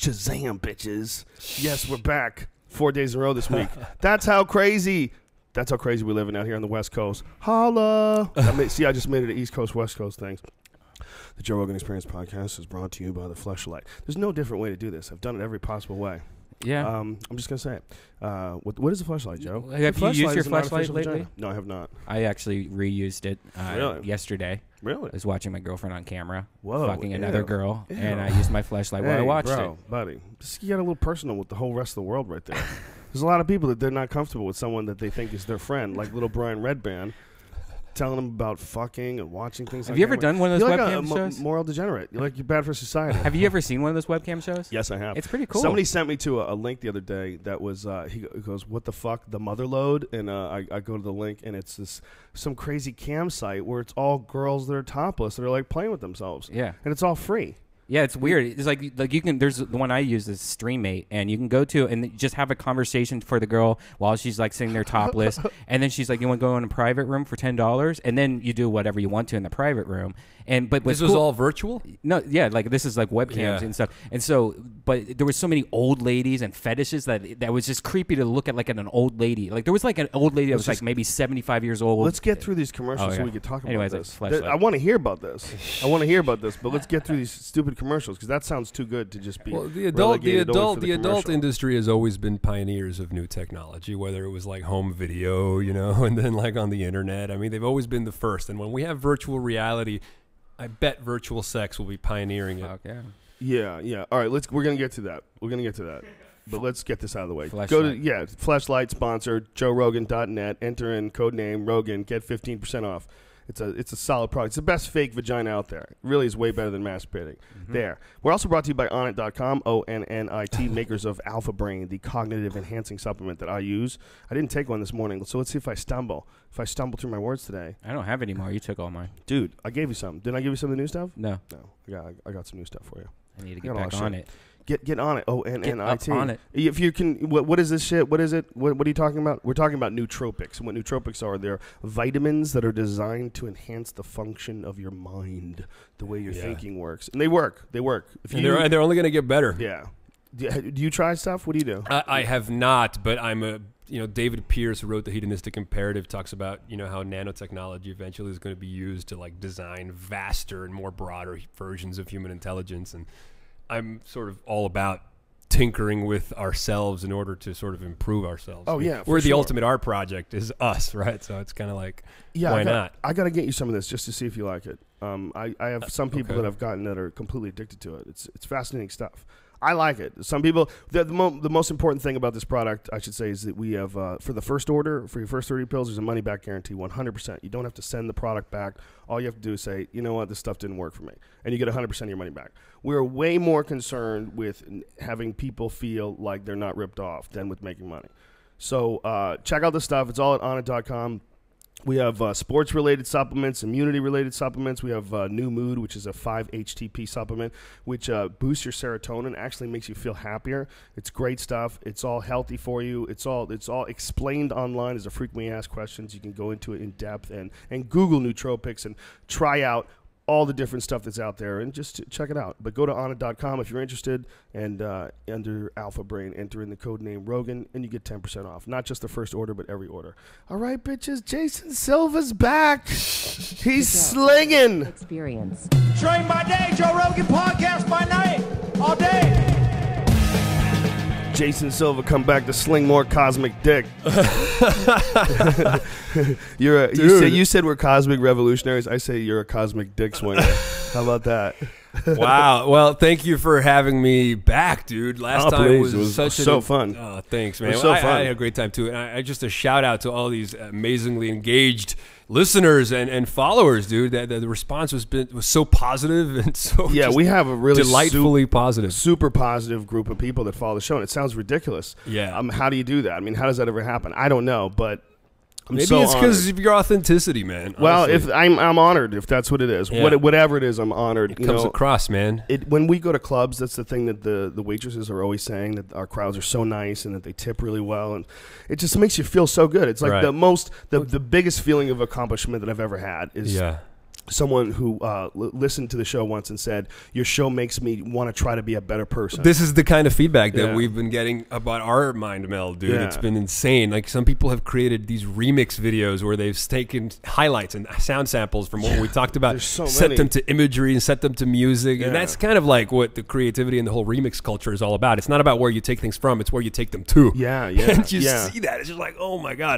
Shazam, bitches. Yes, we're back 4 days in a row this week. That's how crazy we're living out here on the West Coast. Holla. See, I just made it an East Coast, West Coast thing. The Joe Rogan Experience podcast is brought to you by the Fleshlight. There's no different way to do this. I've done it every possible way. Yeah. I'm just going to say it. What is the Fleshlight, Joe? Have you used your Fleshlight lately? Vagina. No, I have not. I actually reused it yesterday. Really? I was watching my girlfriend on camera. Whoa, fucking another girl. Ew. And I used my Fleshlight while I watched it. Buddy. Just, you got a little personal with the whole rest of the world right there. There's a lot of people that they're not comfortable with someone that they think is their friend, like little Brian Redband, telling them about fucking and watching things. Have you ever done one of those webcam shows? Moral degenerate. You're bad for society. Have you ever seen one of those webcam shows? Yes, I have. It's pretty cool. Somebody sent me to a link the other day that was, he goes, what the fuck, the mother load? And I go to the link, and it's some crazy cam site where it's all girls that are topless that are like playing with themselves. Yeah. And it's all free. Yeah, it's weird. It's like you can. There's the one I use is Streammate, and you can go to and just have a conversation for the girl while she's like sitting there topless, and then she's like, "You want to go in a private room for $10?" And then you do whatever you want to in the private room. And but this was all virtual. No, yeah, like this is like webcams and stuff. And so, but there was so many old ladies and fetishes that was just creepy to look at, like an old lady. Like there was like an old lady that was like maybe 75 years old. Let's get through these commercials so we can talk about this. Like I want to hear about this. But let's get through these stupid commercials because that sounds too good to just be. Well, the adult industry has always been pioneers of new technology, whether it was like home video, and then like on the internet. I mean, they've always been the first. And when we have virtual reality, I bet virtual sex will be pioneering it. Okay. Yeah. All right, we're gonna get to that. But let's get this out of the way. Fleshlight. Go to Fleshlight sponsor JoeRogan.net. Enter in code name Rogan. Get 15% off. It's a solid product. It's the best fake vagina out there. It really is way better than masturbating. Mm-hmm. There. We're also brought to you by Onnit.com, ONNIT, makers of Alpha Brain, the cognitive enhancing supplement that I use. I didn't take one this morning, so let's see if I stumble. If I stumble through my words today. I don't have any more. You took all mine. Dude, I gave you some. Didn't I give you some of the new stuff? No. I got some new stuff for you. I need to get back on it. Get on it. ONNIT. Get on it. If you can, what is this shit? What is it? What are you talking about? We're talking about nootropics. And what nootropics are, they're vitamins that are designed to enhance the function of your mind, the way your thinking works. And they work. If they're only going to get better. Yeah. Do you try stuff? What do you do? I have not, but I'm David Pierce, who wrote The Hedonistic Imperative, talks about, how nanotechnology eventually is going to be used to like design vaster and more broader versions of human intelligence. And I'm sort of all about tinkering with ourselves in order to sort of improve ourselves. Oh, yeah. We're the ultimate art project is us, right? So it's kind of like, why not? I got to get you some of this just to see if you like it. I have some people that I've gotten that are completely addicted to it. It's fascinating stuff. I like it. Some people, the most important thing about this product, I should say, is that we have, for the first order, for your first 30 pills, there's a money-back guarantee, 100%. You don't have to send the product back. All you have to do is say, you know what, this stuff didn't work for me. And you get 100% of your money back. We're way more concerned with having people feel like they're not ripped off than with making money. So check out the stuff. It's all at onnit.com. We have sports-related supplements, immunity-related supplements. We have New Mood, which is a 5-HTP supplement, which boosts your serotonin, actually makes you feel happier. It's great stuff. It's all healthy for you. It's all explained online as a frequently asked questions. You can go into it in depth and Google nootropics and try out all the different stuff that's out there and just check it out. But go to onnit.com if you're interested, and under Alpha Brain, enter in the code name Rogan, and you get 10% off. Not just the first order, but every order. All right, bitches, Jason Silva's back. He's slinging. Experience. Train by day, Joe Rogan podcast by night, all day. Jason Silva come back to sling more cosmic dick. You said we're cosmic revolutionaries. I say you're a cosmic dick swinger. How about that? Wow. Well, thank you for having me back, dude. Last time was so fun. Oh, thanks, man. It was so fun. I had a great time too. And I just a shout out to all these amazingly engaged listeners and followers, dude. That the response was so positive and so we have a really delightfully positive, super positive group of people that follow the show. And it sounds ridiculous. Yeah. How do you do that? I mean, how does that ever happen? I don't know, but maybe it's because of your authenticity, man. Well, honestly. if I'm honored if that's what it is. Yeah. Whatever it is, I'm honored. It comes across, man. When we go to clubs, that's the thing that the waitresses are always saying, that our crowds are so nice and that they tip really well, and it just makes you feel so good. It's like the biggest feeling of accomplishment that I've ever had is someone who listened to the show once and said, your show makes me want to try to be a better person. This is the kind of feedback that we've been getting about our Mind Meld, dude. Yeah. It's been insane. Like, some people have created these remix videos where they've taken highlights and sound samples from what we talked about, set them to imagery and set them to music. And that's kind of like what the creativity and the whole remix culture is all about. It's not about where you take things from, it's where you take them to. Yeah. And you see that. It's just like, oh my God.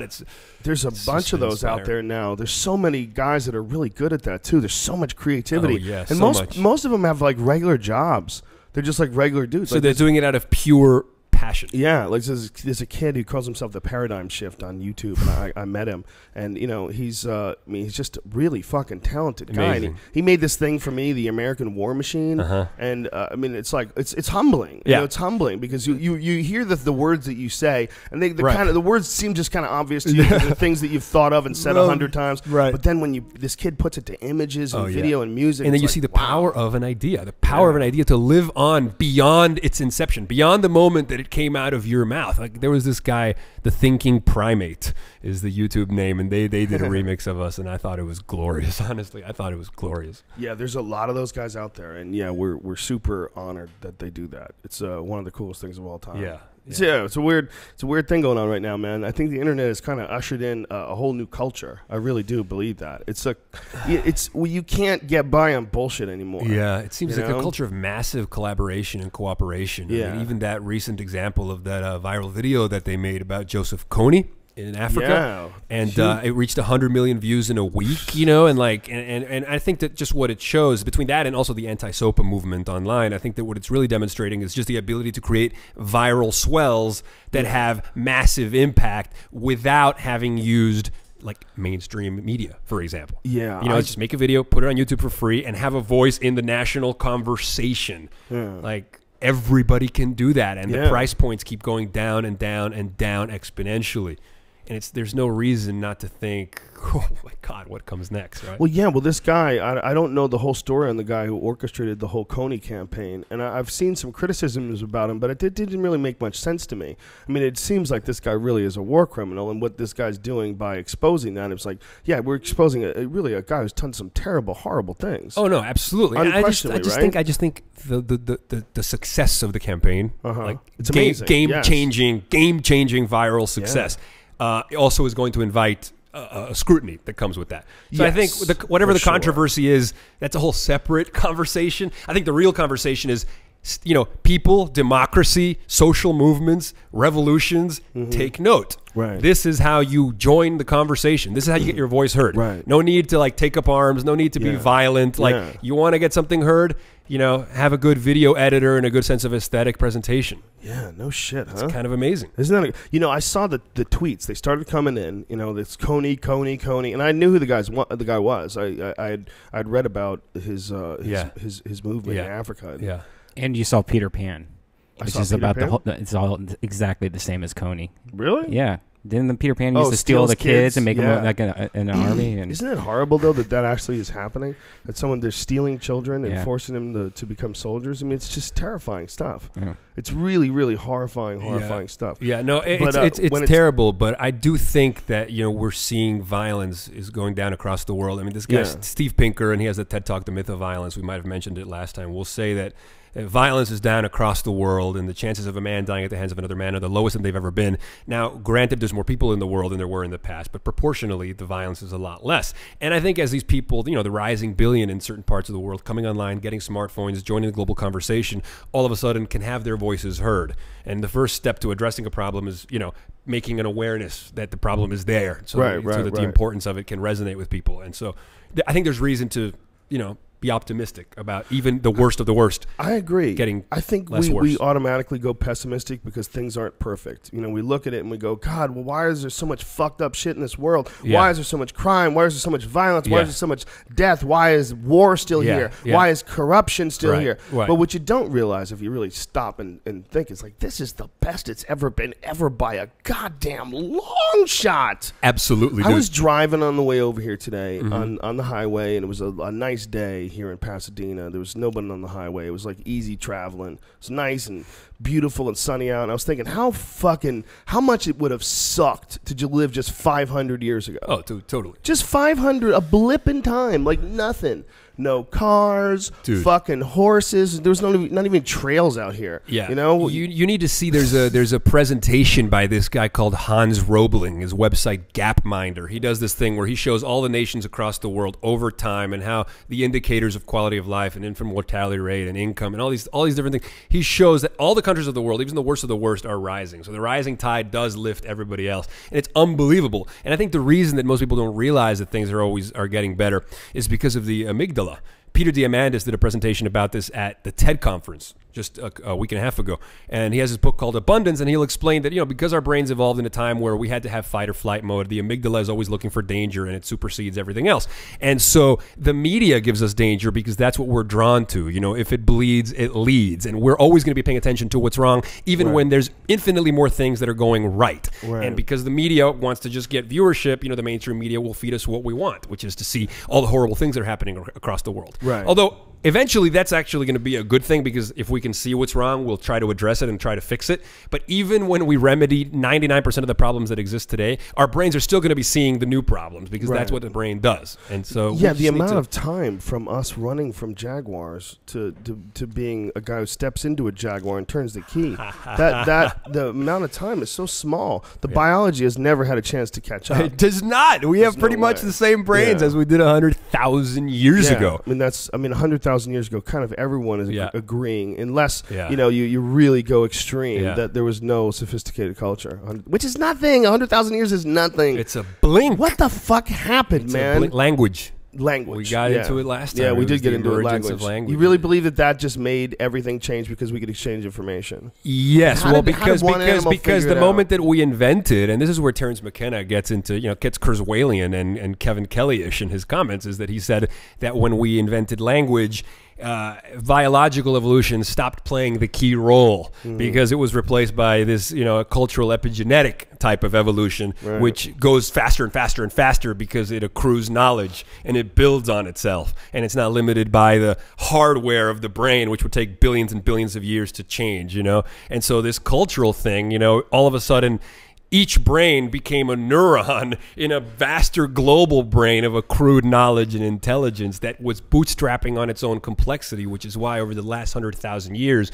There's a bunch of those out there now. There's so many guys that are really good at that too. There's so much creativity. Oh, yeah, and so most of them have like regular jobs. They're just like regular dudes. So like they're doing it out of pure passion. Yeah, like there's a kid who calls himself the Paradigm Shift on YouTube, and I met him, and he's he's just a really fucking talented guy. And he made this thing for me, the American War Machine, and it's like it's humbling. Yeah, it's humbling because you hear the words that you say, and the words seem just kind of obvious to you, the things that you've thought of and said 100 times. Right. But then when this kid puts it to images and video and music, and then you see the power of an idea, of an idea to live on beyond its inception, beyond the moment that it came out of your mouth. Like, there was this guy, the Thinking Primate is the YouTube name, and they did a remix of us, and I thought it was glorious. Honestly, I thought it was glorious. Yeah, there's a lot of those guys out there, and we're super honored that they do that. It's one of the coolest things of all time. It's a weird thing going on right now, man. I think the internet has kind of ushered in a whole new culture. I really do believe that. You can't get by on bullshit anymore. Yeah, it seems like a culture of massive collaboration and cooperation. Yeah. I mean, even that recent example of that viral video that they made about Joseph Kony in Africa, and it reached 100 million views in a week, and I think that just what it shows between that and also the anti-SOPA movement online, I think that what it's really demonstrating is just the ability to create viral swells that have massive impact without having used like mainstream media, for example. Just make a video, put it on YouTube for free, and have a voice in the national conversation. Like, everybody can do that, and the price points keep going down and down and down exponentially. And there's no reason not to think, oh my God, what comes next, right? Well, this guy, I don't know the whole story on the guy who orchestrated the whole Kony campaign, and I've seen some criticisms about him, but it didn't really make much sense to me. I mean, it seems like this guy really is a war criminal, and what this guy's doing by exposing that, it's like, we're exposing a guy who's done some terrible, horrible things. Oh no, absolutely. I just think the success of the campaign, like it's amazing, game-changing viral success. Also is going to invite scrutiny that comes with that. So I think whatever the controversy is, that's a whole separate conversation. I think the real conversation is, people, democracy, social movements, revolutions, take note. Right. This is how you join the conversation. This is how you get your voice heard. Right. No need to take up arms. No need to be violent. You want to get something heard, have a good video editor and a good sense of aesthetic presentation. Yeah, no shit, It's kind of amazing. Isn't that I saw the tweets. They started coming in, this Kony, and I knew who the guy was. I'd read about his movement in Africa. Yeah. And you saw Peter Pan, which is about it's all exactly the same as Kony. Really? Yeah. Didn't the Peter Pan used to steal the kids and make them like an army? And isn't it horrible though that actually is happening? That they're stealing children and forcing them to become soldiers. I mean, it's just terrifying stuff. Yeah. It's really, really horrifying stuff. Yeah, no, it's terrible. But I do think that we're seeing violence is going down across the world. I mean, this guy Steve Pinker, and he has the TED Talk, The Myth of Violence. We might have mentioned it last time. We'll say that violence is down across the world, and the chances of a man dying at the hands of another man are the lowest that they've ever been. Now, granted, there's more people in the world than there were in the past, but proportionally, the violence is a lot less. And I think as these people, the rising billion in certain parts of the world, coming online, getting smartphones, joining the global conversation, all of a sudden can have their voices heard. And the first step to addressing a problem is, making an awareness that the problem is there, so that the importance of it can resonate with people. And so I think there's reason to, be optimistic about even the worst of the worst. I agree. I think we automatically go pessimistic because things aren't perfect. We look at it and we go, God, well, why is there so much fucked up shit in this world? Yeah. Why is there so much crime? Why is there so much violence? Why is there so much death? Why is war still here? Yeah. Why is corruption still here? Right. But what you don't realize if you really stop and think is like, this is the best it's ever been ever by a goddamn long shot. Absolutely. I was driving on the way over here today on the highway, and it was a nice day here in Pasadena. There was nobody on the highway. It was like easy traveling. It was nice and beautiful and sunny out. And I was thinking, how much it would have sucked to live just 500 years ago. Oh, totally. Just 500, a blip in time, like nothing. No cars, Dude. fucking horses. There was not even trails out here. Yeah, you know, you need to see. There's a presentation by this guy called Hans Rosling. His website Gapminder. He does this thing where he shows all the nations across the world over time and how the indicators of quality of life and infant mortality rate and income and all these different things. He shows that all the countries of the world, even the worst of the worst, are rising. So the rising tide does lift everybody else, and it's unbelievable. And I think the reason that most people don't realize that things are getting better is because of the amygdala. Peter Diamandis did a presentation about this at the TED conference just a week and a half ago. And he has his book called Abundance, and he'll explain that, because our brains evolved in a time where we had to have fight or flight mode, the amygdala is always looking for danger, and it supersedes everything else. And so the media gives us danger because that's what we're drawn to. If it bleeds, it leads. And we're always going to be paying attention to what's wrong, even when there's infinitely more things that are going right. And because the media wants to just get viewership, the mainstream media will feed us what we want, which is to see all the horrible things that are happening across the world. Although eventually that's actually going to be a good thing, because if we can see what's wrong, we'll try to address it and try to fix it. But even when we remedy 99% of the problems that exist today, our brains are still going to be seeing the new problems, because that's what the brain does. And so the amount of time from us running from jaguars to being a guy who steps into a jaguar and turns the key, that the amount of time is so small. The biology has never had a chance to catch up. It does not. We have pretty much the same brains as we did 100,000 years ago. 100,000 years ago, kind of everyone is agreeing, unless you really go extreme, that there was no sophisticated culture, which is nothing. 100,000 years is nothing. It's a blink. What the fuck happened, man? Language. We got into it last time. Yeah, we did get into it. Language. You really believe that just made everything change because we could exchange information? Yes. Because the moment that we invented, and this is where Terence McKenna gets into, gets Kurzweilian and Kevin Kelly-ish in his comments, is that he said that when we invented language, biological evolution stopped playing the key role because it was replaced by this, cultural epigenetic type of evolution, which goes faster and faster and faster because it accrues knowledge and it builds on itself, and it's not limited by the hardware of the brain, which would take billions and billions of years to change, And so this cultural thing, all of a sudden, each brain became a neuron in a vaster global brain of accrued knowledge and intelligence that was bootstrapping on its own complexity, which is why over the last 100,000 years,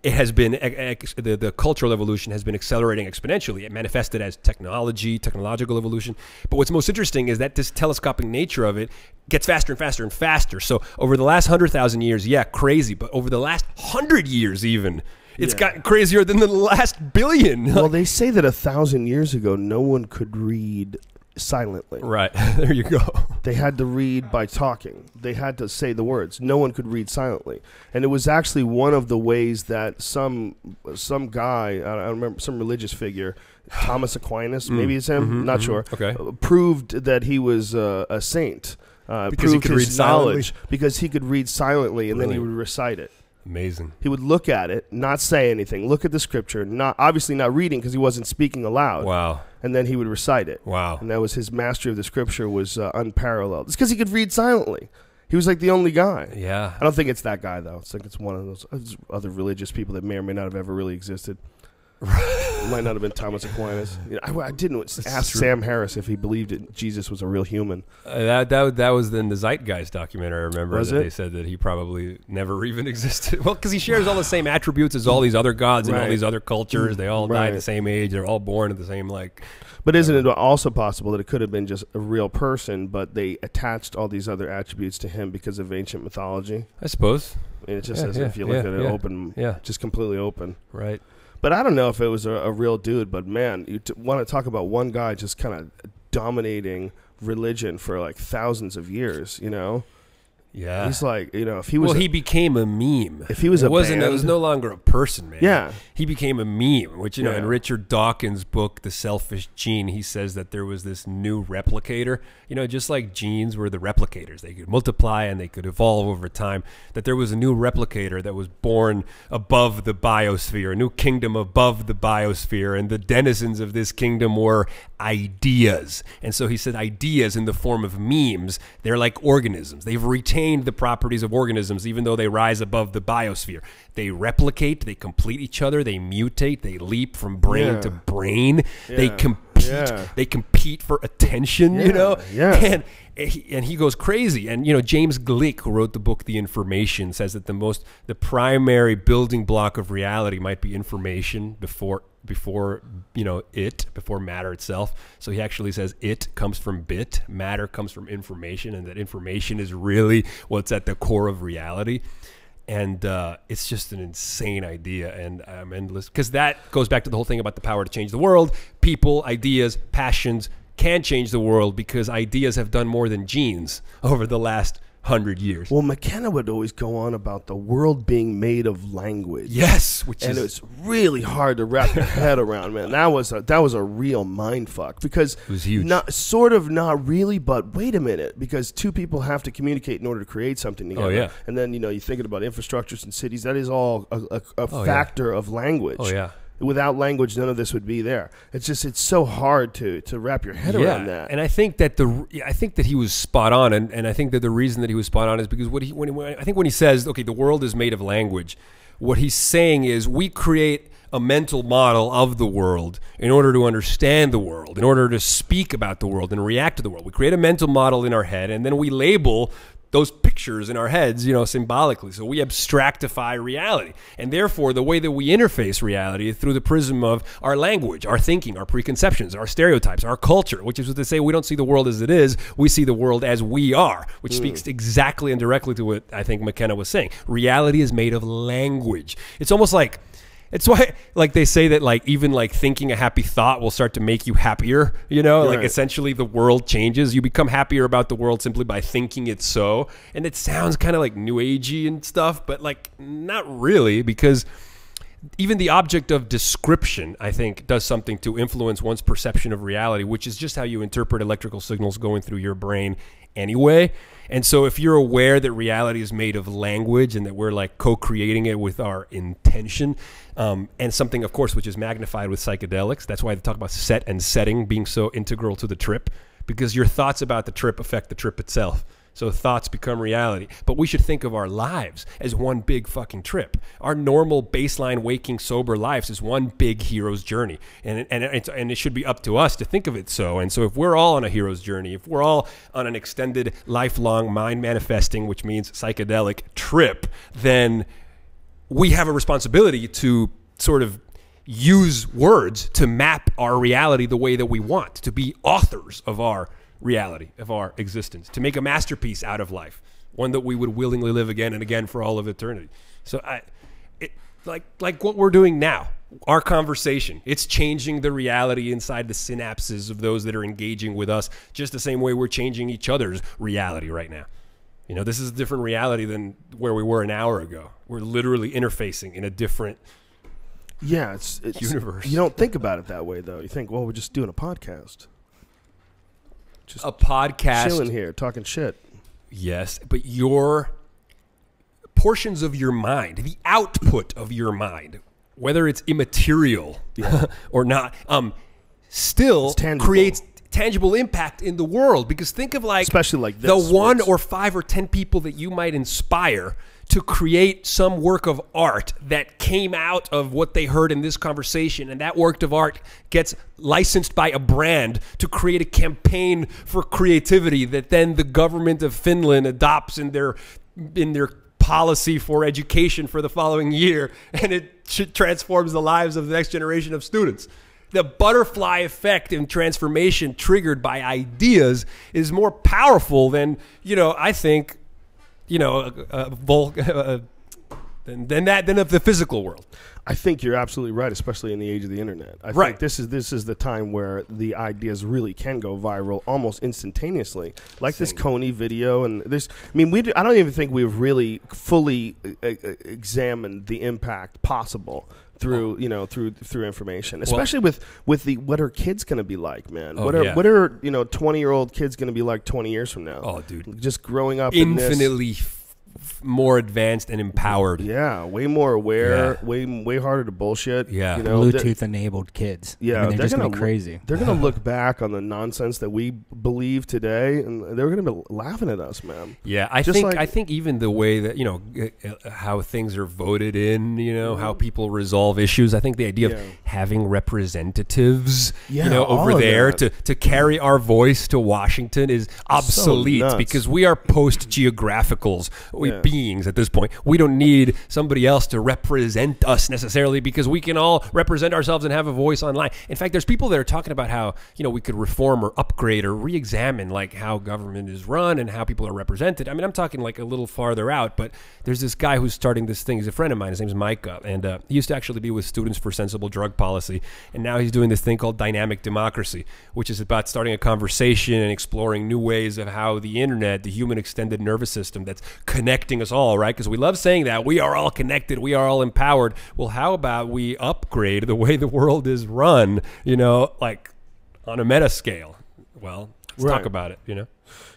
it has been the cultural evolution has been accelerating exponentially. It manifested as technological evolution. But what's most interesting is that this telescopic nature of it gets faster and faster and faster. So over the last 100,000 years, crazy. But over the last 100 years even, it's gotten crazier than the last billion. Well, they say that 1,000 years ago, no one could read silently. Right. There you go. They had to read by talking. They had to say the words. No one could read silently. And it was actually one of the ways that some guy, I don't remember, some religious figure, Thomas Aquinas, maybe it's him, not sure, proved that he was a saint. Because he could read silently? Because he could read silently, and then he would recite it. Amazing. He would look at it, not say anything, look at the scripture, obviously not reading because he wasn't speaking aloud. Wow. And then he would recite it. Wow. And that was his mastery of the scripture was unparalleled. It's because he could read silently. He was like the only guy. Yeah. I don't think it's that guy, though. It's like it's one of those other religious people that may or may not have ever really existed. It might not have been Thomas Aquinas. I didn't ask Sam Harris if he believed that Jesus was a real human. That was in the Zeitgeist documentary. I remember they said that he probably never even existed. Well, because he shares all the same attributes as all these other gods and all these other cultures. They all die at the same age. They're all born at the same But isn't it also possible that it could have been just a real person, but they attached all these other attributes to him because of ancient mythology? I suppose. And it just says if you look at it open, just completely open. Right. But I don't know if it was a real dude, but man, you want to talk about one guy just kind of dominating religion for like thousands of years, Yeah. He's like, if he was... Well, he became a meme. If he was it was no longer a person, man. Yeah. He became a meme, which, in Richard Dawkins' book, The Selfish Gene, he says that there was this new replicator. Just like genes were the replicators. They could multiply and they could evolve over time. That there was a new replicator that was born above the biosphere, a new kingdom above the biosphere. And the denizens of this kingdom were ideas. And so he said ideas in the form of memes, they're like organisms. They've retained retain the properties of organisms, even though they rise above the biosphere. They replicate, they complete each other, they mutate, they leap from brain to brain. They compete for attention, you know? And he goes crazy. And, you know, James Gleick, who wrote the book The Information, says that the primary building block of reality might be information before matter itself. So he actually says it comes from bit, matter comes from information, and that information is really what's at the core of reality. And it's just an insane idea, and I'm endless, because that goes back to the whole thing about the power to change the world. People, ideas, passions can change the world because ideas have done more than genes over the last 100 years. Well, McKenna would always go on about the world being made of language. Yes, it's really hard to wrap your head around, man. That was a real mind fuck, because it was huge. Not really, but wait a minute, because two people have to communicate in order to create something together. Oh, yeah. And then, you know, you're thinking about infrastructures and cities. That is all a factor of language. Oh yeah. Without language, none of this would be there. It's so hard to wrap your head around that. And I think that he was spot on, and I think that the reason that he was spot on is because when he says, okay, the world is made of language, what he's saying is we create a mental model of the world in order to understand the world, in order to speak about the world and react to the world. We create a mental model in our head, and then we label those pictures in our heads, you know, symbolically. So we abstractify reality. And therefore, the way that we interface reality is through the prism of our language, our thinking, our preconceptions, our stereotypes, our culture, which is what they say, we don't see the world as it is, we see the world as we are, which speaks exactly and directly to what I think McKenna was saying. Reality is made of language. It's almost like, it's why, like, they say that, like, even, like, thinking a happy thought will start to make you happier, you know? Right. Like, essentially, the world changes. You become happier about the world simply by thinking it so. And it sounds kind of, like, new agey and stuff, but, like, not really, because even the object of description, I think, does something to influence one's perception of reality, which is just how you interpret electrical signals going through your brain anyway. And so if you're aware that reality is made of language and that we're like co-creating it with our intention, and something, of course, which is magnified with psychedelics, that's why they talk about set and setting being so integral to the trip, because your thoughts about the trip affect the trip itself. So thoughts become reality. But we should think of our lives as one big fucking trip. Our normal baseline waking sober lives is one big hero's journey. And it should be up to us to think of it so. And so if we're all on a hero's journey, if we're all on an extended lifelong mind manifesting, which means psychedelic trip, then we have a responsibility to sort of use words to map our reality the way that we want, to be authors of our reality, of our existence, to make a masterpiece out of life, one that we would willingly live again and again for all of eternity. So like what we're doing now, our conversation, it's changing the reality inside the synapses of those that are engaging with us, just the same way we're changing each other's reality right now. You know, this is a different reality than where we were an hour ago. We're literally interfacing in a different it's universe. You don't think about it that way, though. You think, well, we're just doing a podcast. Just a podcast, chilling here, talking shit. Yes, but your portions of your mind, the output of your mind, whether it's immaterial or not, still creates tangible impact in the world. Because think of, like, especially like this, the 1 or 5 or 10 people that you might inspire to create some work of art that came out of what they heard in this conversation, and that work of art gets licensed by a brand to create a campaign for creativity that then the government of Finland adopts in their policy for education for the following year, and it transforms the lives of the next generation of students. The butterfly effect and transformation triggered by ideas is more powerful than, I think, than of the physical world. I think you're absolutely right, especially in the age of the internet. I think this is the time where the ideas really can go viral almost instantaneously, like this Coney video and this. I mean, I don't even think we've really fully examined the impact possible through through information, especially with what are kids going to be like, man? What are 20-year-old kids going to be like 20 years from now? Oh, dude, just growing up infinitely more advanced and empowered. Yeah, way more aware, Yeah. way harder to bullshit. Yeah. you know, Bluetooth-enabled kids. Yeah, I mean, they're just gonna going crazy. They're gonna look back on the nonsense that we believe today, and they're gonna be laughing at us, man. Yeah, I think even the way that how things are voted in, how people resolve issues. I think the idea of having representatives, over there to carry our voice to Washington is obsolete because we are post-geographicals beings at this point. We don't need somebody else to represent us necessarily because we can all represent ourselves and have a voice online. In fact, there's people that are talking about how we could reform or upgrade or re-examine like how government is run and how people are represented. I mean, I'm talking like a little farther out, but there's this guy who's starting this thing. He's a friend of mine. His name's Micah, and he used to actually be with Students for Sensible Drug Policy, and now he's doing this thing called dynamic democracy, which is about starting a conversation and exploring new ways of how the internet, the human extended nervous system that's connecting us all, right? Because we love saying that we are all connected, we are all empowered. Well, how about we upgrade the way the world is run, like on a meta scale? Well, let's talk about it,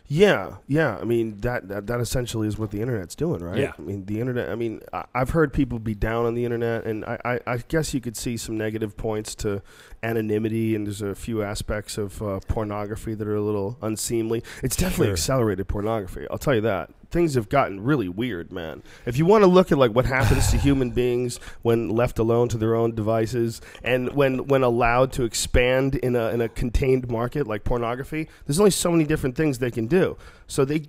Yeah. I mean, that essentially is what the internet's doing, right? Yeah. I mean, the internet. I mean, I've heard people be down on the internet, and I guess you could see some negative points to anonymity, and there's a few aspects of pornography that are a little unseemly. It's definitely accelerated pornography. I'll tell you that. Things have gotten really weird, man. If you want to look at like what happens to human beings when left alone to their own devices, and when allowed to expand in a contained market like pornography, there's only so many different things they can do. So they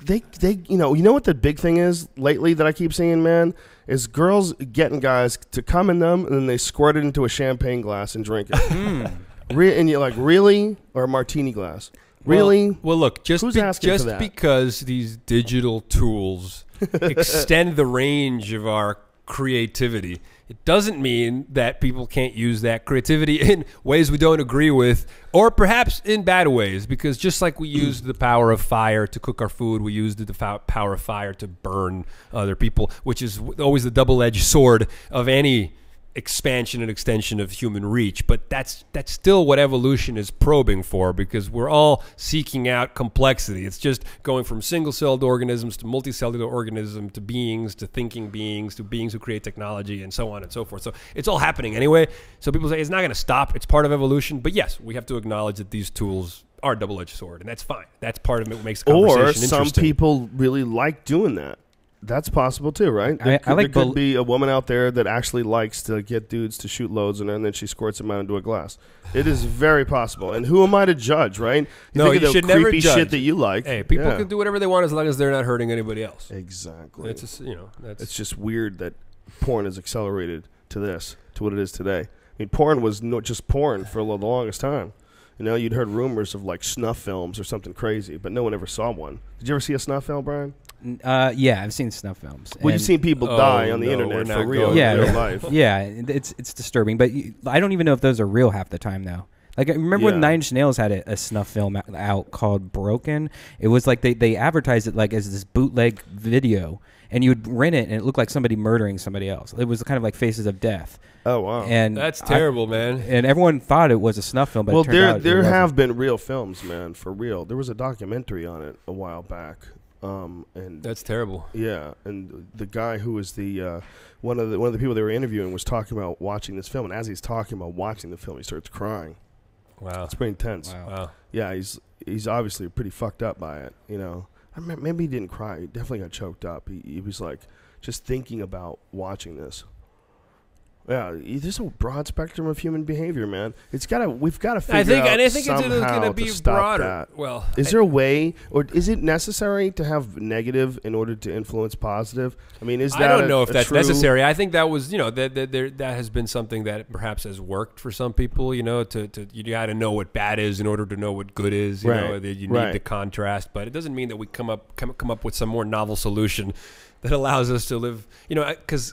you know what the big thing is lately that I keep seeing, man, is girls getting guys to come in them and then they squirt it into a champagne glass and drink it. And you're like, really? Or a martini glass? Really? Well, look, just that? because these digital tools extend the range of our creativity, it doesn't mean that people can't use that creativity in ways we don't agree with, or perhaps in bad ways, because just like we used the power of fire to cook our food, we used the power of fire to burn other people, which is always the double-edged sword of any expansion and extension of human reach. But that's still what evolution is probing for, because we're all seeking out complexity. It's just going from single-celled organisms to multicellular organisms to beings to thinking beings to beings who create technology and so on and so forth. So it's all happening anyway. So people say it's not going to stop. It's part of evolution. But yes, we have to acknowledge that these tools are a double-edged sword, and that's fine. That's part of it what makes the conversation interesting. Or some people really like doing that. That's possible too, right? There could be a woman out there that actually likes to get dudes to shoot loads in her, and then she squirts them out into a glass. It is very possible. And who am I to judge, right? You should never judge shit that you like. Hey, people can do whatever they want as long as they're not hurting anybody else. Exactly. It's just, it's just weird that porn has accelerated to what it is today. I mean, porn was not just porn for the longest time. You'd heard rumors of like snuff films or something crazy, but no one ever saw one. Did you ever see a snuff film, Brian? Yeah, I've seen snuff films. Well, you've seen people die on the internet for real, in real life. Yeah, it's disturbing, but I don't even know if those are real half the time, though. Like, I remember when 9 Inch Nails had a snuff film out called Broken. It was like they advertised it like as this bootleg video, and you'd rent it, and it looked like somebody murdering somebody else. It was kind of like Faces of Death. Oh, wow. And that's terrible, man. And everyone thought it was a snuff film, but it turned out there have been real films, man, for real. There was a documentary on it a while back. And that's terrible. Yeah, and the guy who was the one of the people they were interviewing was talking about watching this film, and as he's talking about watching the film, he starts crying. Wow, it's pretty intense. Wow. Yeah, he's obviously pretty fucked up by it. Maybe he didn't cry. He definitely got choked up. He was like just thinking about watching this. Yeah, there's a broad spectrum of human behavior, man. We've got to figure out I think it's going to be broader. That. Well, is there a way, or is it necessary to have negative in order to influence positive? I mean, I don't know if that's necessary. I think that was, that has been something that perhaps has worked for some people. You got to know what bad is in order to know what good is. You know, that you need the contrast, but it doesn't mean that we come up with some more novel solution that allows us to live. Because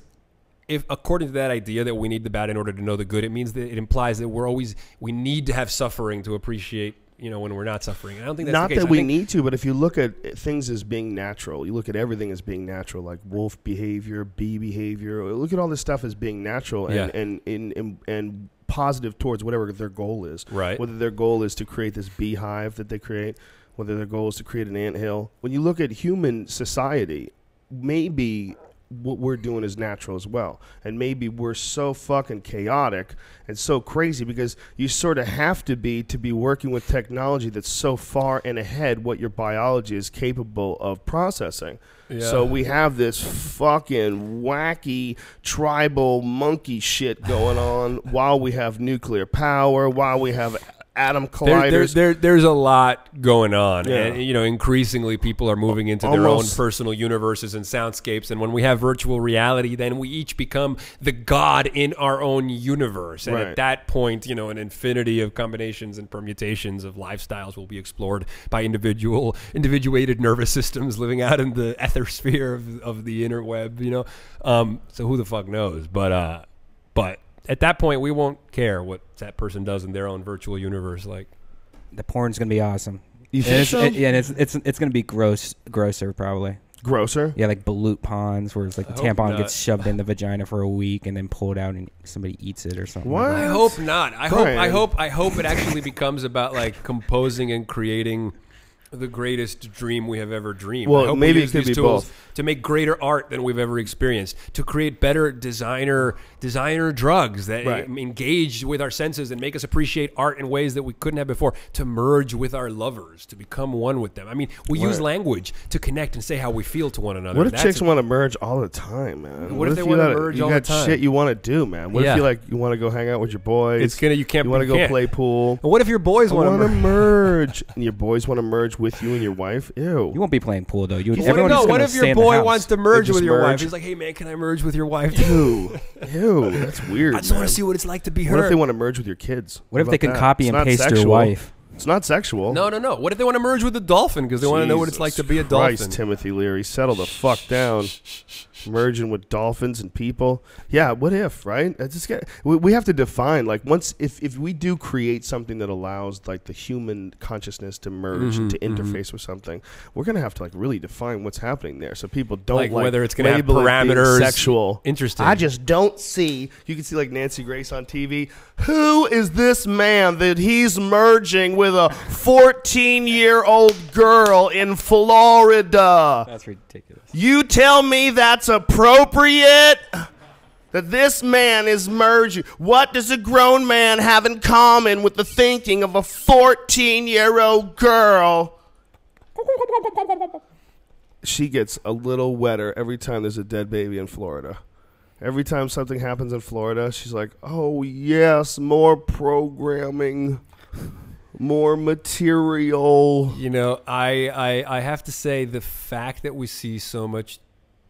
if according to that idea that we need the bad in order to know the good, it implies that we need to have suffering to appreciate, when we're not suffering. And I don't think that's not the case. That we need to, but if you look at things as being natural, you look at everything as being natural, like wolf behavior, bee behavior. Look at all this stuff as being natural and positive towards whatever their goal is. Right. Whether their goal is to create this beehive that they create, whether their goal is to create an anthill. When you look at human society, maybe what we're doing is natural as well. And maybe we're so fucking chaotic and so crazy because you sort of have to be working with technology that's so far and ahead what your biology is capable of processing. Yeah. So we have this fucking wacky tribal monkey shit going on while we have nuclear power, while we have atom colliders. There's a lot going on, and increasingly people are moving into their own personal universes and soundscapes. And when we have virtual reality, then we each become the god in our own universe. And at that point, an infinity of combinations and permutations of lifestyles will be explored by individuated nervous systems living out in the ether sphere of the interweb. So who the fuck knows? But at that point, we won't care what that person does in their own virtual universe. Like, the porn's gonna be awesome. You think so? It's gonna be grosser probably. Grosser? Yeah, like balut ponds, where it's like the tampon gets shoved in the vagina for a week and then pulled out and somebody eats it or something. What? I hope not. I hope it actually becomes about like composing and creating the greatest dream we have ever dreamed. Well, maybe it could be both. To make greater art than we've ever experienced, to create better designer drugs that engage with our senses and make us appreciate art in ways that we couldn't have before, to merge with our lovers, to become one with them. I mean, we use language to connect and say how we feel to one another. What if chicks want to merge all the time, man? What if they want to merge all the time? You got shit you want to do, man. What if you want to go hang out with your boys? You want to go play pool. And what if your boys want to merge? And your boys want to merge with you and your wife? Ew. You won't be playing pool though. What if your boy wants to merge with your wife? He's like, hey man, can I merge with your wife? Ew, that's weird. I just want to see what it's like to be her. What if they want to merge with your kids? What if they can copy and paste your wife? It's not sexual. No. What if they want to merge with a dolphin because they want to know what it's like to be a dolphin? Christ, Timothy Leary, settle the fuck down. Merging with dolphins and people. Yeah, what if, right? We have to define, like, once if we do create something that allows like the human consciousness to merge and to interface with something, we're gonna have to like really define what's happening there, so people don't like whether it's gonna have parameters, sexual. Interesting. I just don't see. You can see like Nancy Grace on TV. Who is this man that he's merging with a 14-year-old girl in Florida? That's ridiculous. You tell me that's appropriate? That this man is merging. What does a grown man have in common with the thinking of a 14-year-old girl? She gets a little wetter every time there's a dead baby in Florida. Every time something happens in Florida, she's like, oh, yes, more programming, more material. I have to say, the fact that we see so much.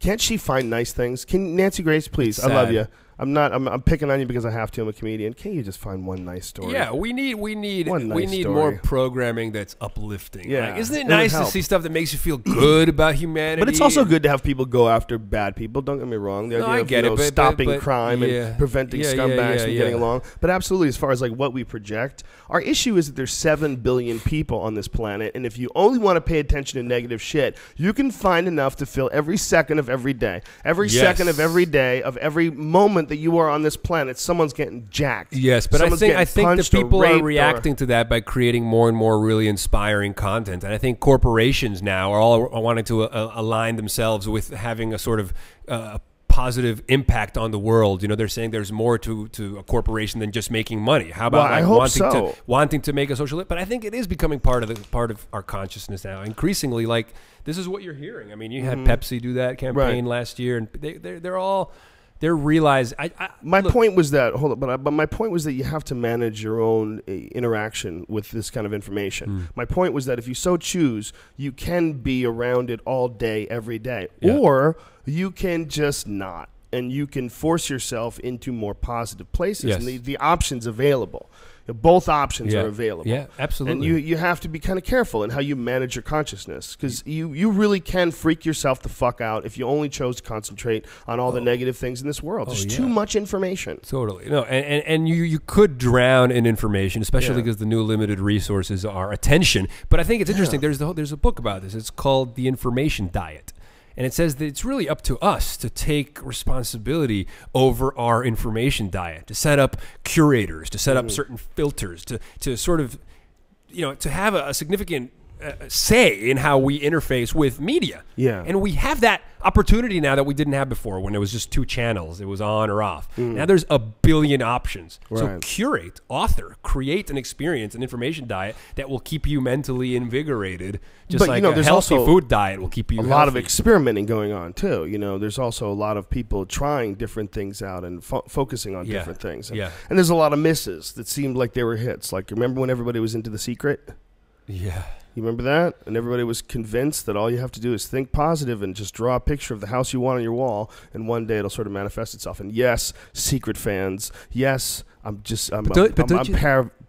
Can't she find nice things? Can Nancy Grace, please? I love you. I'm picking on you because I have to. I'm a comedian. Can't you just find one nice story? Yeah, we need more programming that's uplifting. Yeah, like, isn't it nice to see stuff that makes you feel good about humanity? But it's also good to have people go after bad people. Don't get me wrong. The idea of stopping crime and preventing scumbags from getting along. But absolutely, as far as like what we project, our issue is that there's 7 billion people on this planet, and if you only want to pay attention to negative shit, you can find enough to fill every second of every day, second of every day of every moment that you are on this planet. Someone's getting jacked. Yes, but I think that people are reacting to that by creating more and more really inspiring content. And I think corporations now are all wanting to align themselves with having a sort of positive impact on the world. They're saying there's more to a corporation than just making money. How about wanting to make a social? But I think it is becoming part of our consciousness now. Increasingly, like, this is what you're hearing. I mean, you had Pepsi do that campaign last year, and they're all. They're realized. My point was that but my point was that you have to manage your own interaction with this kind of information. My point was that if you so choose, you can be around it all day, every day, or you can just not, and you can force yourself into more positive places. Yes. And the options available. Both options are available. Yeah, absolutely. And you have to be kind of careful in how you manage your consciousness, because you really can freak yourself the fuck out if you only chose to concentrate on all the negative things in this world. There's too much information. Totally. No, and you could drown in information, especially because the new limited resources are attention. But I think it's interesting. There's a book about this. It's called The Information Diet. And it says that it's really up to us to take responsibility over our information diet, to set up curators, to set up certain filters, to sort of, to have a significant say in how we interface with media. Yeah. And we have that opportunity now that we didn't have before when it was just 2 channels. It was on or off. Now there's a billion options. So Right. curate, author, create an experience, an information diet that will keep you mentally invigorated. Just But, like you know, a there's healthy also food diet will keep you a healthy. lot of experimenting going on too. You know, there's also a lot of people trying different things out and focusing on different things. And, and there's a lot of misses that seemed like they were hits. Like, remember when everybody was into The Secret? Yeah. You remember that? And everybody was convinced that all you have to do is think positive and just draw a picture of the house you want on your wall, and one day it'll sort of manifest itself. And yes, Secret fans, yes, I'm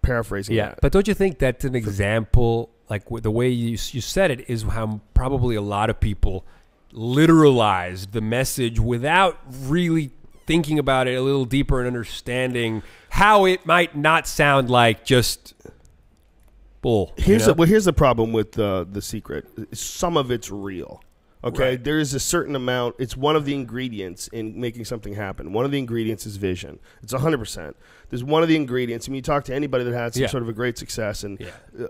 paraphrasing that. But don't you think that's an example, like the way you said it, is how probably a lot of people literalized the message without really thinking about it a little deeper and understanding how it might not sound like just bull. Here's the problem with The Secret. Some of it's real. Okay, Right. there is a certain amount. It's one of the ingredients in making something happen. One of the ingredients is vision. It's 100%. There's one of the ingredients. I mean, you talk to anybody that had some sort of a great success, and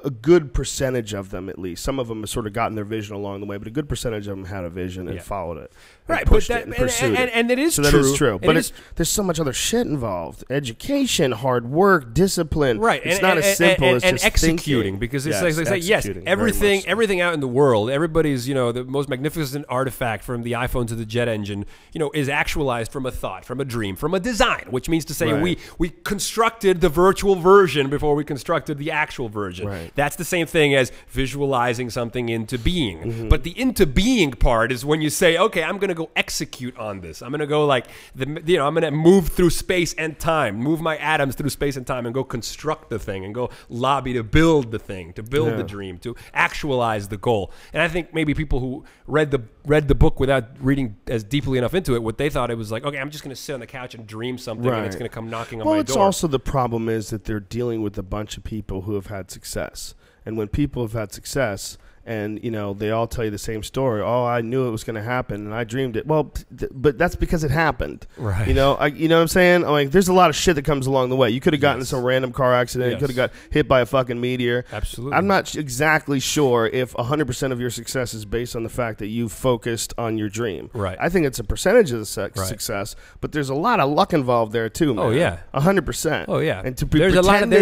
a good percentage of them, at least, some of them have sort of gotten their vision along the way, but a good percentage of them had a vision and followed it. Right, pushed but it and pursued it. And it is so true. that is true. But there's so much other shit involved. Education, hard work, discipline. Right. It's not as simple as just executing, thinking. because it's like say, yes, everything out in the world, everybody's, the most magnificent artifact from the iPhone to the jet engine, is actualized from a thought, from a dream, from a design, which means to say we constructed the virtual version before we constructed the actual version. Right. That's the same thing as visualizing something into being. But the into being part is when you say, okay, I'm going to go execute on this. I'm going to go I'm going to move through space and time, move my atoms through space and time and go construct the thing and go lobby to build the thing, to build the dream, to actualize the goal. And I think maybe people who read the book without reading as deeply enough into it, what they thought it was like, okay, I'm just going to sit on the couch and dream something and it's going to come knocking on my door. Well, it's also the problem is that they're dealing with a bunch of people who have had success. And when people have had success and, they all tell you the same story, oh, I knew it was going to happen and I dreamed it. Well, but that's because it happened. Right. You know what I'm saying? Like, there's a lot of shit that comes along the way. You could have gotten in some random car accident. You could have got hit by a fucking meteor. Absolutely. I'm not exactly sure if 100% of your success is based on the fact that you focused on your dream. Right. I think it's a percentage of the success, but there's a lot of luck involved there too, man. Oh, yeah. 100%. Oh, yeah. And to be there's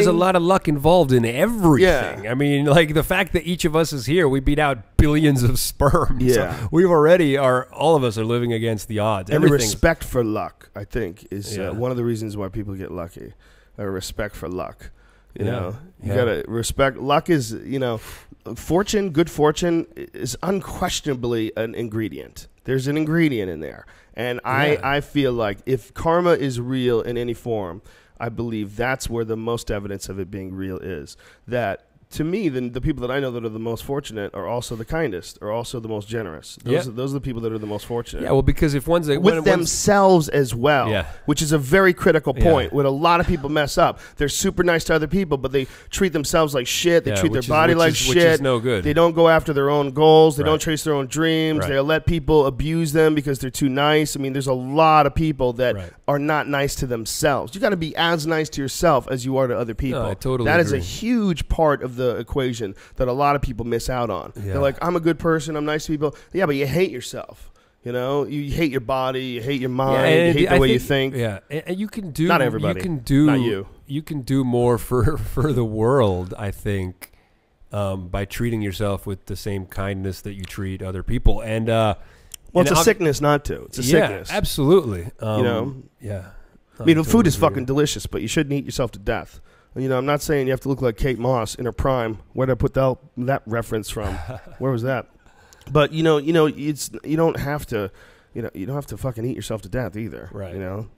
a lot of luck involved in everything. Yeah. I mean, like the fact that each of us is here, we beat out billions of sperm. Yeah. So all of us are living against the odds. And the respect for luck, I think, is one of the reasons why people get lucky. Respect for luck. You know, you gotta respect. Luck is, fortune, good fortune is unquestionably an ingredient. There's an ingredient in there. And I feel like if karma is real in any form, I believe that's where the most evidence of it being real is. That, to me, the people that I know that are the most fortunate are also the kindest, are also the most generous. Those are the people that are the most fortunate. Yeah, well, because if one's with themselves as well, which is a very critical point. When a lot of people mess up, they're super nice to other people, but they treat themselves like shit. They treat their body like shit. Which is no good. They don't go after their own goals. They don't chase their own dreams. They let people abuse them because they're too nice. I mean, there's a lot of people that are not nice to themselves. You got to be as nice to yourself as you are to other people. No, I totally That agree. is a huge part of the equation that a lot of people miss out on. They're like, I'm a good person, I'm nice to people. Yeah, but you hate yourself. You hate your body, you hate your mind, you hate the way you think. Yeah, and you can do. Not everybody. Not you. You can do more for the world, I think, by treating yourself with the same kindness that you treat other people. And it's a sickness not to. It's a sickness. Absolutely. Yeah. I mean, food is fucking delicious, but you shouldn't eat yourself to death. I'm not saying you have to look like Kate Moss in her prime. Where did I put that reference from? Where was that? But you don't have to fucking eat yourself to death either. Right.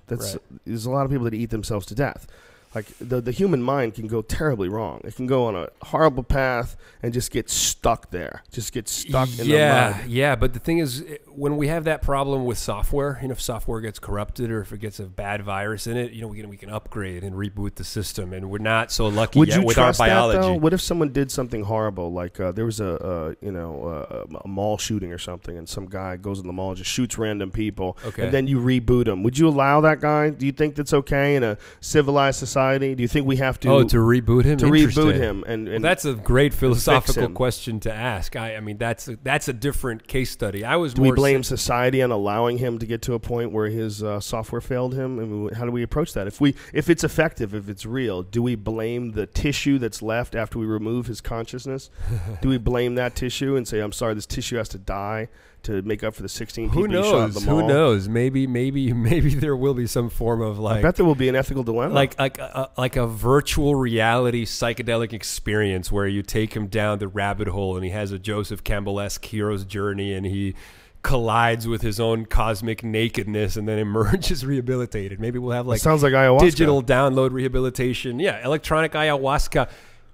There's a lot of people that eat themselves to death. Like the human mind can go terribly wrong. It can go on a horrible path and just get stuck there. Just get stuck in the mud. Yeah, but the thing is, when we have that problem with software, if software gets corrupted or if it gets a bad virus in it, we can upgrade and reboot the system, and we're not so lucky yet with our biology. That, though? What if someone did something horrible, like there was a mall shooting or something, and some guy goes in the mall and just shoots random people, and then you reboot him? Would you allow that guy? Do you think that's okay in a civilized society? society? Do you think we have to to reboot him? To reboot him, and well, that's a great philosophical question to ask. I mean, that's a different case study. Do we blame society on allowing him to get to a point where his software failed him? I mean, how do we approach that? If it's effective, if it's real, do we blame the tissue that's left after we remove his consciousness? Do we blame that tissue and say, "I'm sorry, this tissue has to die to make up for the 16 people you shot at the mall"? Who knows? Maybe there will be some form of like. I bet there will be an ethical dilemma, like a virtual reality psychedelic experience where you take him down the rabbit hole and he has a Joseph Campbell-esque hero's journey and he collides with his own cosmic nakedness and then emerges rehabilitated. Maybe we'll have like sounds like ayahuasca. Digital download rehabilitation. Yeah, electronic ayahuasca.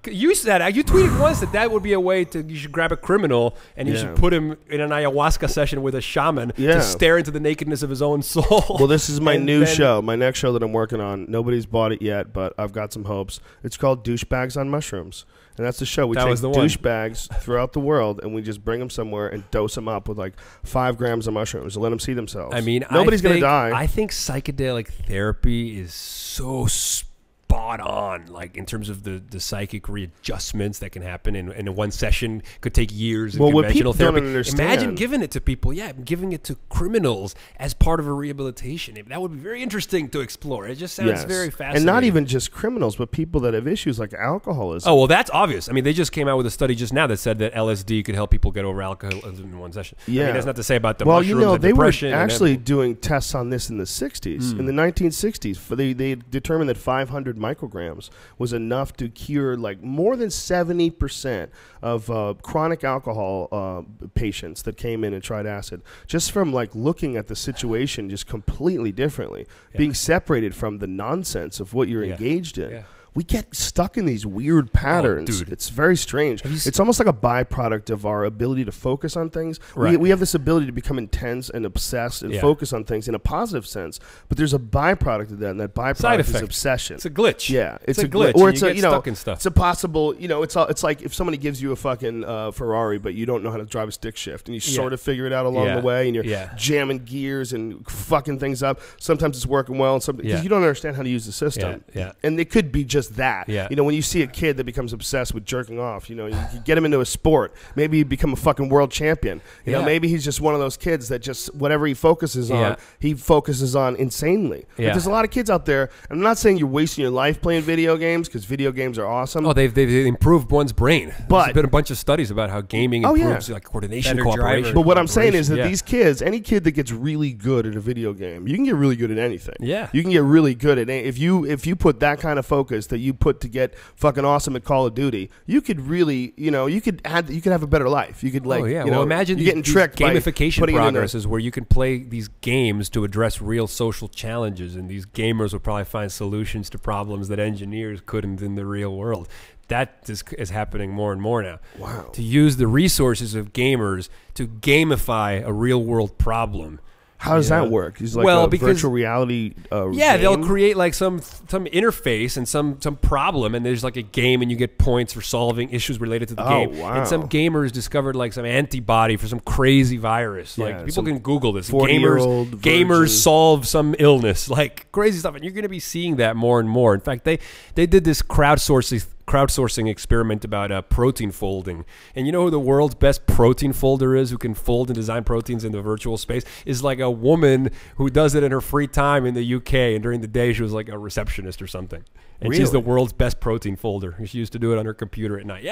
You said you tweeted once that would be a way you should grab a criminal and you should put him in an ayahuasca session with a shaman to stare into the nakedness of his own soul. Well, this is my new show, my next show that I'm working on. Nobody's bought it yet, but I've got some hopes. It's called Douchebags on Mushrooms. And that's the show. We take douchebags throughout the world and we just bring them somewhere and dose them up with like 5 grams of mushrooms and let them see themselves. I mean, nobody's going to die. I think psychedelic therapy is so spot on, like in terms of the psychic readjustments that can happen in one session. Could take years in conventional therapy. Imagine giving it to people, giving it to criminals as part of a rehabilitation. That would be very interesting to explore. It just sounds very fascinating. And not even just criminals, but people that have issues like alcoholism. Oh, well, that's obvious. I mean, they just came out with a study just now that said that LSD could help people get over alcoholism in one session. Yeah. I mean, that's not to say about the mushrooms and depression. They were actually doing tests on this in the 60s. In the 1960s, they determined that 500 micrograms was enough to cure like more than 70% of chronic alcohol patients that came in and tried acid, just from like looking at the situation just completely differently, being separated from the nonsense of what you're engaged in. We get stuck in these weird patterns. It's very strange. It's almost like a byproduct of our ability to focus on things. Right. We have this ability to become intense and obsessed and focus on things in a positive sense, but there's a byproduct of that, and that byproduct is obsession. It's a glitch. Yeah, it's a glitch. Or it's stuck in stuff. It's a possible. It's like if somebody gives you a fucking Ferrari, but you don't know how to drive a stick shift, and you sort of figure it out along the way, and you're jamming gears and fucking things up. Sometimes it's working well, and sometimes because you don't understand how to use the system. And it could be just that. When you see a kid that becomes obsessed with jerking off, you get him into a sport. Maybe he'd become a fucking world champion. You know, maybe he's just one of those kids that just whatever he focuses on, he focuses on insanely. But there's a lot of kids out there. I'm not saying you're wasting your life playing video games, because video games are awesome. Oh, they've improved one's brain. But there's been a bunch of studies about how gaming improves like coordination, cooperation. But what I'm saying is that these kids, any kid that gets really good at a video game, you can get really good at anything. Yeah, you can get really good at if you put that kind of focus that you put to get fucking awesome at Call of Duty, you could really, you could have a better life. You could imagine you're getting tricked gamification progresses where you can play these games to address real social challenges, and these gamers will probably find solutions to problems that engineers couldn't in the real world. That is happening more and more now. Wow. To use the resources of gamers to gamify a real world problem. How does that work? Is like because virtual reality game? They'll create like some interface and some problem, and there's like a game, and you get points for solving issues related to the game. Wow. And some gamers discovered like some antibody for some crazy virus. Like people can Google this. 40-year-old gamers solve some illness, like crazy stuff, and you're going to be seeing that more and more. In fact, they did this crowdsourcing experiment about protein folding, and you know who the world's best protein folder is, who can fold and design proteins in the virtual space, is like a woman who does it in her free time in the UK, and during the day she was like a receptionist or something, and she's the world's best protein folder. She used to do it on her computer at night.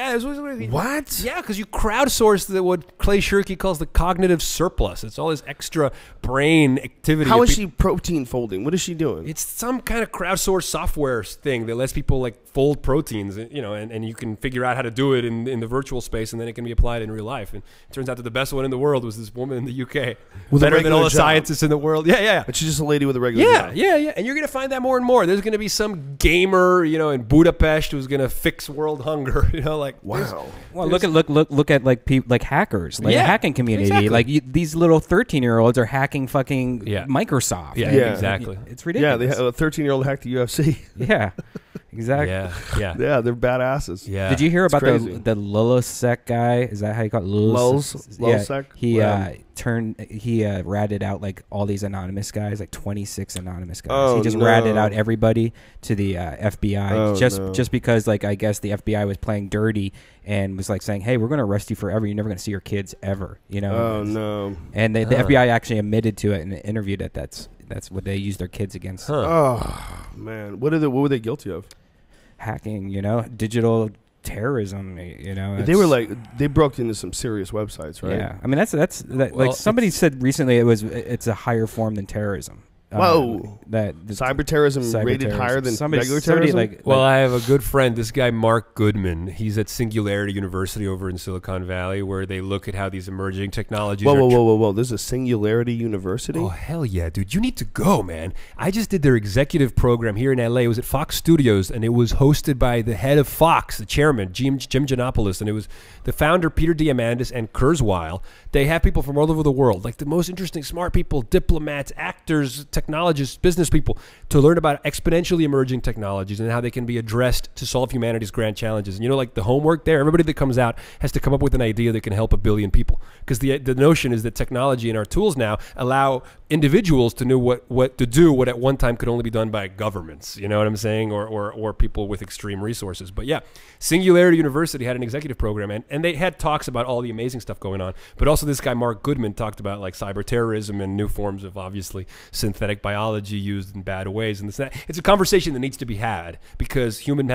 What? Yeah, because you crowdsource what Clay Shirky calls the cognitive surplus. It's all this extra brain activity. How is she protein folding? What is she doing? It's some kind of crowdsourced software thing that lets people like fold proteins, and you can figure out how to do it in the virtual space, and then it can be applied in real life. And it turns out that the best one in the world was this woman in the UK, better than all the scientists in the world. Yeah. But she's just a lady with a regular job. Yeah. And you're going to find that more and more. There's going to be some gamer, in Budapest who's going to fix world hunger. Wow. Well, look at like people like hackers, like the hacking community. Exactly. Like these little 13-year-olds are hacking fucking Microsoft. Yeah, exactly. It's ridiculous. Yeah, a 13-year-old hacked the UFC. Yeah. Exactly. Yeah. Yeah, they're badasses. Yeah. Did you hear about crazy. the Lulosec guy? Is that how you call it? Lulosec? Yeah. Well, He ratted out like all these anonymous guys, like 26 anonymous guys. Oh, he just no. ratted out everybody to the FBI Oh, just because, like, I guess the FBI was playing dirty and was like saying, "Hey, we're going to arrest you forever. You're never going to see your kids ever." You know? Oh no. And the FBI actually admitted to it and interviewed it. That's what they used their kids against. Oh man, what were they guilty of? Hacking, digital terrorism, They broke into some serious websites, right? Yeah, I mean like somebody said recently it's a higher form than terrorism. Whoa. Cyber terrorism rated higher than regular terrorism? Well, I have a good friend, this guy Mark Goodman. He's at Singularity University over in Silicon Valley, where they look at how these emerging technologies Whoa. There's a Singularity University? Oh, hell yeah, dude. You need to go, man. I just did their executive program here in L.A. It was at Fox Studios, and it was hosted by the head of Fox, the chairman, Jim Giannopoulos, and it was the founder, Peter Diamandis, and Kurzweil. They have people from all over the world, like the most interesting, smart people, diplomats, actors, technologists, business people, to learn about exponentially emerging technologies and how they can be addressed to solve humanity's grand challenges. And like the homework there, everybody that comes out has to come up with an idea that can help 1 billion people. Because the notion is that technology and our tools now allow individuals to know what to do what at one time could only be done by governments. You know what I'm saying? Or people with extreme resources. But yeah, Singularity University had an executive program, and they had talks about all the amazing stuff going on. But also this guy Mark Goodman talked about like cyber terrorism and new forms of obviously synthetic biology used in bad ways. And it's a conversation that needs to be had, because human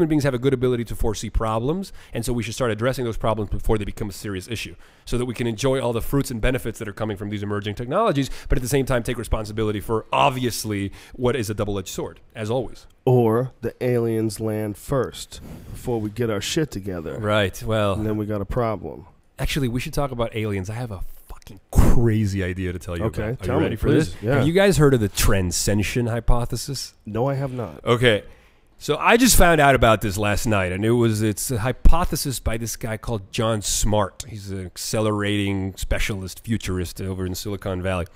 beings have a good ability to foresee problems, and so we should start addressing those problems before they become a serious issue, so that we can enjoy all the fruits and benefits that are coming from these emerging technologies, but at the same time take responsibility for obviously what is a double-edged sword, as always. Or the aliens land first before we get our shit together. Right, well. And then we got a problem. Actually, we should talk about aliens. I have a fucking crazy idea to tell you about. Are you ready for this? Yeah. Have you guys heard of the transcension hypothesis? No, I have not. Okay. So I just found out about this last night, and it's a hypothesis by this guy called John Smart. He's an accelerating specialist futurist over in Silicon Valley.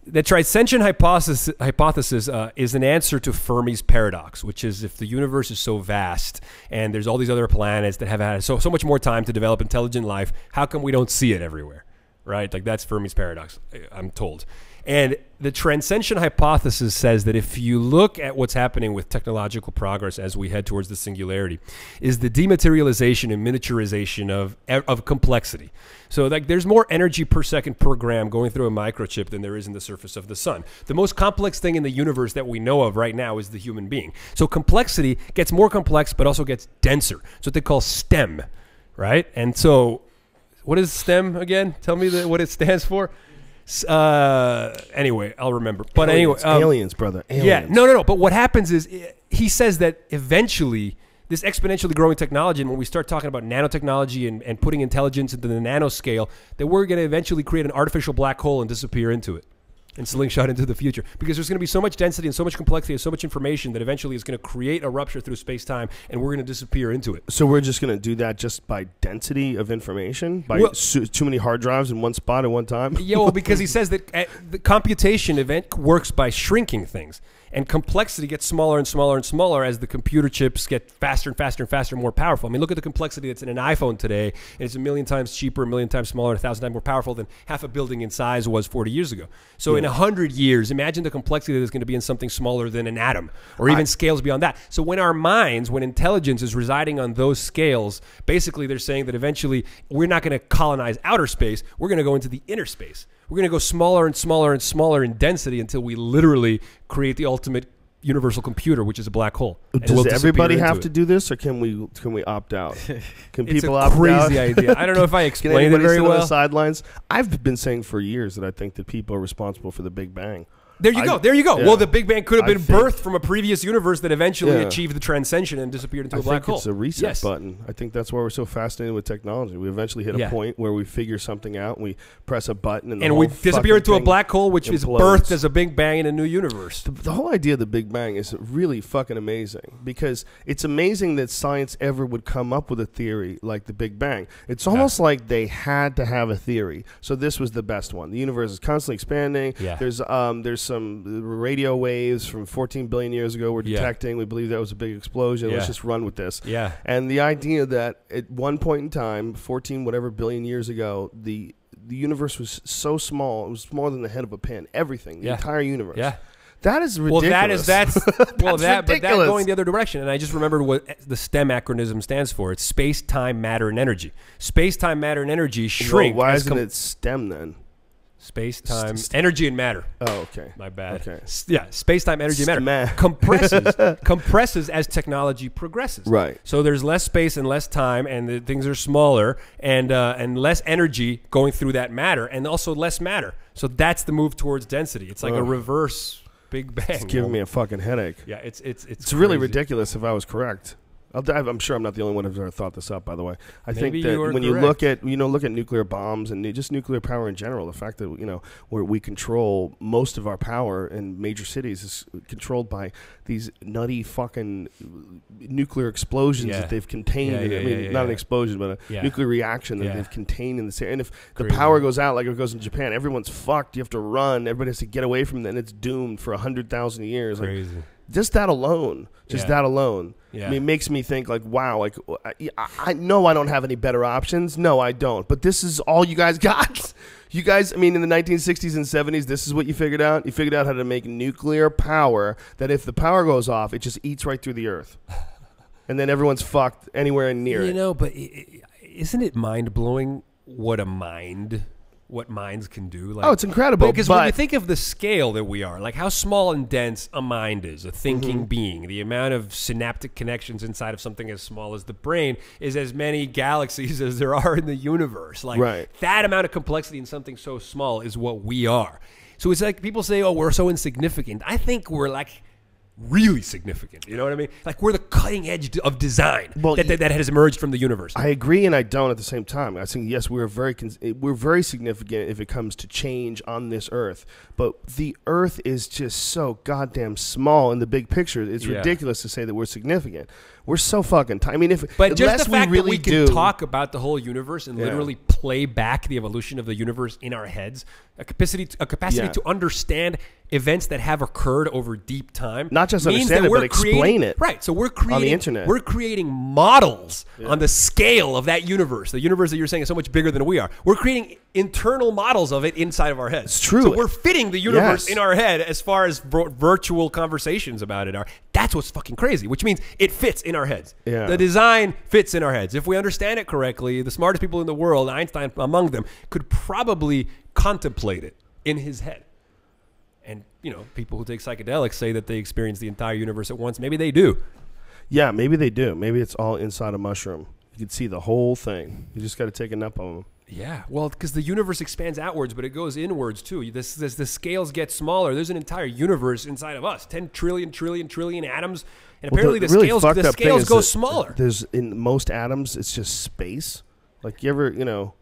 The transcension hypothesis is an answer to Fermi's paradox, which is if the universe is so vast and there's all these other planets that have had so much more time to develop intelligent life, how come we don't see it everywhere? Right? Like that's Fermi's paradox, I'm told. And the transcension hypothesis says that if you look at what's happening with technological progress as we head towards the singularity, is the dematerialization and miniaturization of complexity. So like there's more energy per second per gram going through a microchip than there is in the surface of the sun. The most complex thing in the universe that we know of right now is the human being. So complexity gets more complex but also gets denser. It's what they call STEM, right? And so what is STEM again? Tell me what it stands for. Anyway, I'll remember. But aliens, anyway, aliens, brother. Aliens. Yeah, no. But what happens is he says that eventually this exponentially growing technology, and when we start talking about nanotechnology and putting intelligence into the nanoscale, that we're going to eventually create an artificial black hole and disappear into it and slingshot into the future, because there's going to be so much density and so much complexity and so much information that eventually is going to create a rupture through space-time, and we're going to disappear into it. So we're just going to do that just by density of information, by too many hard drives in one spot at one time? Yeah, well, because he says that the computation event works by shrinking things, and complexity gets smaller and smaller and smaller as the computer chips get faster and faster and faster and more powerful. I mean, look at the complexity that's in an iPhone today, and it's 1,000,000 times cheaper, 1,000,000 times smaller, 1,000 times more powerful than half a building in size was 40 years ago. So in 100 years, imagine the complexity that is going to be in something smaller than an atom, or even scales beyond that. So when our minds, when intelligence is residing on those scales, basically they're saying that eventually we're not going to colonize outer space, we're going to go into the inner space. We're going to go smaller and smaller and smaller in density until we literally create the ultimate universal computer, which is a black hole. Does everybody have to do this, or can we opt out? Can people opt out? It's a crazy idea. I don't know if I explained it very well. On the sidelines? I've been saying for years that I think that people are responsible for the Big Bang. There you go. Yeah. Well, the Big Bang could have been birthed from a previous universe that eventually achieved the transcension and disappeared into a black hole. It's a reset button. I think that's why we're so fascinated with technology. We eventually hit a point where we figure something out, and we press a button, and we disappear into a black hole, which is birthed as a Big Bang in a new universe. The whole idea of the Big Bang is really fucking amazing, because it's amazing that science ever would come up with a theory like the Big Bang. It's almost like they had to have a theory, so this was the best one. The universe is constantly expanding. Yeah. There's some radio waves from 14 billion years ago we're detecting. We believe that was a big explosion. Let's just run with this. Yeah. And the idea that at one point in time, 14 whatever billion years ago, the universe was so small, it was smaller than the head of a pin. Everything, the entire universe. Yeah. That is ridiculous. But that going the other direction. And I just remembered what the STEM acronym stands for. It's space, time, matter, and energy. Space, time, matter, and energy shrink. Why isn't it STEM then? Space, time, energy, and matter. Oh, okay. My bad. Okay. Yeah, space, time, energy, and matter. Compresses as technology progresses. Right. So there's less space and less time, and things are smaller, and less energy going through that matter, and also less matter. So that's the move towards density. It's like a reverse Big Bang. It's giving me a fucking headache. Yeah, it's really ridiculous if I was correct. I'm sure I'm not the only one who's ever thought this up, by the way. I think that when you look at nuclear bombs and just nuclear power in general, the fact that where we control most of our power in major cities is controlled by these nutty fucking nuclear explosions that they've contained. Not an explosion, but a nuclear reaction that they've contained in this area. And if the power goes out like it goes in Japan, everyone's fucked. You have to run. Everybody has to get away from it, and it's doomed for 100,000 years. Crazy. Just that alone. Yeah. I mean, it makes me think like, wow, like I know I don't have any better options. No, I don't. But this is all you guys got. You guys, I mean, in the 1960s and 70s, this is what you figured out. You figured out how to make nuclear power that if the power goes off, it just eats right through the earth. And then everyone's fucked anywhere near it. But isn't it mind-blowing what minds can do? Like, it's incredible. Because when you think of the scale that we are, like how small and dense a mind is, a thinking being, the amount of synaptic connections inside of something as small as the brain is as many galaxies as there are in the universe. Like that amount of complexity in something so small is what we are. So it's like people say, oh, we're so insignificant. I think we're like really significant. You know what I mean? Like we're the cutting edge of design that has emerged from the universe. I agree and I don't at the same time. I think, yes, we're very significant if it comes to change on this earth. But the earth is just so goddamn small in the big picture. It's ridiculous to say that we're significant. We're so fucking tiny. I mean, but just the fact that we can talk about the whole universe and literally play back the evolution of the universe in our heads, a capacity to understand events that have occurred over deep time. Not just understand it, but explain it. Right. So we're creating on the internet. We're creating models on the scale of that universe. The universe that you're saying is so much bigger than we are. We're creating internal models of it inside of our heads. It's true. So we're fitting the universe in our head as far as virtual conversations about it are. That's what's fucking crazy, which means it fits in our heads. Yeah. The design fits in our heads. If we understand it correctly, the smartest people in the world, Einstein among them, could probably contemplate it in his head. And, people who take psychedelics say that they experience the entire universe at once. Maybe they do. Yeah, maybe they do. Maybe it's all inside a mushroom. You can see the whole thing. You just got to take a nap on them. Yeah, well, because the universe expands outwards, but it goes inwards too. The scales get smaller. There's an entire universe inside of us, 10 trillion atoms, and apparently the scales go smaller. There's in most atoms, it's just space. Like you ever,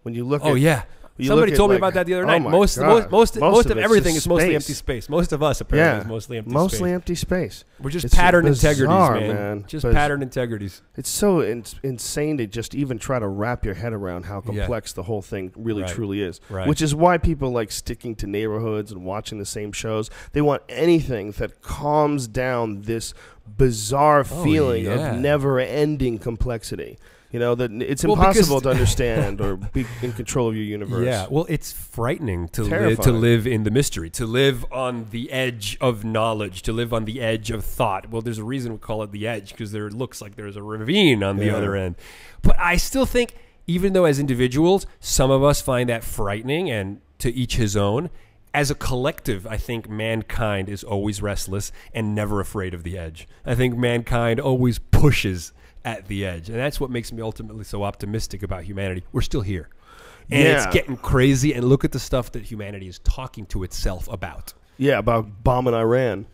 when you look at... Oh, yeah. Somebody told me about that the other night. Most of everything is mostly empty space. Most of us apparently is mostly empty space. Mostly empty space. We're just pattern integrities, man. Just pattern integrities. It's so insane to just even try to wrap your head around how complex the whole thing really truly is. Right. Which is why people like sticking to neighborhoods and watching the same shows. They want anything that calms down this bizarre feeling of never-ending complexity. That it's impossible to understand or be in control of your universe. Yeah, well, it's frightening to live in the mystery, to live on the edge of knowledge, to live on the edge of thought. Well, there's a reason we call it the edge, because there looks like there's a ravine on the other end. But I still think, even though as individuals, some of us find that frightening, and to each his own, as a collective, I think mankind is always restless and never afraid of the edge. I think mankind always pushes at the edge, and that's what makes me ultimately so optimistic about humanity. We're still here, and it's getting crazy, and look at the stuff that humanity is talking to itself about. Yeah, about bombing Iran.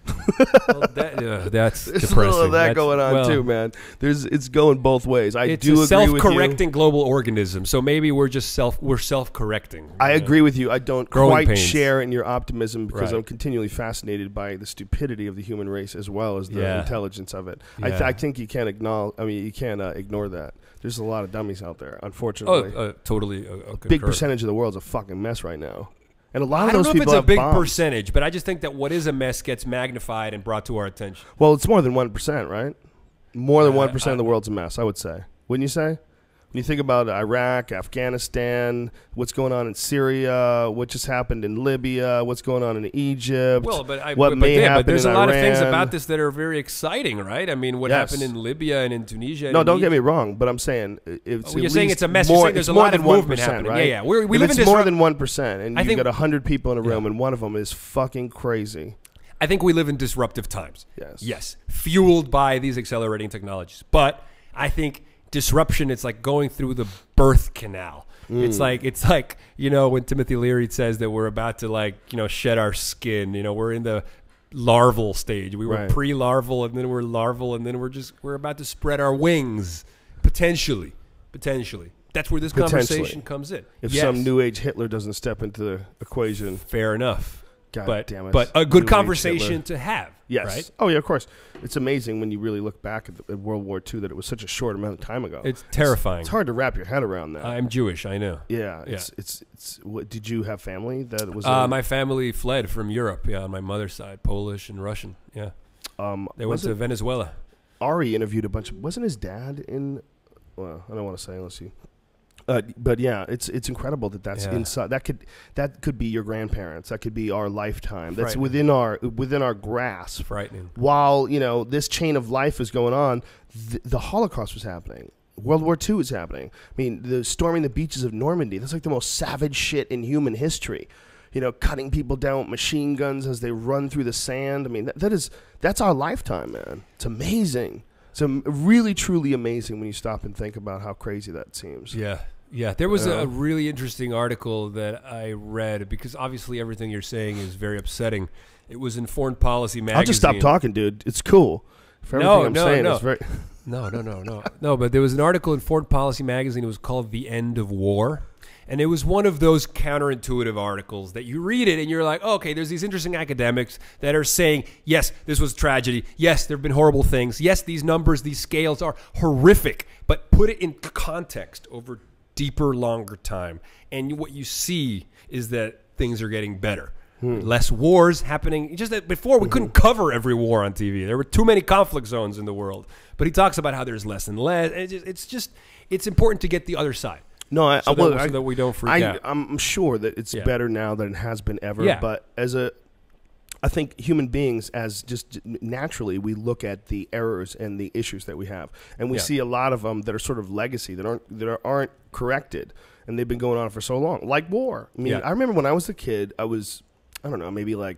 Well, that's There's depressing. a little of that going on too, man. It's going both ways. It's a self-correcting global organism, so maybe we're self-correcting. I agree with you. I don't quite share in your optimism because I'm continually fascinated by the stupidity of the human race as well as the intelligence of it. Yeah. I think you can't ignore that. There's a lot of dummies out there, unfortunately. Totally. Big percentage of the world's a fucking mess right now. And a lot I of don't those know if people it's a have big bombs. percentage, but I just think that what is a mess gets magnified and brought to our attention. Well, it's more than 1%, right? More than 1% of the world's a mess, I would say. Wouldn't you say? When you think about Iraq, Afghanistan, what's going on in Syria, what just happened in Libya, what's going on in Egypt, Well, but what may happen but there's in a lot Iran. of things about this that are very exciting, right? I mean, what happened in Libya and in Tunisia. No, and don't get me wrong, but I'm saying it's you're saying it's a mess. You're more, saying there's it's a more lot than of movement 1%, happening. right? Yeah, we if live it's in more than 1%, and I you think- got 100 people in a room, and one of them is fucking crazy. I think we live in disruptive times. Yes. Yes. Fueled by these accelerating technologies. But I think disruption, it's like going through the birth canal. It's like, when Timothy Leary says that we're about to shed our skin, we're in the larval stage. We were pre-larval and then we're larval and then we're about to spread our wings. Potentially. That's where this conversation comes in. If some new age Hitler doesn't step into the equation. Fair enough. God damn it. But a good New age conversation Hitler. to have. Yes. Right? Oh, yeah, of course. It's amazing when you really look back at World War II that it was such a short amount of time ago. It's terrifying. It's hard to wrap your head around that. I'm Jewish, I know. Yeah. It's what, did you have family that was my family fled from Europe, on my mother's side, Polish and Russian, They went to Venezuela. Ari interviewed a bunch of, wasn't his dad in, well, I don't want to say unless you, but yeah, it's incredible that's inside. That could be your grandparents. That could be our lifetime. That's within our grasp. Frightening. While this chain of life is going on, the Holocaust was happening. World War II is happening. I mean, the storming the beaches of Normandy. That's like the most savage shit in human history. Cutting people down with machine guns as they run through the sand. I mean, that's our lifetime, man. It's amazing. It's really, truly amazing when you stop and think about how crazy that seems. Yeah, there was a really interesting article that I read because obviously everything you're saying is very upsetting. It was in Foreign Policy magazine. I'll just stop talking, dude. It's cool. For everything I'm saying, it's very No, but there was an article in Foreign Policy magazine. It was called "The End of War." And it was one of those counterintuitive articles that you read it and you're like, okay, there's these interesting academics that are saying, yes, this was tragedy. Yes, there have been horrible things. Yes, these numbers, these scales are horrific. But put it in context over deeper, longer time. And what you see is that things are getting better. Less wars happening. Just that before we couldn't cover every war on TV. There were too many conflict zones in the world. But he talks about how there's less and less. It's important to get the other side. No, so that we don't freak out. I'm sure that it's better now than it has been ever. Yeah. But I think human beings, as just naturally, we look at the errors and the issues that we have, and we see a lot of them that are sort of legacy that aren't corrected, and they've been going on for so long, like war. I mean, I remember when I was a kid, I don't know, maybe I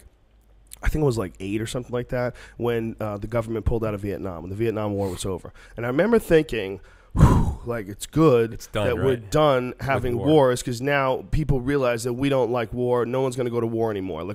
think it was 8 or something like that when the government pulled out of Vietnam, when the Vietnam War was over, and I remember thinking, it's good that we're done having wars because now people realize that we don't like war. No one's going to go to war anymore.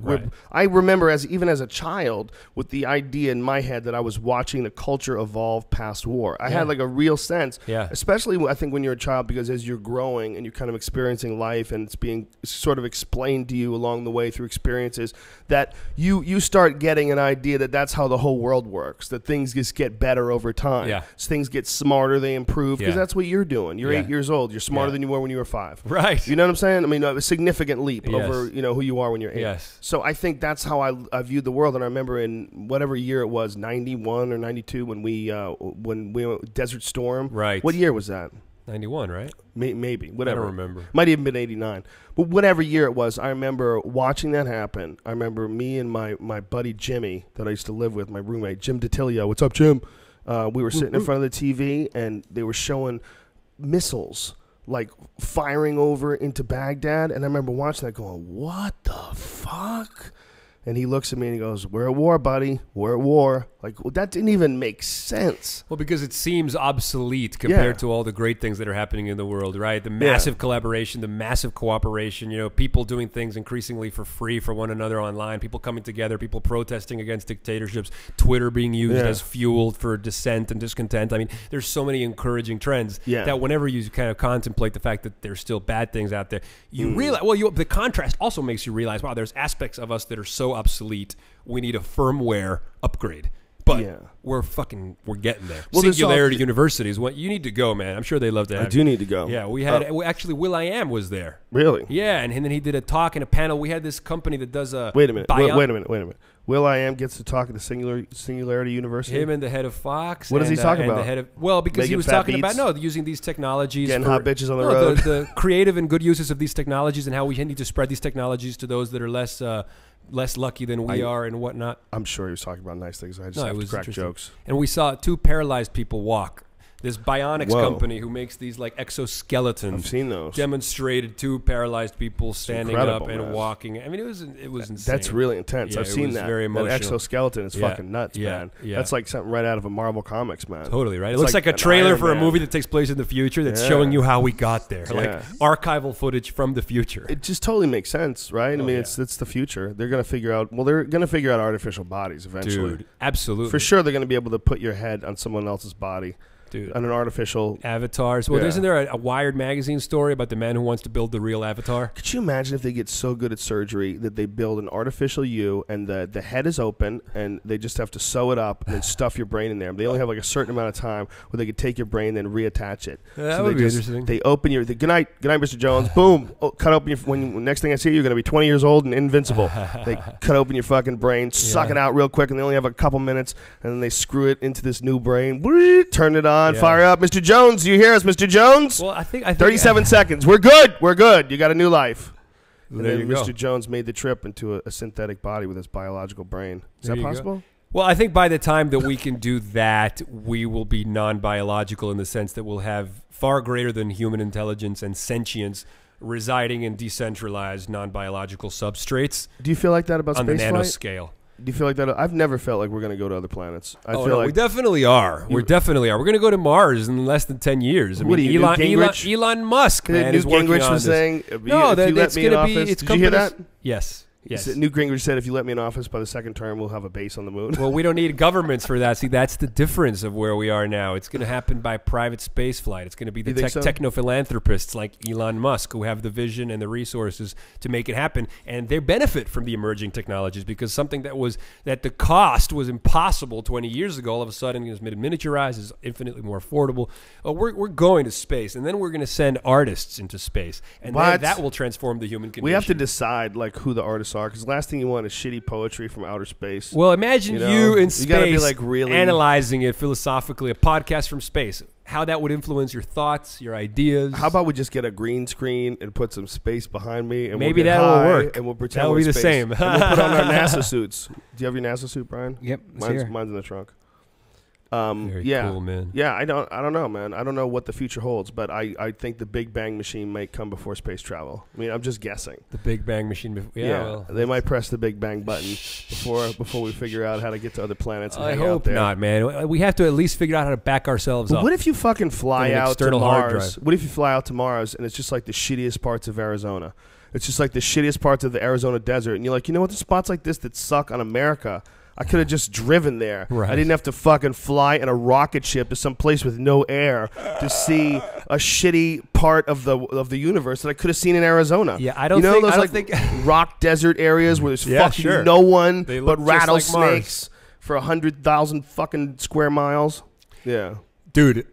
I remember even as a child with the idea in my head that I was watching the culture evolve past war. I had a real sense, especially I think when you're a child, because as you're growing and you're kind of experiencing life and it's being sort of explained to you along the way through experiences, that you start getting an idea that that's how the whole world works, that things just get better over time. So things get smarter, they improve. Because that's what you're doing. You're 8 years old. You're smarter than you were when you were 5. Right. You know what I'm saying? I mean, a significant leap over who you are when you're 8. Yes. So I think that's how I viewed the world. And I remember in whatever year it was, 91 or 92, when we went Desert Storm. Right. What year was that? 91, right? Maybe. Whatever. I don't remember. Might even been 89. But whatever year it was, I remember watching that happen. I remember me and my buddy Jimmy that I used to live with, my roommate, Jim DiTilio. What's up, Jim? We were sitting in front of the TV, and they were showing missiles firing over into Baghdad. And I remember watching that going, what the fuck? And he looks at me and he goes, we're at war, buddy. We're at war. That didn't even make sense. Well, because it seems obsolete compared to all the great things that are happening in the world, right? The massive collaboration, the massive cooperation, people doing things increasingly for free for one another online, people coming together, people protesting against dictatorships, Twitter being used as fuel for dissent and discontent. I mean, there's so many encouraging trends that whenever you kind of contemplate the fact that there's still bad things out there, you realize, the contrast also makes you realize, wow, there's aspects of us that are so obsolete, we need a firmware upgrade But we're getting there. Well, Singularity University is what you need to go, man. I'm sure they love to have I do need to go. Yeah, we had actually Will.i.am was there. Really? Yeah, and then he did a talk and a panel. We had this company that does a wait a minute. Will.i.am gets to talk at the Singularity University. Him and the head of Fox. What does he talk about? The head of, because Making he was talking about using these technologies, getting hot bitches on the road, the creative and good uses of these technologies, and how we need to spread these technologies to those that are less lucky than we are and whatnot. I'm sure he was talking about nice things. I just have to crack jokes. And we saw 2 paralyzed people walk. This bionics company who makes these like exoskeletons. I've seen those. Demonstrated 2 paralyzed people standing up and walking. I mean, it was insane. That's really intense. Yeah, I've seen that. Very emotional. That exoskeleton is fucking nuts, man. Yeah. That's like something right out of a Marvel Comics, man. Totally right. It looks like a trailer for a movie that takes place in the future that's showing you how we got there, like archival footage from the future. It just totally makes sense, right? I mean, it's the future. They're gonna figure out. Well, they're gonna figure out artificial bodies eventually. Dude, absolutely. For sure, they're gonna be able to put your head on someone else's body. Dude, on an artificial avatars. Well, isn't there a Wired magazine story about the man who wants to build the real avatar? Could you imagine if they get so good at surgery that they build an artificial you and the head is open and they just have to sew it up and then stuff your brain in there? They only have like a certain amount of time where they could take your brain and then reattach it. That would be interesting. They open your good night, Mr. Jones. Boom, cut open your. Next thing I see, you're going to be 20 years old and invincible. They cut open your fucking brain, suck it out real quick, and they only have a couple minutes, and then they screw it into this new brain. Turn it on, fire up, Mr. Jones, do you hear us, Mr. Jones? Well, I think 37 seconds. We're good. You got a new life. And there then you Mr. go. Jones made the trip into a synthetic body with his biological brain. Is that possible? Well, I think by the time that we can do that, we will be non-biological in the sense that we'll have far greater than human intelligence and sentience residing in decentralized non-biological substrates. Do you feel like that about on the spaceflight? nanoscale? Do you feel like that? I've never felt like we're going to go to other planets. I feel no, like we definitely are. We're going to go to Mars in less than 10 years. I what mean, are you, Elon Musk, man, is working Gingrich on was this. saying, No, if you let it's me in going to be. office, It's did you hear that? Yes. Yes. Newt Gingrich said, if you let me in office by the second term, we'll have a base on the moon. Well, we don't need governments for that. See, that's the difference of where we are now. It's going to happen by private space flight. It's going to be the techno-philanthropists like Elon Musk who have the vision and the resources to make it happen. And they benefit from the emerging technologies because something that the cost was impossible 20 years ago, all of a sudden is miniaturized, is infinitely more affordable. We're going to space, and then we're going to send artists into space. And then that will transform the human condition. We have to decide like who the artists are, because the last thing you want is shitty poetry from outer space. Well, imagine you in space, gotta be like really analyzing it philosophically, a podcast from space, how that would influence your thoughts, your ideas. How about we just get a green screen and put some space behind me, and maybe we'll that will work, and we'll pretend that'll we're be the space. same. And we'll put on our NASA suits. Do you have your NASA suit, Brian? Yep, mine's in the trunk. Very cool, man. Yeah, I don't know, man. I don't know what the future holds, but I think the Big Bang machine might come before space travel. I mean, I'm just guessing. The Big Bang machine. Well, they might press the Big Bang button before we figure out how to get to other planets. And I hang hope out there. not, man. We have to at least figure out how to back ourselves up. What if you fucking fly out to hard Mars? drive. What if you fly out to Mars and it's just like the shittiest parts of Arizona? It's just like the shittiest parts of the Arizona desert, and you're like, you know what? The spots like this that suck on America, I could have just driven there. Right. I didn't have to fucking fly in a rocket ship to some place with no air to see a shitty part of the universe that I could have seen in Arizona. Yeah, I don't think rock desert areas where there's fucking no one but rattlesnakes for 100,000 fucking square miles. Yeah, dude,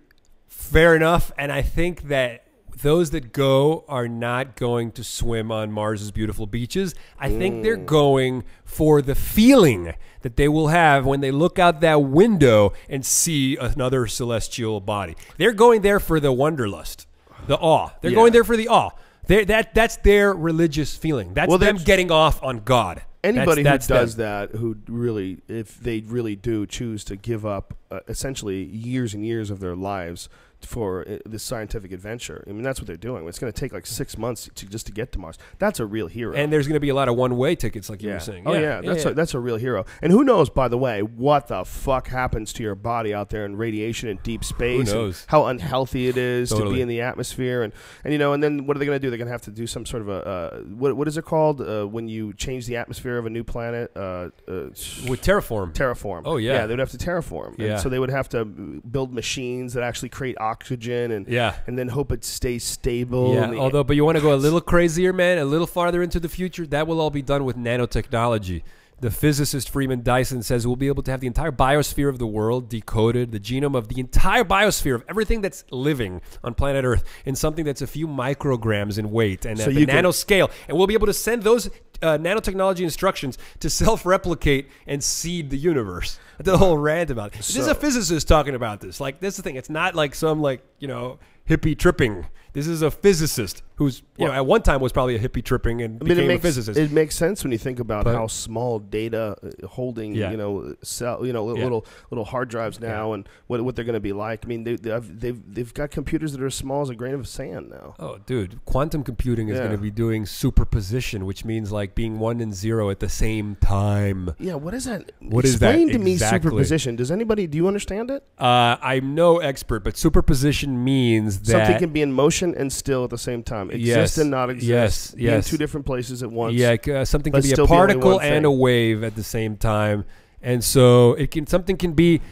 fair enough. And I think that those that go are not going to swim on Mars's beautiful beaches. I think they're going for the feeling that they will have when they look out that window and see another celestial body. They're going there for the wanderlust, the awe. They're going there for the awe. That's their religious feeling. That's them getting off on God. Anybody who does that, who really, if they really do choose to give up essentially years and years of their lives for this scientific adventure, I mean, that's what they're doing. It's going to take like 6 months just to get to Mars. That's a real hero. And there's going to be a lot of one-way tickets, like you were saying. Oh, yeah. That's a real hero. And who knows, by the way, what the fuck happens to your body out there in radiation and deep space. Who knows? How unhealthy it is to be in the atmosphere. And you know, and then what are they going to do? They're going to have to do some sort of a, what is it called when you change the atmosphere of a new planet? With terraform. Terraform. Oh, yeah. Yeah, they would have to terraform. Yeah. And so they would have to build machines that actually create oxygen and then hope it stays stable. Yeah, but you want to go a little crazier, man, a little farther into the future, that will all be done with nanotechnology. The physicist Freeman Dyson says we'll be able to have the entire biosphere of the world decoded, the genome of the entire biosphere of everything that's living on planet Earth in something that's a few micrograms in weight and at the nanoscale. And we'll be able to send those nanotechnology instructions to self-replicate and seed the universe. The whole rant about it. This is a physicist talking about this. Like, this is the thing. It's not like some, like, you know, hippie tripping. This is a physicist who's, you know, at one time was probably a hippie tripping and became a physicist. It makes sense when you think about how small data holding, you know, little hard drives now and what they're going to be like. I mean, they've got computers that are as small as a grain of sand now. Oh, dude, quantum computing is going to be doing superposition, which means like being 1 and 0 at the same time. Yeah, what is that? Explain to me superposition. Do you understand it? I'm no expert, but superposition means that something can be in motion and still at the same time. Exist and not exist. Be in two different places at once. Yeah, something can be a particle and a wave at the same time. And so something can be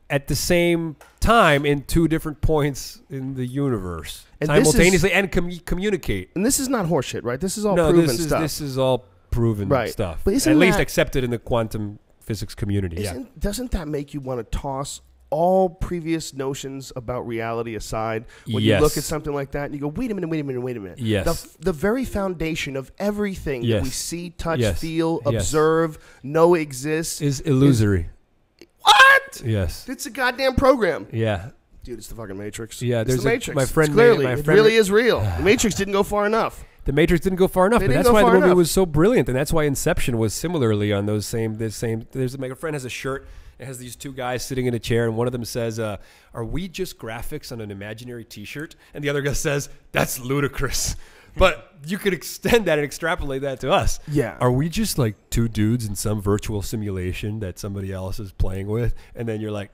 at the same time in two different points in the universe. And simultaneously and communicate. And this is not horseshit, right? This is all proven stuff. This is all proven stuff. But at least accepted in the quantum physics community. Doesn't that make you want to toss all previous notions about reality aside when you look at something like that and you go, wait a minute. Yes. The very foundation of everything that we see, touch, feel, observe, know exists is illusory. What? Yes. It's a goddamn program. Yeah. Dude, it's the fucking Matrix. Yeah, there's the Matrix. My friend, it really is real. The Matrix didn't go far enough. The Matrix didn't go far enough, but that's why the movie was so brilliant, and that's why Inception was similarly on those same. My friend has a shirt. It has these two guys sitting in a chair, and one of them says, are we just graphics on an imaginary T-shirt? And the other guy says, that's ludicrous. But you could extend that and extrapolate that to us. Yeah. Are we just like two dudes in some virtual simulation that somebody else is playing with? And then you're like,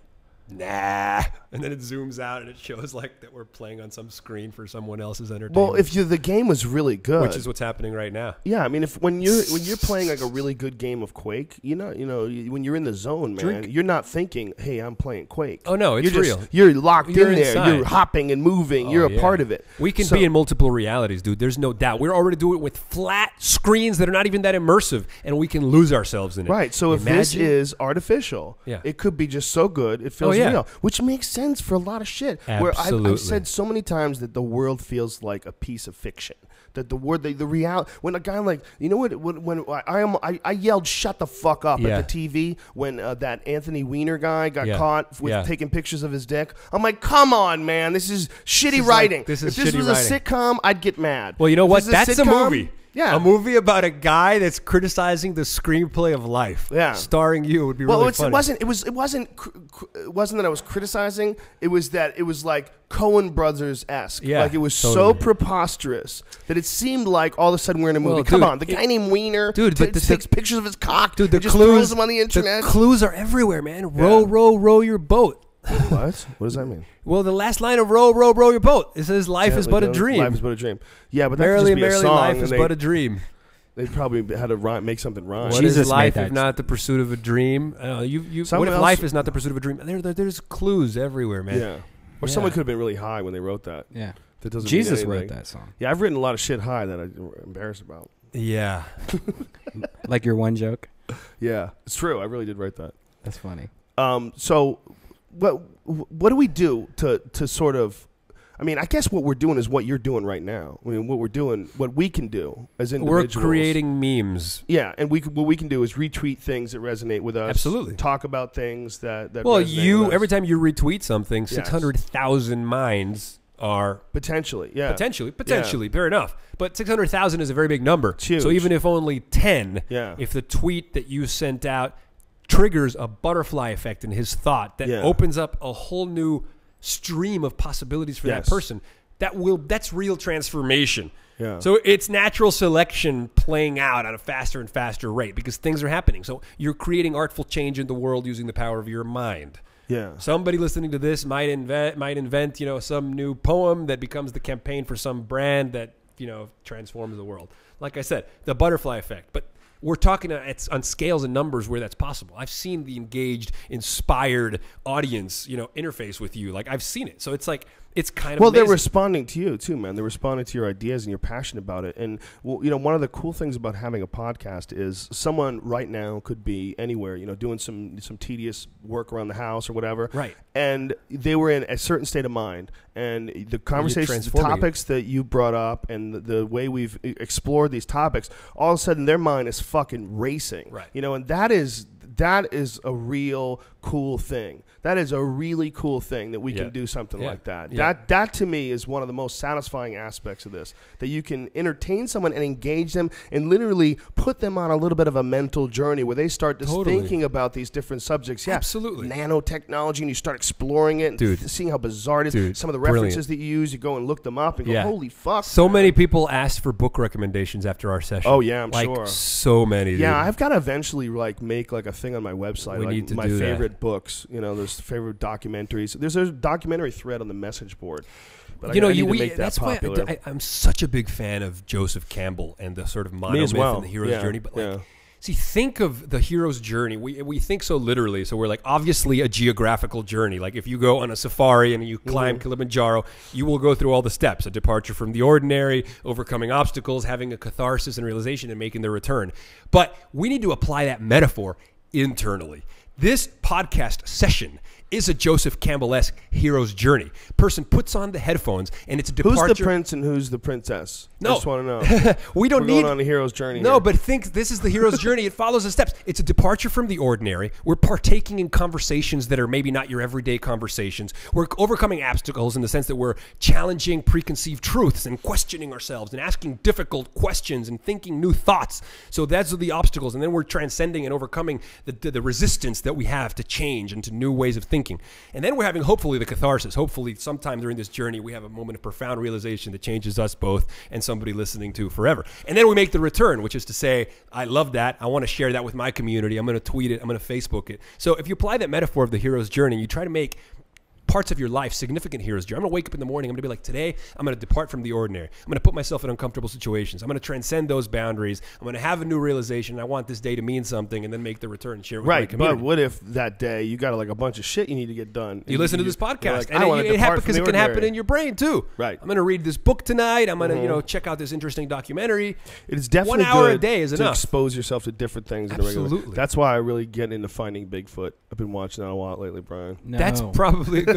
nah. And then it zooms out and it shows like that we're playing on some screen for someone else's entertainment. Well, if the game was really good, which is what's happening right now. Yeah, I mean, when you're playing like a really good game of Quake, you know, when you're in the zone, man, you're not thinking, "Hey, I'm playing Quake." Oh no, it's real. You're locked in there. Inside. You're hopping and moving. You're a part of it. We can be in multiple realities, dude. There's no doubt. We're already doing it with flat screens that are not even that immersive, and we can lose ourselves in it. Right. So if this is artificial, it could be just so good it feels real, which makes sense for a lot of shit. Absolutely. Where I've said so many times that the world feels like a piece of fiction. That the reality, when a guy like, you know what, when I yelled shut the fuck up at the TV when that Anthony Weiner guy got caught with taking pictures of his dick. I'm like, come on, man, this is shitty writing. If this was a sitcom, I'd get mad. Well, you know what? That's a movie. Yeah. A movie about a guy that's criticizing the screenplay of life. Yeah. Starring you would be really funny. It wasn't that I was criticizing. It was that it was like Coen Brothers-esque. Yeah, like it was so preposterous that it seemed like all of a sudden we're in a movie. Come on, the guy named Wiener takes pictures of his cock. Dude, the just clues throws them on the internet. The clues are everywhere, man. Row your boat. What? What does that mean? Well, the last line of row your boat. It says life is but a dream. Life is but a dream. Yeah, but that merrily, could just be a song, life is but a dream. They probably had to make something rhyme. What is life if not the pursuit of a dream? What if life is not the pursuit of a dream? There's clues everywhere, man. Yeah. Or someone could have been really high when they wrote that. Yeah. That doesn't Jesus mean wrote that song. Yeah, I've written a lot of shit high that I'm embarrassed about. Yeah. Like your one joke? Yeah. It's true. I really did write that. That's funny. So what do we do to sort of, I mean, I guess what we're doing is what you're doing right now. I mean, what we can do as individuals. We're creating memes. Yeah, and what we can do is retweet things that resonate with us. Absolutely. Talk about things that well, resonate with us. Every time you retweet something, 600,000 minds are potentially, fair enough. But 600,000 is a very big number. It's huge. So even if only 10, if the tweet that you sent out triggers a butterfly effect in his thought that opens up a whole new stream of possibilities for that person, that's real transformation. Yeah. So it's natural selection playing out at a faster and faster rate because things are happening. So you're creating artful change in the world using the power of your mind. Yeah. Somebody listening to this might invent, some new poem that becomes the campaign for some brand that, transforms the world. Like I said, the butterfly effect. But we're talking on scales and numbers where that's possible. I've seen the engaged, inspired audience, interface with you. Like I've seen it. So it's like it's kind of well, amazing. they're responding to you too, man. They're responding to your ideas, and you're passionate about it. And well, you know, one of the cool things about having a podcast is someone right now could be anywhere, you know, doing some tedious work around the house or whatever, right? And they were in a certain state of mind, and the conversations, the topics that you brought up, and the way we've explored these topics, all of a sudden their mind is fucking racing, right? You know, and that is a real cool thing. That is a really cool thing that we can do something like that. That to me is one of the most satisfying aspects of this, that you can entertain someone and engage them and literally put them on a little bit of a mental journey where they start just thinking about these different subjects. Yeah, absolutely. Nanotechnology, and you start exploring it and seeing how bizarre it is. Some of the references that you use, you go and look them up and go, holy fuck. So many people asked for book recommendations after our session. Oh yeah, I'm sure. So many. Yeah, dude. I've got to eventually make like a thing on my website. We like need to my do favorite books. You know, there's favorite documentaries. There's a documentary thread on the message board. But you know, I need to make that popular. Why I'm such a big fan of Joseph Campbell and the sort of monomyth and the hero's journey. But see, think of the hero's journey. We think so literally. So we're like, obviously a geographical journey. Like if you go on a safari and you climb Kilimanjaro, you will go through all the steps: a departure from the ordinary, overcoming obstacles, having a catharsis and realization, and making the return. But we need to apply that metaphor internally. This podcast session is a Joseph Campbell-esque hero's journey. Person puts on the headphones, and it's a departure. Who's the prince and who's the princess? No. I just want to know. We're going on a hero's journey. No, but think this is the hero's journey. It follows the steps. It's a departure from the ordinary. We're partaking in conversations that are maybe not your everyday conversations. We're overcoming obstacles in the sense that we're challenging preconceived truths and questioning ourselves and asking difficult questions and thinking new thoughts. So that's the obstacles. And then we're transcending and overcoming the resistance that we have to change and to new ways of thinking. And then we're having, hopefully, the catharsis. Hopefully, sometime during this journey, we have a moment of profound realization that changes us both and somebody listening to forever. And then we make the return, which is to say, I love that. I want to share that with my community. I'm going to tweet it. I'm going to Facebook it. So if you apply that metaphor of the hero's journey, you try to make parts of your life significant hero's journey. I'm going to wake up in the morning. I'm going to be like, today, I'm going to depart from the ordinary. I'm going to put myself in uncomfortable situations. I'm going to transcend those boundaries. I'm going to have a new realization. I want this day to mean something, and then make the return and share it with my community. But what if that day you got like a bunch of shit you need to get done? You listen to this podcast, like, and it happens because it can happen in your brain too. Right. I'm going to read this book tonight. I'm going to check out this interesting documentary. It is definitely 1 hour good a day is to enough. expose yourself to different things. Absolutely. That's why I really get into Finding Bigfoot. I've been watching that a lot lately, Brian. No. That's probably a good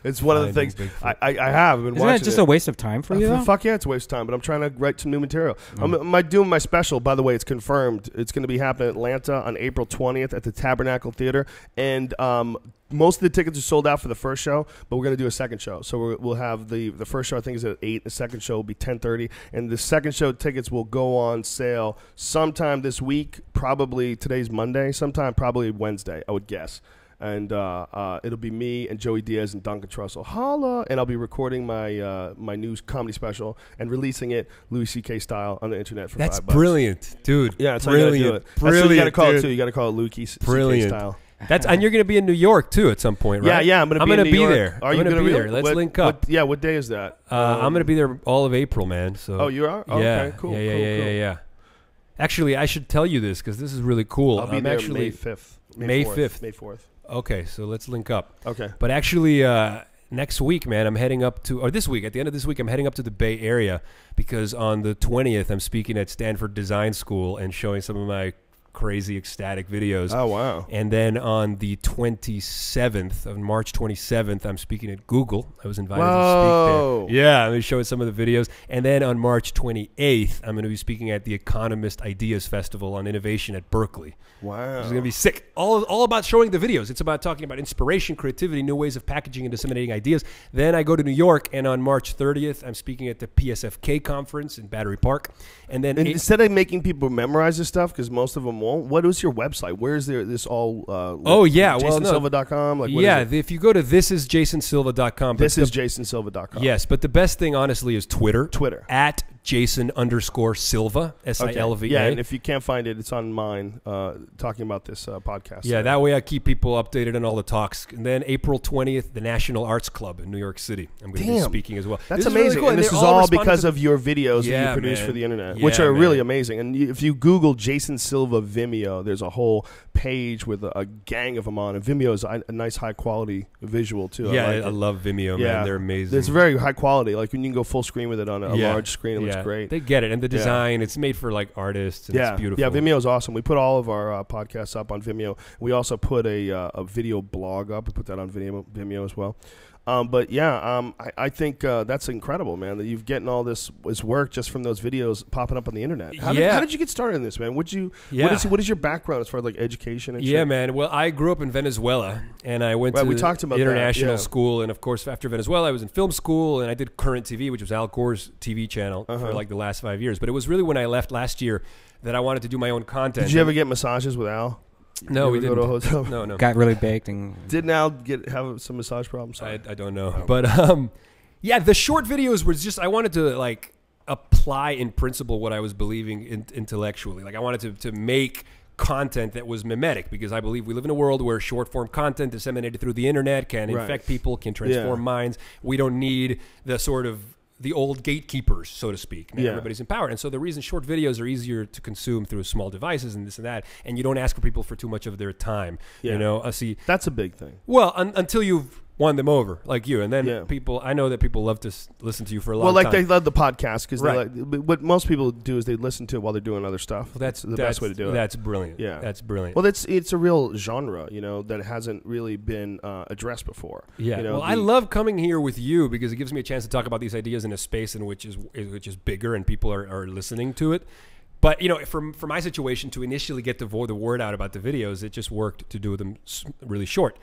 It's one of the things I have been watching. Isn't that just a waste of time for you? Fuck yeah, it's a waste of time. But I'm trying to write some new material. I'm doing my special. By the way, it's confirmed. It's going to be happening in Atlanta on April 20th at the Tabernacle Theater, and most of the tickets are sold out for the first show. But we're going to do a second show. So we'll have the first show I think is at 8. The second show will be 10:30, and the second show tickets will go on sale sometime this week. Probably today's Monday. Sometime probably Wednesday, I would guess. And it'll be me and Joey Diaz and Duncan Trussell. Holla! And I'll be recording my my new comedy special and releasing it Louis C.K. style on the internet for $5. That's brilliant, dude. Yeah, that's brilliant. how you gotta do it. Brilliant, that's what you gotta call dude. it too. You gotta call it Louis C.K. style. That's and you're going to be in New York too at some point, right? Yeah, I'm going to be there. Are you going to be there? Let's link up. What day is that? I'm going to be there all of April, man. So. Oh, you are? Yeah. Okay, cool. Yeah. Actually, I should tell you this because this is really cool. I'll be there May 5th. May 5th. May 4th. Okay, so let's link up. Okay. But actually, next week, man, I'm heading up to, or this week, at the end of this week, I'm heading up to the Bay Area because on the 20th, I'm speaking at Stanford Design School and showing some of my crazy ecstatic videos. Oh, wow. And then on the 27th of March 27th, I'm speaking at Google. I was invited to speak there. Yeah, I'm going to show some of the videos. And then on March 28th, I'm going to be speaking at the Economist Ideas Festival on Innovation at Berkeley. Wow. It's going to be sick. All about showing the videos. It's about talking about inspiration, creativity, new ways of packaging and disseminating ideas. Then I go to New York, and on March 30th, I'm speaking at the PSFK conference in Battery Park. And then instead of making people memorize this stuff, because most of them won't, what is your website? Where is this all? JasonSilva.com? Like, if you go to thisisjasonsilva.com. Thisisjasonsilva.com. Yes, but the best thing, honestly, is Twitter. Twitter. At Jason_Silva, Silva. Yeah, and if you can't find it, it's on mine, talking about this podcast. Yeah, that way I keep people updated on all the talks. And then April 20th, the National Arts Club in New York City. I'm going to be speaking as well. That's this amazing. Is really cool. And this is all because of your videos that you produce for the internet, which are really amazing. And if you Google Jason Silva Vimeo, there's a whole page with a gang of them on. And Vimeo is a nice high-quality visual, too. Yeah, I love Vimeo, man. They're amazing. It's very high quality. Like, when you can go full screen with it on a large screen, it looks great. They get it. And the design, it's made for, like, artists, and it's beautiful. Yeah, Vimeo is awesome. We put all of our podcasts up on Vimeo. We also put a video blog up. We put that on Vimeo as well. I think that's incredible, man, that you've getting all this work just from those videos popping up on the internet. How did you get started in this, man? What is your background as far as like education and shit? Yeah, man. Well, I grew up in Venezuela, and I went to international school, and of course, after Venezuela, I was in film school, and I did Current TV, which was Al Gore's TV channel for like the last 5 years. But it was really when I left last year that I wanted to do my own content. Did you ever get massages with Al? No, we didn't. Go to a hotel? No. Got really baked and didn't Al have some massage problems? I don't know, but the short videos was just I wanted to like apply in principle what I was believing intellectually. Like I wanted to make content that was mimetic, because I believe we live in a world where short form content disseminated through the internet can infect people, can transform minds. We don't need the old gatekeepers, so to speak. Now everybody's empowered. And so the reason short videos are easier to consume through small devices and this and that, and you don't ask for people for too much of their time. You know, that's a big thing. Well, until you've won them over, like you, and then people. I know that people love to listen to you for a long time. Well, like they love the podcast because what most people do is they listen to it while they're doing other stuff. Well, that's the best way to do it. That's brilliant. Yeah, that's brilliant. Well, it's a real genre, you know, that hasn't really been addressed before. Yeah. You know, well, I love coming here with you because it gives me a chance to talk about these ideas in a space in which is bigger and people are listening to it. But, you know, for my situation, to initially get the word out about the videos, it just worked to do them really short.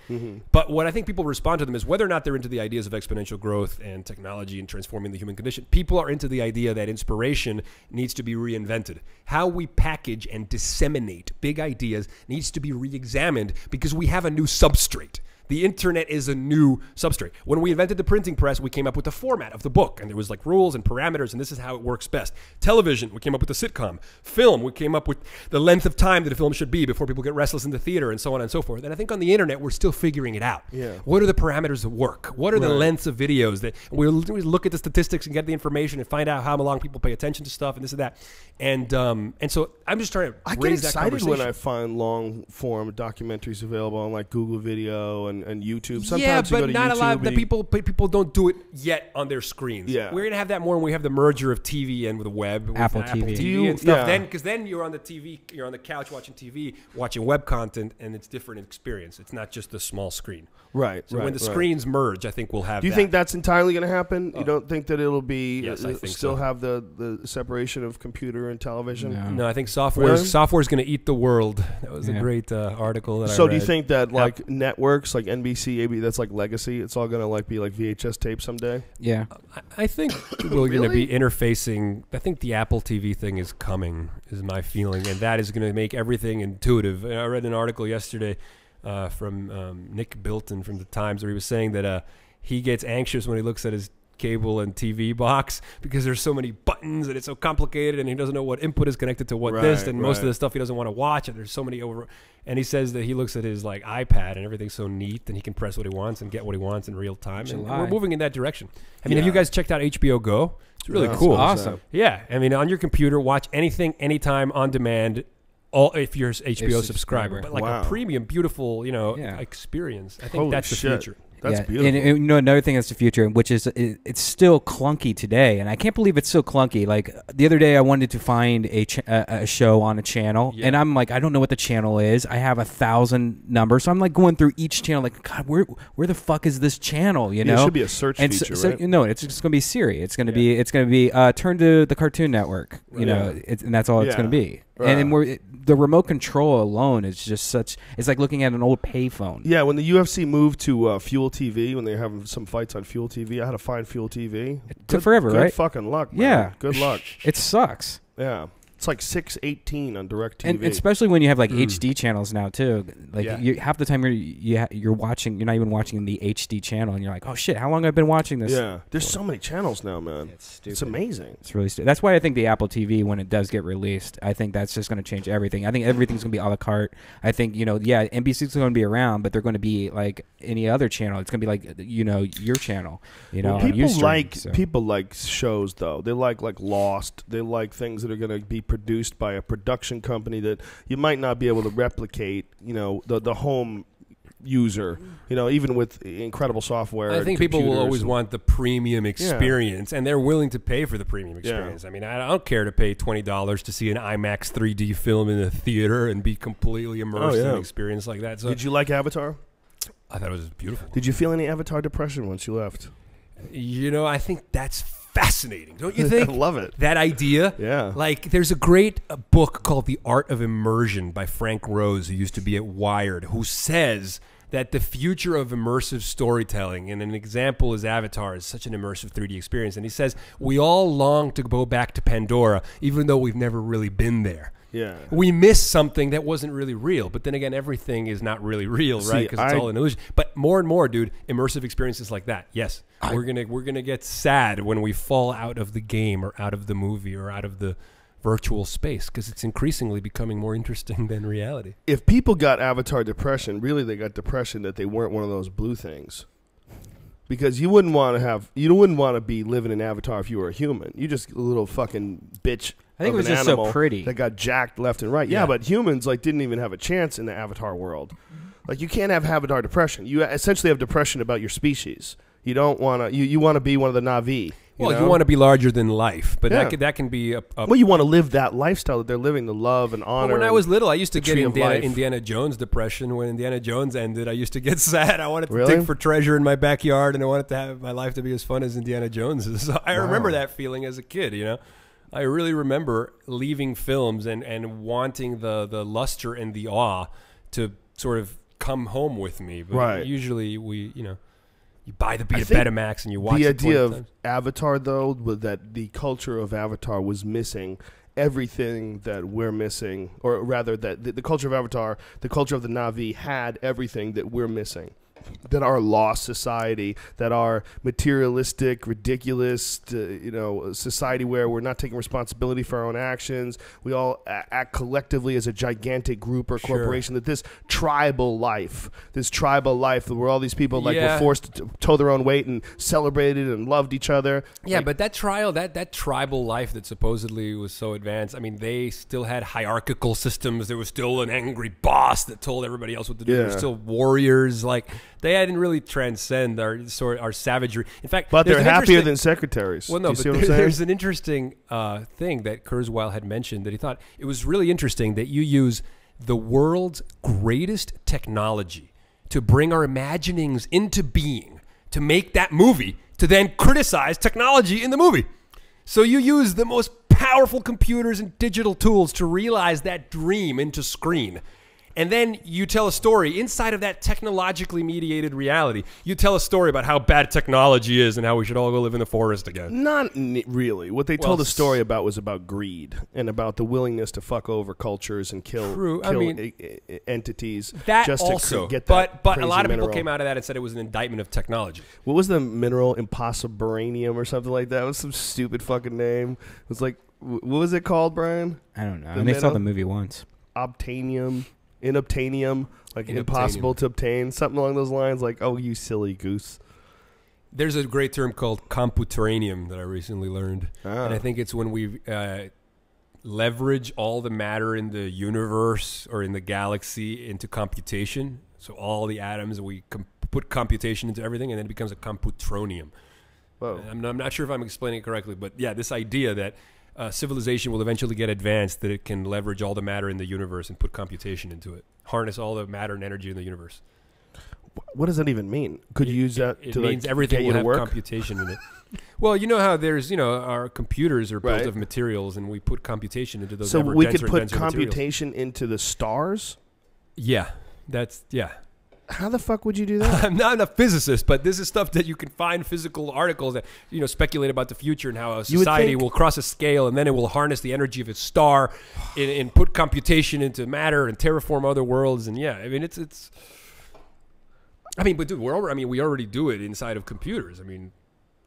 But what I think people respond to them is whether or not they're into the ideas of exponential growth and technology and transforming the human condition, people are into the idea that inspiration needs to be reinvented. How we package and disseminate big ideas needs to be re-examined because we have a new substrate. The internet is a new substrate. When we invented the printing press, we came up with the format of the book, and there was like rules and parameters, and this is how it works best. Television, we came up with the sitcom. Film, we came up with the length of time that a film should be before people get restless in the theater, and so on and so forth. And I think on the internet, we're still figuring it out. Yeah. What are the parameters of work? What are the lengths of videos? That we look at the statistics and get the information and find out how long people pay attention to stuff and this and that. And so I'm just trying to raise that conversation. I get excited when I find long form documentaries available on like Google Video and YouTube. Sometimes yeah, but you go to not YouTube a lot of the people don't do it yet on their screens. Yeah. We're gonna have that more when we have the merger of TV and with the web, with Apple TV and stuff. Then you're on the TV, you're on the couch watching TV, watching web content, and it's different experience. It's not just the small screen. Right. So when the screens merge, I think we'll have. Do you think that's entirely going to happen? You don't think that it'll be yes, I think still have the separation of computer and television? No, I think software is going to eat the world. That was a great article that I read. So do you think that like networks like NBC, AB, that's like legacy? It's all going to like be like VHS tape someday? Yeah. I think we're going to be interfacing. I think the Apple TV thing is coming, is my feeling, and that is going to make everything intuitive. And I read an article yesterday from Nick Bilton from the Times where he was saying that he gets anxious when he looks at his cable and TV box because there's so many buttons and it's so complicated and he doesn't know what input is connected to what most of the stuff he doesn't want to watch, and there's so many and he says that he looks at his like iPad and everything's so neat and he can press what he wants and get what he wants in real time, and we're moving in that direction. I mean, have you guys checked out HBO Go? It's really cool. Awesome. Yeah, I mean, on your computer, watch anything, anytime, on demand. If you're an HBO subscriber, but like a premium, beautiful, experience. I think that's the future. That's beautiful. And another thing that's the future, which is it's still clunky today, and I can't believe it's so clunky. Like the other day, I wanted to find a show on a channel, and I'm like, I don't know what the channel is. I have 1,000 numbers, so I'm like going through each channel, like, God, where the fuck is this channel? You know, it should be a search feature, right? No, it's just going to be Siri. It's going to be turn to the Cartoon Network. You know, and that's all it's going to be. Right. And the remote control alone is just it's like looking at an old payphone. Yeah, when the UFC moved to Fuel TV, when they have some fights on Fuel TV, I had to find Fuel TV. It took forever, right? Good fucking luck, man. Yeah. Good luck. It sucks. Yeah. It's like 618 on DirecTV. And especially when you have like HD channels now too. Like half the time you're watching, you're not even watching the HD channel, and you're like, oh shit, how long have I been watching this? Yeah, there's so many channels now, man. It's amazing. It's really stupid. That's why I think the Apple TV, when it does get released, I think that's just going to change everything. I think everything's going to be a la carte. I think NBC's going to be around, but they're going to be like any other channel. It's going to be like your channel. People like shows though. They like Lost. They like things that are going to be produced by a production company that you might not be able to replicate, the home user, even with incredible software. I think people will always want the premium experience, and they're willing to pay for the premium experience. I mean, I don't care to pay $20 to see an IMAX 3D film in a theater and be completely immersed in an experience like that. So, did you like Avatar? I thought it was beautiful. Did you feel any Avatar depression once you left? I think that's fascinating, don't you think? I love it. That idea. Yeah. Like, there's a great book called The Art of Immersion by Frank Rose, who used to be at Wired, who says that the future of immersive storytelling, and an example is Avatar, is such an immersive 3D experience. And he says, we all long to go back to Pandora, even though we've never really been there. Yeah. We miss something that wasn't really real. But then again, everything is not really real, right? Because it's all an illusion. But more and more, dude, immersive experiences like that. Yes. We're gonna get sad when we fall out of the game or out of the movie or out of the virtual space, because it's increasingly becoming more interesting than reality. If people got Avatar depression, really they got depression that they weren't one of those blue things. Because you wouldn't want to be living in Avatar if you were a human. You just a little fucking bitch. I think it was just so pretty that got jacked left and right. Yeah, but humans didn't even have a chance in the Avatar world. Like, you can't have Avatar depression. You essentially have depression about your species. You don't want to. You want to be one of the Na'vi. You want to be larger than life, but that can be a well, you want to live that lifestyle that they're living, the love and honor. Well, when I was little, I used to get Indiana Jones depression. When Indiana Jones ended, I used to get sad. I wanted to dig for treasure in my backyard, and I wanted to have my life to be as fun as Indiana Jones's. So I remember that feeling as a kid, I really remember leaving films and wanting the luster and the awe to sort of come home with me. But usually you buy the Betamax and you watch it 20 times. The idea of Avatar, though, was that the culture of Avatar was missing everything that we're missing, or rather that the culture of Avatar, the culture of the Na'vi had everything that we're missing. That our lost society, that our materialistic, ridiculous, society where we're not taking responsibility for our own actions. We all act collectively as a gigantic group or corporation. That this tribal life where all these people were forced to toe their own weight and celebrated and loved each other. Yeah, but that tribal life that supposedly was so advanced. I mean, they still had hierarchical systems. There was still an angry boss that told everybody else what to do. There were still warriors. They hadn't really transcend our savagery. In fact, but they're happier than secretaries. Well, no, but there's an interesting thing that Kurzweil had mentioned, that he thought it was really interesting that you use the world's greatest technology to bring our imaginings into being, to make that movie, to then criticize technology in the movie. So you use the most powerful computers and digital tools to realize that dream into screen. And then you tell a story inside of that technologically mediated reality. You tell a story about how bad technology is and how we should all go live in the forest again. Not really. What they told the story about was about greed and about the willingness to fuck over cultures and kill entities. That just also, to get that but a lot of mineral. people came out of that and said it was an indictment of technology. What was the mineral? Impossibranium or something like that? It was some stupid fucking name. It was like, what was it called, Brian? I don't know. I only saw the movie once. Obtainium. Inobtainium, impossible to obtain, something along those lines. Like, oh, you silly goose. There's a great term called computeranium that I recently learned, and I think it's when we leverage all the matter in the universe or in the galaxy into computation. So all the atoms, we put computation into everything, and then it becomes a computronium. Whoa. I'm not sure if I'm explaining it correctly, but yeah, this idea that civilization will eventually get advanced, that it can leverage all the matter in the universe and put computation into it, harness all the matter and energy in the universe. What does that even mean? Could you use that it means everything will have computation in it. Well, you know how there's, our computers are built of materials, and we put computation into those. So we could put computation into the stars? Yeah, How the fuck would you do that? I'm not a physicist, but this is stuff that you can find physical articles that speculate about the future and how a society will cross a scale, and then it will harness the energy of its star and put computation into matter and terraform other worlds. And yeah, I mean it's. I mean, but dude, we already do it inside of computers. I mean,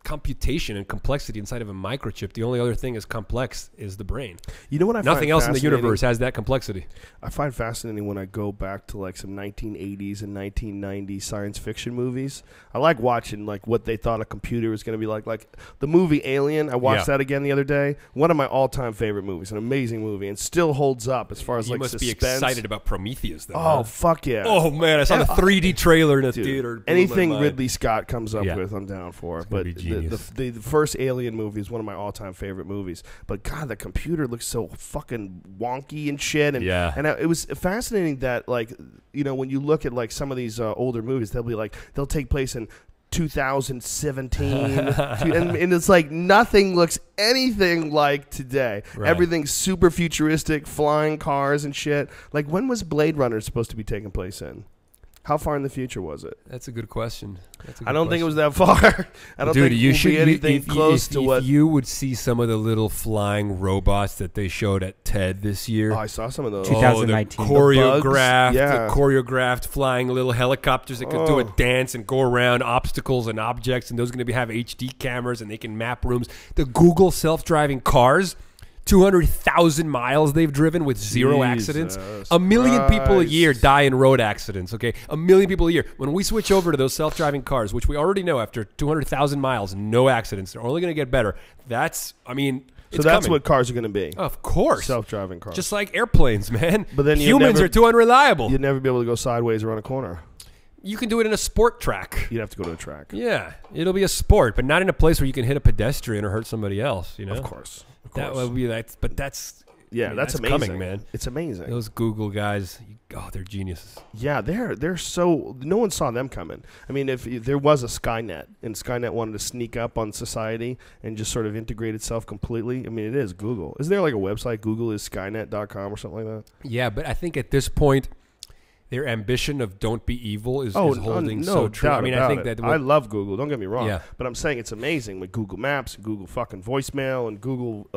computation and complexity inside of a microchip. The only other thing is complex is the brain. You know what I find Nothing else in the fascinating? universe has that complexity. I find fascinating when I go back to like some 1980s and 1990s science fiction movies. I like watching like what they thought a computer was going to be like. Like the movie Alien, I watched that again the other day. One of my all-time favorite movies, an amazing movie, and still holds up as far as You like must suspense. be excited about Prometheus, though. Oh fuck yeah! Oh man, I saw the 3D trailer in a Dude, theater. Blew my anything mind. Ridley Scott comes up Yeah. with, I'm down for. It's gonna But be genius. the first Alien movie is one of my all-time favorite movies. But God, the computer looks so fucking wonky and shit. And Yeah. and it was fascinating that like when you look at like some of these older movies, they'll take place in 2017 and it's like nothing looks anything like today. Right. Everything's super futuristic, flying cars and shit. Like when was Blade Runner supposed to be taking place in? How far in the future was it? That's a good question. I don't think it was that far. I don't think you we'll should be anything close to what. If you would see some of the little flying robots that they showed at TED this year. Oh, I saw some of those. 2019. The choreographed, Yeah. the choreographed flying little helicopters that could do a dance and go around obstacles and objects, and those are going to have HD cameras and they can map rooms. The Google self-driving cars. 200,000 miles they've driven with zero accidents. 1 million people a year die in road accidents, okay? 1 million people a year. When we switch over to those self-driving cars, which we already know after 200,000 miles, no accidents, they're only going to get better. That's that's coming. what cars are going to be. Of course. Self-driving cars. Just like airplanes, man. But then humans are too unreliable. You'd never be able to go sideways around a corner. You can do it in a sport track. You'd have to go to a track. Yeah, it'll be a sport, but not in a place where you can hit a pedestrian or hurt somebody else, Of course. That would be that, but that's that's amazing, coming, man. It's amazing. Those Google guys, they're geniuses. Yeah, they're so no one saw them coming. I mean, if there was a Skynet and Skynet wanted to sneak up on society and just sort of integrate itself completely, I mean, it is Google. Isn't there like a website, googleisskynet.com or something like that? Yeah, but I think at this point, their ambition of don't be evil is holding so true. I mean, I think that I love Google. Don't get me wrong. Yeah. But I'm saying it's amazing with Google Maps, and Google fucking voicemail, and Google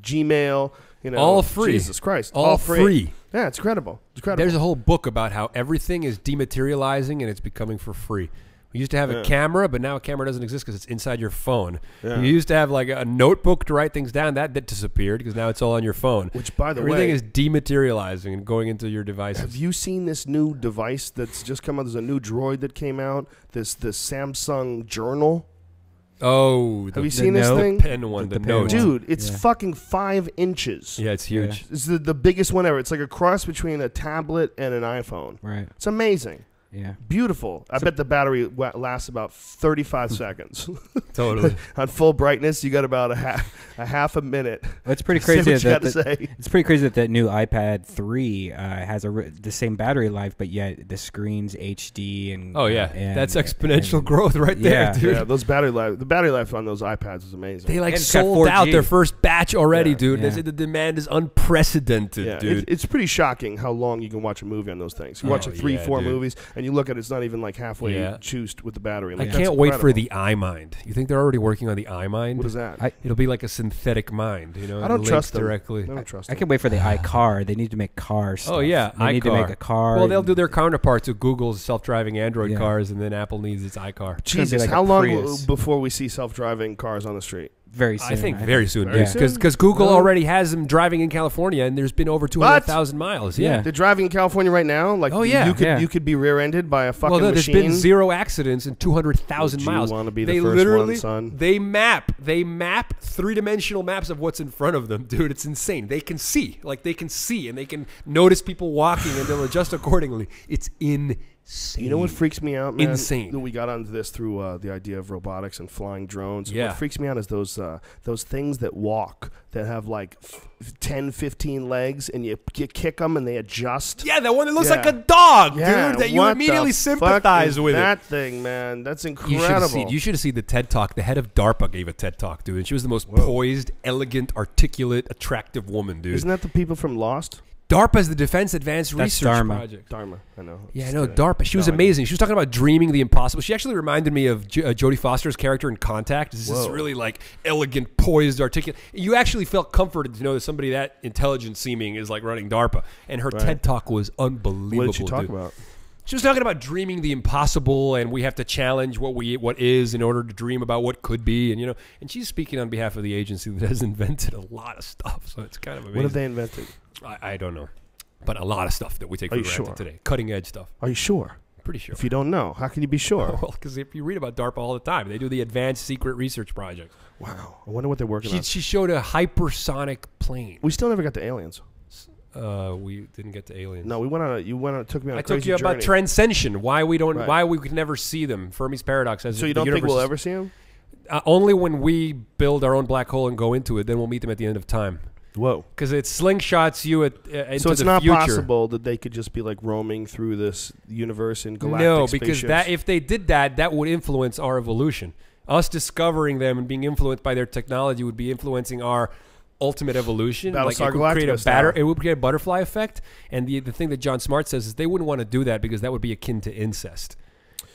Gmail. All free. Jesus Christ, all free. Yeah, it's incredible. It's incredible. There's a whole book about how everything is dematerializing and it's becoming for free. We used to have a camera, but now a camera doesn't exist because it's inside your phone. Yeah. You used to have like a notebook to write things down. That disappeared because now it's all on your phone. Which, by the Everything way, is dematerializing and going into your devices. have you seen this new device that's just come out? There's a new droid that came out. This Samsung Journal. Oh, Have you seen this thing? pen one, the pen note. one. Dude, it's fucking 5 inches. Yeah, it's huge. It's the biggest one ever. It's like a cross between a tablet and an iPhone. Right. It's amazing. Yeah. Beautiful. I bet the battery lasts about 35 seconds. Totally. On full brightness, you got about a half a minute. Well, it's pretty Say crazy. what you gotta say. It's pretty crazy that new iPad 3 has the same battery life, but yet the screen's HD and that's exponential growth right there, dude. Yeah, the battery life on those iPads is amazing. They like And it's got sold 4G. out their first batch already, Yeah. dude. They Yeah. said the demand is unprecedented, dude. It's pretty shocking how long you can watch a movie on those things. You watch like 3-4 dude. movies, and you look at it, it's not even like halfway juiced with the battery. I Like, can't that's wait for incredible. the iMind. You think they're already working on the iMind? What is that? It'll be like a synthetic mind, you know. I don't linked trust them. directly. I don't trust I them. can wait for the iCar. They need to make cars. Oh yeah, they need to make a car. Well, they'll do their counterparts to Google's self-driving Android Yeah. cars, and then Apple needs its iCar. Jesus, like a how long Prius. before we see self-driving cars on the street? very soon. I think very soon, Very because soon? Google Really? already has them driving in California, and there's been over 200,000 miles. Yeah. They're driving in California right now. Like, Oh, yeah. you could be rear-ended by a fucking Well, no, there's machine. been 0 accidents in 200,000 Would you miles. wanna be the They first literally, one, son? They map 3-dimensional maps of what's in front of them, dude. It's insane. They can see, and they can notice people walking, and they'll adjust accordingly. It's insane. You know what freaks me out, man? Insane. We got onto this through the idea of robotics and flying drones. Yeah. What freaks me out is those things that walk, that have like 10, 15 legs, and you kick them and they adjust. Yeah, that one that looks Yeah. like a dog, Yeah, dude. That you what immediately the sympathize fuck with is it. that thing, man. That's You incredible. should have seen the TED Talk. The head of DARPA gave a TED Talk, dude. And she was the most poised, elegant, articulate, attractive woman, dude. Isn't that the people from Lost? DARPA's the Defense Advanced That's Research Dharma. Project. Dharma, I know. Yeah, I Just know, kidding. DARPA. She was No, I know. amazing. She was talking about dreaming the impossible. She actually reminded me of Jodie Foster's character in Contact. This is Whoa. really like elegant, poised, articulate. You actually felt comforted to know that somebody that intelligent seeming is like running DARPA. And her Right. TED Talk was unbelievable. What did she talk dude. about? She was talking about dreaming the impossible, and we have to challenge what is in order to dream about what could be, and she's speaking on behalf of the agency that has invented a lot of stuff. So it's kind of amazing. What have they invented? I don't know, but a lot of stuff that we take for you granted sure? today, cutting edge stuff. Are you sure? Pretty sure. If you don't know, how can you be sure? Well, because if you read about DARPA all the time, they do the Advanced Secret Research Project. Wow. I wonder what they're working on. She showed a hypersonic plane. We still never got to aliens. We didn't get to aliens. No, we went on. You went on. Took me on a I crazy took you about journey. transcension. Why we don't? Right. Why we could never see them? Fermi's paradox. As So you the don't think universe we'll is- ever see them? Only when we build our own black hole and go into it, then we'll meet them at the end of time. Whoa. Because it slingshots you into So it's the not future. possible that they could just be like roaming through this universe in galactic No, because spaceships. if they did that, that would influence our evolution. Us discovering them and being influenced by their technology would be influencing our ultimate evolution. Battlestar it would create Galactica style. it would create a butterfly effect. And the thing that John Smart says is they wouldn't want to do that because that would be akin to incest.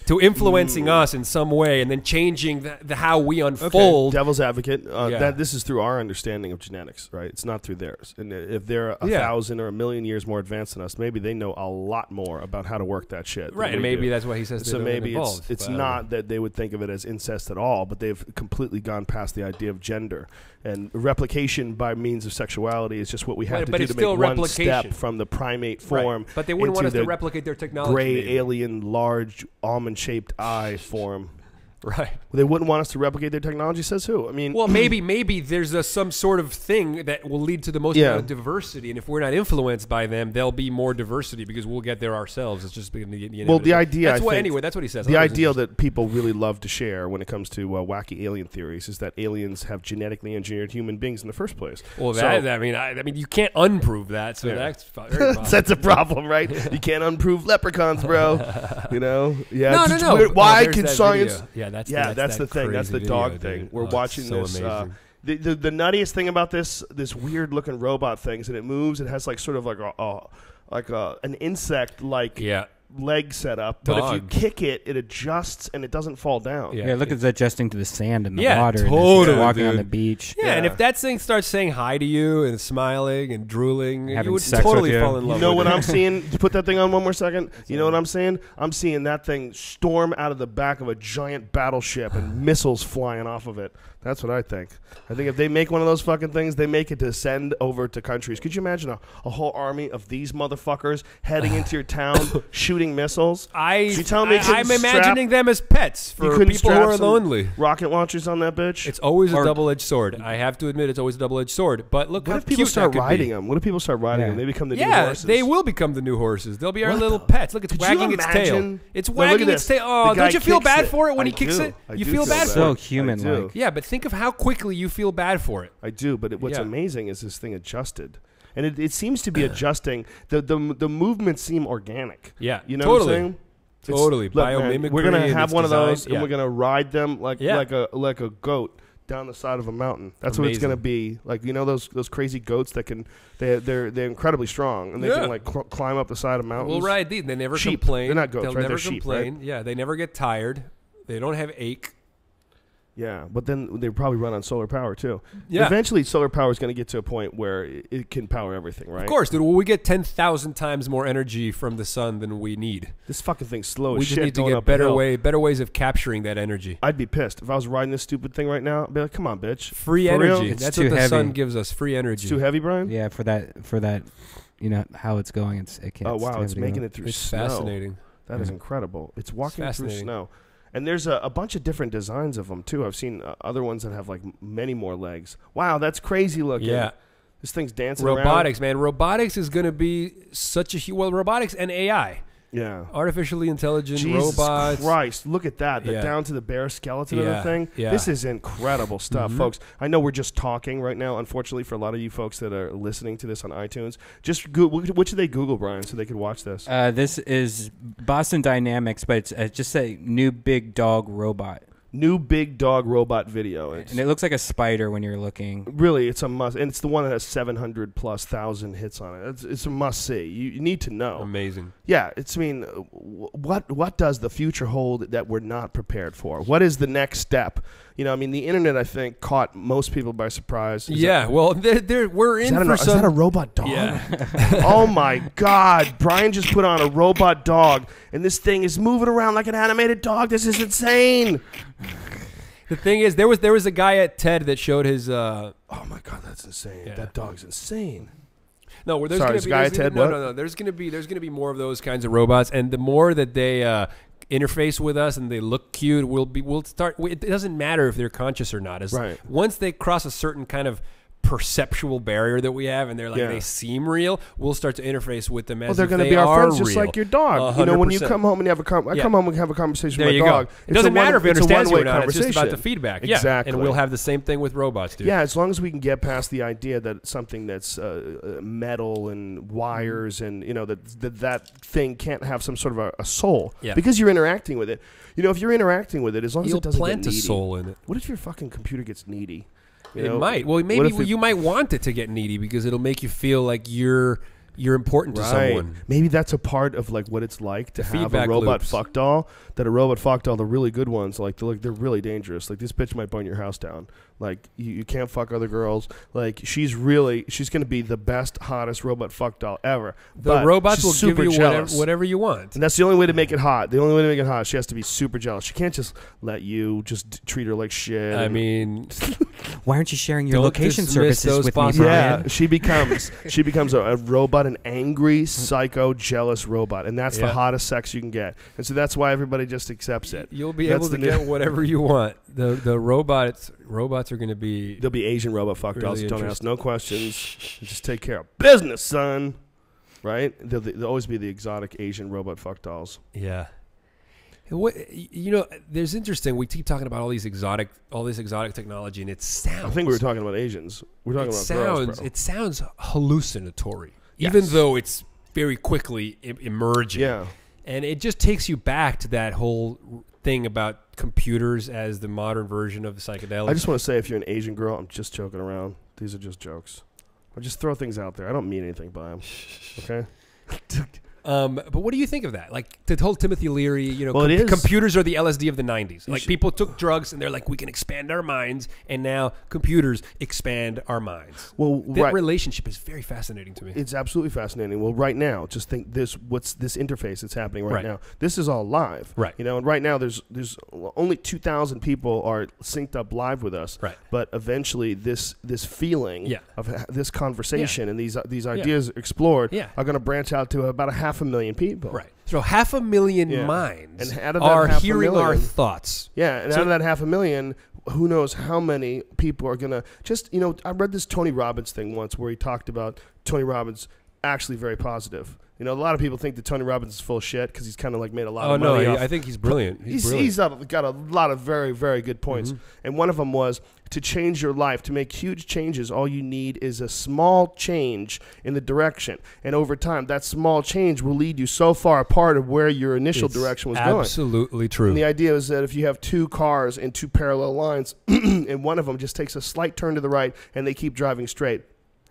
To influencing us in some way and then changing the how we unfold. Devil's advocate. Yeah. That this is through our understanding of genetics, right? It's not through theirs. And if they're a Yeah. 1,000 or a million years more advanced than us, maybe they know a lot more about how to work that shit. than Right, and we maybe do. that's why he says So they're maybe involved. it's But, not that they would think of it as incest at all, but they've completely gone past the idea of gender. And replication by means of sexuality is just what we have Right, to but do it's to make still one replication. step from the primate Right. form. But they wouldn't want into us to the replicate their technology. gray maybe. alien, large almond-shaped eye form. Right. They wouldn't want us to replicate their technology. Says who? I mean, Well, maybe there's some sort of thing that will lead to the most amount of diversity, and if we're not influenced by them, there'll be more diversity because we'll get there ourselves. It's just the well, the idea. That's I what think, anyway. That's what he says. The ideal that people really love to share when it comes to wacky alien theories is that aliens have genetically engineered human beings in the first place. Well, So- I mean, you can't unprove that. So Yeah. that's very possible. That's a problem, right? You can't unprove leprechauns, bro. Yeah. No, it's no. weird. Why There's can that science? video. Yeah, that's the thing. That's the crazy dog video, thing. dude. We're Oh, it's watching so this. amazing. The nuttiest thing about this weird looking robot things, and it moves. It has like sort of like an insect like Yeah. leg set up, but if you Dog. kick it, it adjusts and it doesn't fall down. Yeah. Yeah, look at it adjusting to the sand and the Yeah, water. and totally, it's walking on dude. the beach. Yeah, and Yeah. if that thing starts saying hi to you and smiling and drooling, Having you would sex totally with you. fall in love You know with what it. I'm seeing? Put that thing on one more second. You know what I'm saying? I'm seeing that thing storm out of the back of a giant battleship and missiles flying off of it. That's what I think. I think if they make one of those fucking things, they make it to send over to countries. Could you imagine a whole army of these motherfuckers heading into your town shooting missiles? You telling me you couldn't I'm strap- imagining them as pets You for couldn't people who strap are some lonely. rocket launchers on that bitch? It's always a Or- double-edged sword. I have to admit, it's always a double-edged sword. But look what how if people cute start that could riding be. them? What if people start riding Yeah. them? They become the new Yeah, horses. they will become the new horses. They'll be our What little the- pets. Look, it's Could you wagging its tail. imagine? It's No, look wagging at its this. tail. Oh, The guy don't you feel kicks bad it. for it when I he kicks do. it? I You do feel feel bad bad. for So it. human-like. Yeah, but think of how quickly you feel bad for it. I do, but what's Yeah. amazing is this thing adjusted. And it seems to be adjusting. The movements seem organic. Yeah, You know totally. what I'm saying? Totally. Look, man, Biomimicry we're gonna and have its one of those, design. and we're gonna ride them like Yeah. like a goat down the side of a mountain. That's what it's Amazing. gonna be. Like those crazy goats that can they're incredibly strong and they Yeah. can like climb up the side of mountains. Well, right, they never Sheep. complain. They're not goats, They'll right? never They're sheep, complain. Yeah, they never get tired. They don't have ache. Yeah, but then they probably run on solar power too. Yeah. Eventually, solar power is going to get to a point where it can power everything, right? Of course, dude. Well, we get 10,000 times more energy from the sun than we need. This fucking thing's slow as We just shit need to going get up a hill. better ways of capturing that energy. I'd be pissed if I was riding this stupid thing right now. I'd be like, "Come on, bitch, Free For real? energy. It's That's too what the heavy. sun gives us. Free energy. It's too heavy, Brian." Yeah, for that, you know how it's going. It can't. Oh wow, it's making it through It's snow. fascinating. That is Yeah. incredible. It's walking through fascinating. snow, and there's a bunch of different designs of them too. I've seen other ones that have like many more legs. Wow, that's crazy looking. Yeah. This thing's dancing around. Robotics, man. Robotics is going to be such a huge... Well, robotics and AI. Yeah. Artificially intelligent Jesus robots. Christ, look at that. Yeah. Down to the bare skeleton of the Yeah, thing. yeah. This is incredible stuff, Mhm. folks. I know we're just talking right now, unfortunately, for a lot of you folks that are listening to this on iTunes. Just Google, what should they Google, Brian, so they could watch this? This is Boston Dynamics, but it's just a new big dog robot. New big dog robot video. And it looks like a spider when you're looking. Really, it's a must. And it's the one that has 700,000+ hits on it. It's a must see. You need to know. Amazing. Yeah, I mean, what does the future hold that we're not prepared for? What is the next step? You know, I mean, the internet, I think, caught most people by surprise. Well, we're in for some... Is that a robot dog? Yeah. Oh, my God. Brian just put on a robot dog, and this thing is moving around like an animated dog. This is insane. The thing is, there was a guy at TED that showed his... oh, my God, that's insane. Yeah. That dog's insane. No, there's going to be more of those kinds of robots, and the more that they... interface with us and they look cute, we'll start. It doesn't matter if they're conscious or not. Once they cross a certain kind of perceptual barrier that we have, and they're like they seem real, we'll start to interface with them as they're going to be our friends, real. just like your dog. 100%. You know, when you come home and have come home and have a conversation with my dog. It doesn't matter if it understands you or not. It's just about the feedback. Exactly. And we'll have the same thing with robots, dude. Yeah, as long as we can get past the idea that something that's metal and wires and that thing can't have some sort of a soul because you're interacting with it. You know, if you're interacting with it, as long as it doesn't get needy. You'll plant a soul in it. What if your fucking computer gets needy? It might. Well, maybe you might want it to get needy because it'll make you feel like you're important to someone. Maybe that's a part of like what it's like to have a robot fuck doll. That a robot fuck doll, the really good ones, like they're really dangerous. Like this bitch might burn your house down. Like you can't fuck other girls. Like she's gonna be the best, hottest robot fuck doll ever. The robots will give you whatever you want, and that's the only way to make it hot. The only way to make it hot, she has to be super jealous. She can't just let you just treat her like shit. I mean, why aren't you sharing your location services with me, Brian? Yeah, she becomes a robot, an angry, psycho, jealous robot, and that's the hottest sex you can get. And so that's why everybody just accepts it. You'll be able to get whatever you want. The robots are going to be... There'll be Asian robot fuck dolls. Really Don't ask no questions. Just take care of business, son. Right? There'll always be the exotic Asian robot fuck dolls. Yeah. There's interesting. We keep talking about all this exotic technology, and it sounds... I think we were talking about Asians. We're talking about girls, bro. It sounds hallucinatory, even though it's very quickly emerging. Yeah. And it just takes you back to that whole thing about computers as the modern version of the psychedelics. I just want to say, if you're an Asian girl, I'm just joking around. These are just jokes. I just throw things out there. I don't mean anything by them. Okay? But what do you think of that? Like the whole Timothy Leary, computers are the LSD of the 90s. Like people took drugs and they're like, we can expand our minds, and now computers expand our minds. Well, that relationship is very fascinating to me. It's absolutely fascinating. Well, right now, just think what's this interface that's happening right now. This is all live. Right. And right now there's only 2,000 people are synced up live with us. Right. But eventually this feeling of this conversation and these ideas explored are going to branch out to about 500,000 people. Right. So 500,000 minds and out of are that hearing our thoughts. Yeah, and out of that 500,000, who knows how many people are going to just, I read this Tony Robbins thing once where he talked about Tony Robbins actually very positive. A lot of people think that Tony Robbins is full of shit because he's kind of like made a lot of money. I think he's brilliant. He's got a lot of very, very good points. Mm-hmm. And one of them was to change your life, to make huge changes, all you need is a small change in the direction. And over time, that small change will lead you so far apart of where your initial direction was going. Absolutely true. And the idea is that if you have two cars in two parallel lines and one of them just takes a slight turn to the right and they keep driving straight,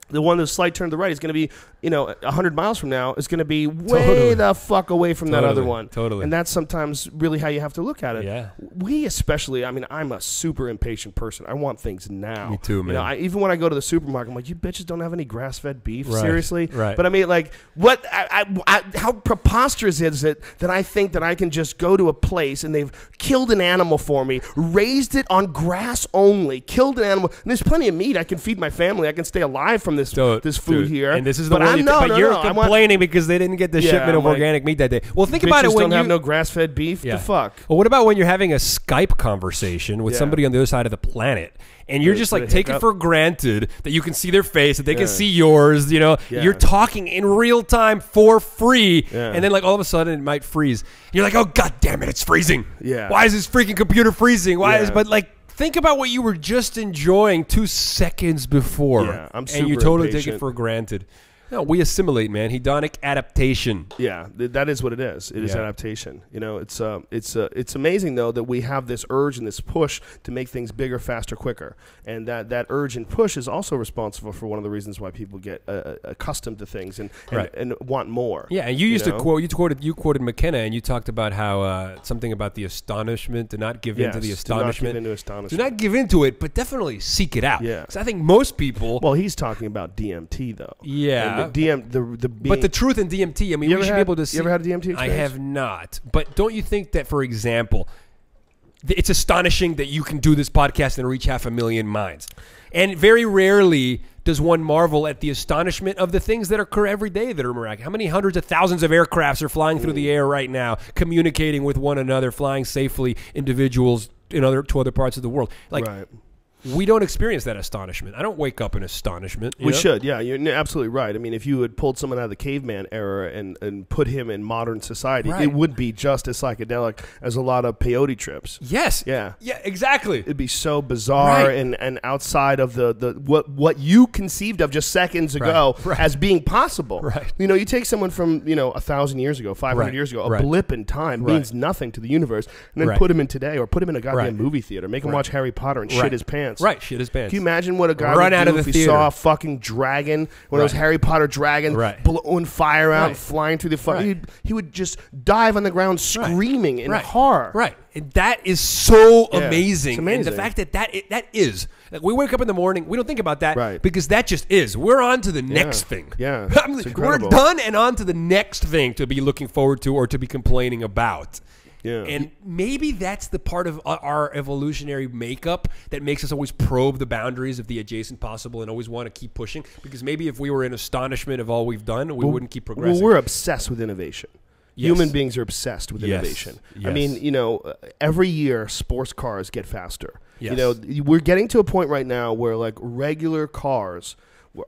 the one that's slight turn to the right is going to be, 100 miles from now is going to be way the fuck away from that other one. Totally. And that's sometimes really how you have to look at it. Yeah. We especially, I'm a super impatient person. I want things now. Me too, man. Even when I go to the supermarket, I'm like, you bitches don't have any grass-fed beef? Right. Seriously? Right. But what? How preposterous is it that I think that I can just go to a place and they've killed an animal for me, raised it on grass only, killed an animal, and there's plenty of meat. I can feed my family. I can stay alive from this food here. And this is the one you're complaining because they didn't get the shipment of organic meat that day. Well, think about it when you don't have no grass-fed beef. The fuck? Well, what about when you're having a Skype conversation with somebody on the other side of the planet, and you're just like taking for granted that you can see their face, that they can see yours. You're talking in real time for free, and then like all of a sudden it might freeze. You're like, oh god damn it, it's freezing. Yeah. Why is this freaking computer freezing? But like. Think about what you were just enjoying 2 seconds before, I'm super and you totally impatient. take it for granted. No, we assimilate, man. Hedonic adaptation. Yeah, that is what it is. It is adaptation. You know, it's amazing though that we have this urge and this push to make things bigger, faster, quicker, and that urge and push is also responsible for one of the reasons why people get accustomed to things and want more. Yeah, and you used to quote. You quoted McKenna, and you talked about how something about the astonishment. Do not give in to the astonishment. Do not give into astonishment. Do not give into it, but definitely seek it out. Yeah, because I think most people. Well, he's talking about DMT though. Yeah, and the but the truth in DMT. I mean, we should be able to see. You ever had a DMT experience? I have not. But don't you think that, for example, it's astonishing that you can do this podcast and reach 500,000 minds, and very rarely does one marvel at the astonishment of the things that occur every day that are miraculous. How many hundreds of thousands of aircrafts are flying through the air right now, communicating with one another, flying safely, individuals to other parts of the world? Like, we don't experience that astonishment. I don't wake up in astonishment. We should, yeah. You're absolutely right. I mean, if you had pulled someone out of the caveman era and put him in modern society, it would be just as psychedelic as a lot of peyote trips. Yes. Yeah. Yeah, exactly. It'd be so bizarre and outside of the what you conceived of just seconds ago as being possible. Right. You know, you take someone from, 1,000 years ago, 500 years ago, a blip in time means nothing to the universe, and then put him in today or put him in a goddamn movie theater, make him watch Harry Potter and shit his pants. Right, shit his pants. Can you imagine what a guy Run would out do of if the he theater. saw a fucking dragon, one of those Harry Potter dragons blowing fire out, flying through the fire? He would just dive on the ground screaming in horror. Right. And that is so amazing. It's amazing. And the fact that is. Like, we wake up in the morning, we don't think about that because that just is. We're on to the next thing. Yeah. We're done and on to the next thing to be looking forward to or to be complaining about. Yeah. And maybe that's the part of our evolutionary makeup that makes us always probe the boundaries of the adjacent possible and always want to keep pushing. Because maybe if we were in astonishment of all we've done, we wouldn't keep progressing. Well, we're obsessed with innovation. Yes. Human beings are obsessed with innovation. Yes. I mean, every year sports cars get faster. Yes. We're getting to a point right now where like regular cars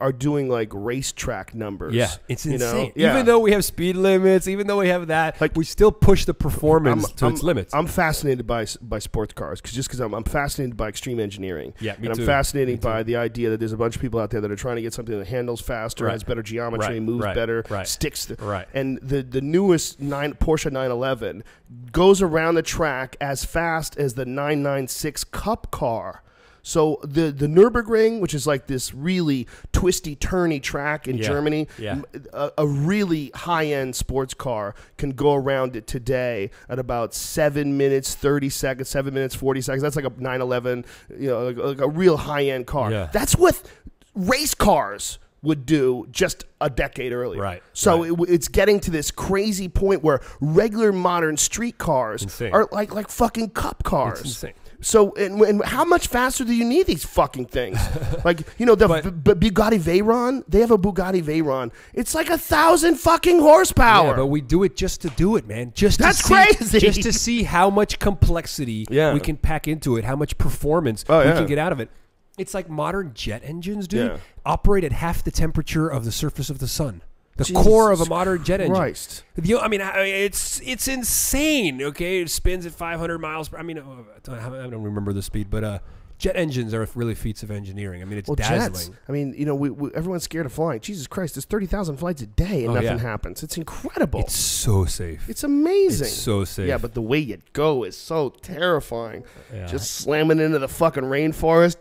are doing like racetrack numbers. Yeah, it's insane. Yeah. Even though we have speed limits, even though we have that, like, we still push the performance to its limits. I'm fascinated by sports cars because I'm fascinated by extreme engineering. Yeah, me and too. I'm fascinated by the idea that there's a bunch of people out there that are trying to get something that handles faster, has better geometry, moves better, sticks. And the newest Porsche 911 goes around the track as fast as the 996 Cup car. So the Nürburgring, which is like this really twisty, turny track in Germany, a really high-end sports car can go around it today at about 7 minutes, 30 seconds, 7 minutes, 40 seconds. That's like a 911, like a real high-end car. Yeah. That's what race cars would do just a decade earlier. Right. So it's getting to this crazy point where regular modern street cars are like fucking cup cars. It's insane. So, and how much faster do you need these fucking things? Like, the Bugatti Veyron, they have a Bugatti Veyron. It's like 1,000 fucking horsepower. Yeah, but we do it just to do it, man. That's crazy. Just to see how much complexity we can pack into it, how much performance we can get out of it. It's like modern jet engines, dude, operate at half the temperature of the surface of the sun. The core of a modern jet engine. Christ. I mean, it's insane. Okay, it spins at 500 miles per. I mean, I don't remember the speed, but jet engines are really feats of engineering. I mean, it's dazzling. Jets. I mean, everyone's scared of flying. Jesus Christ, there's 30,000 flights a day and nothing happens. It's incredible. It's so safe. It's amazing. It's so safe. Yeah, but the way you go is so terrifying. Yeah. Just slamming into the fucking rainforest.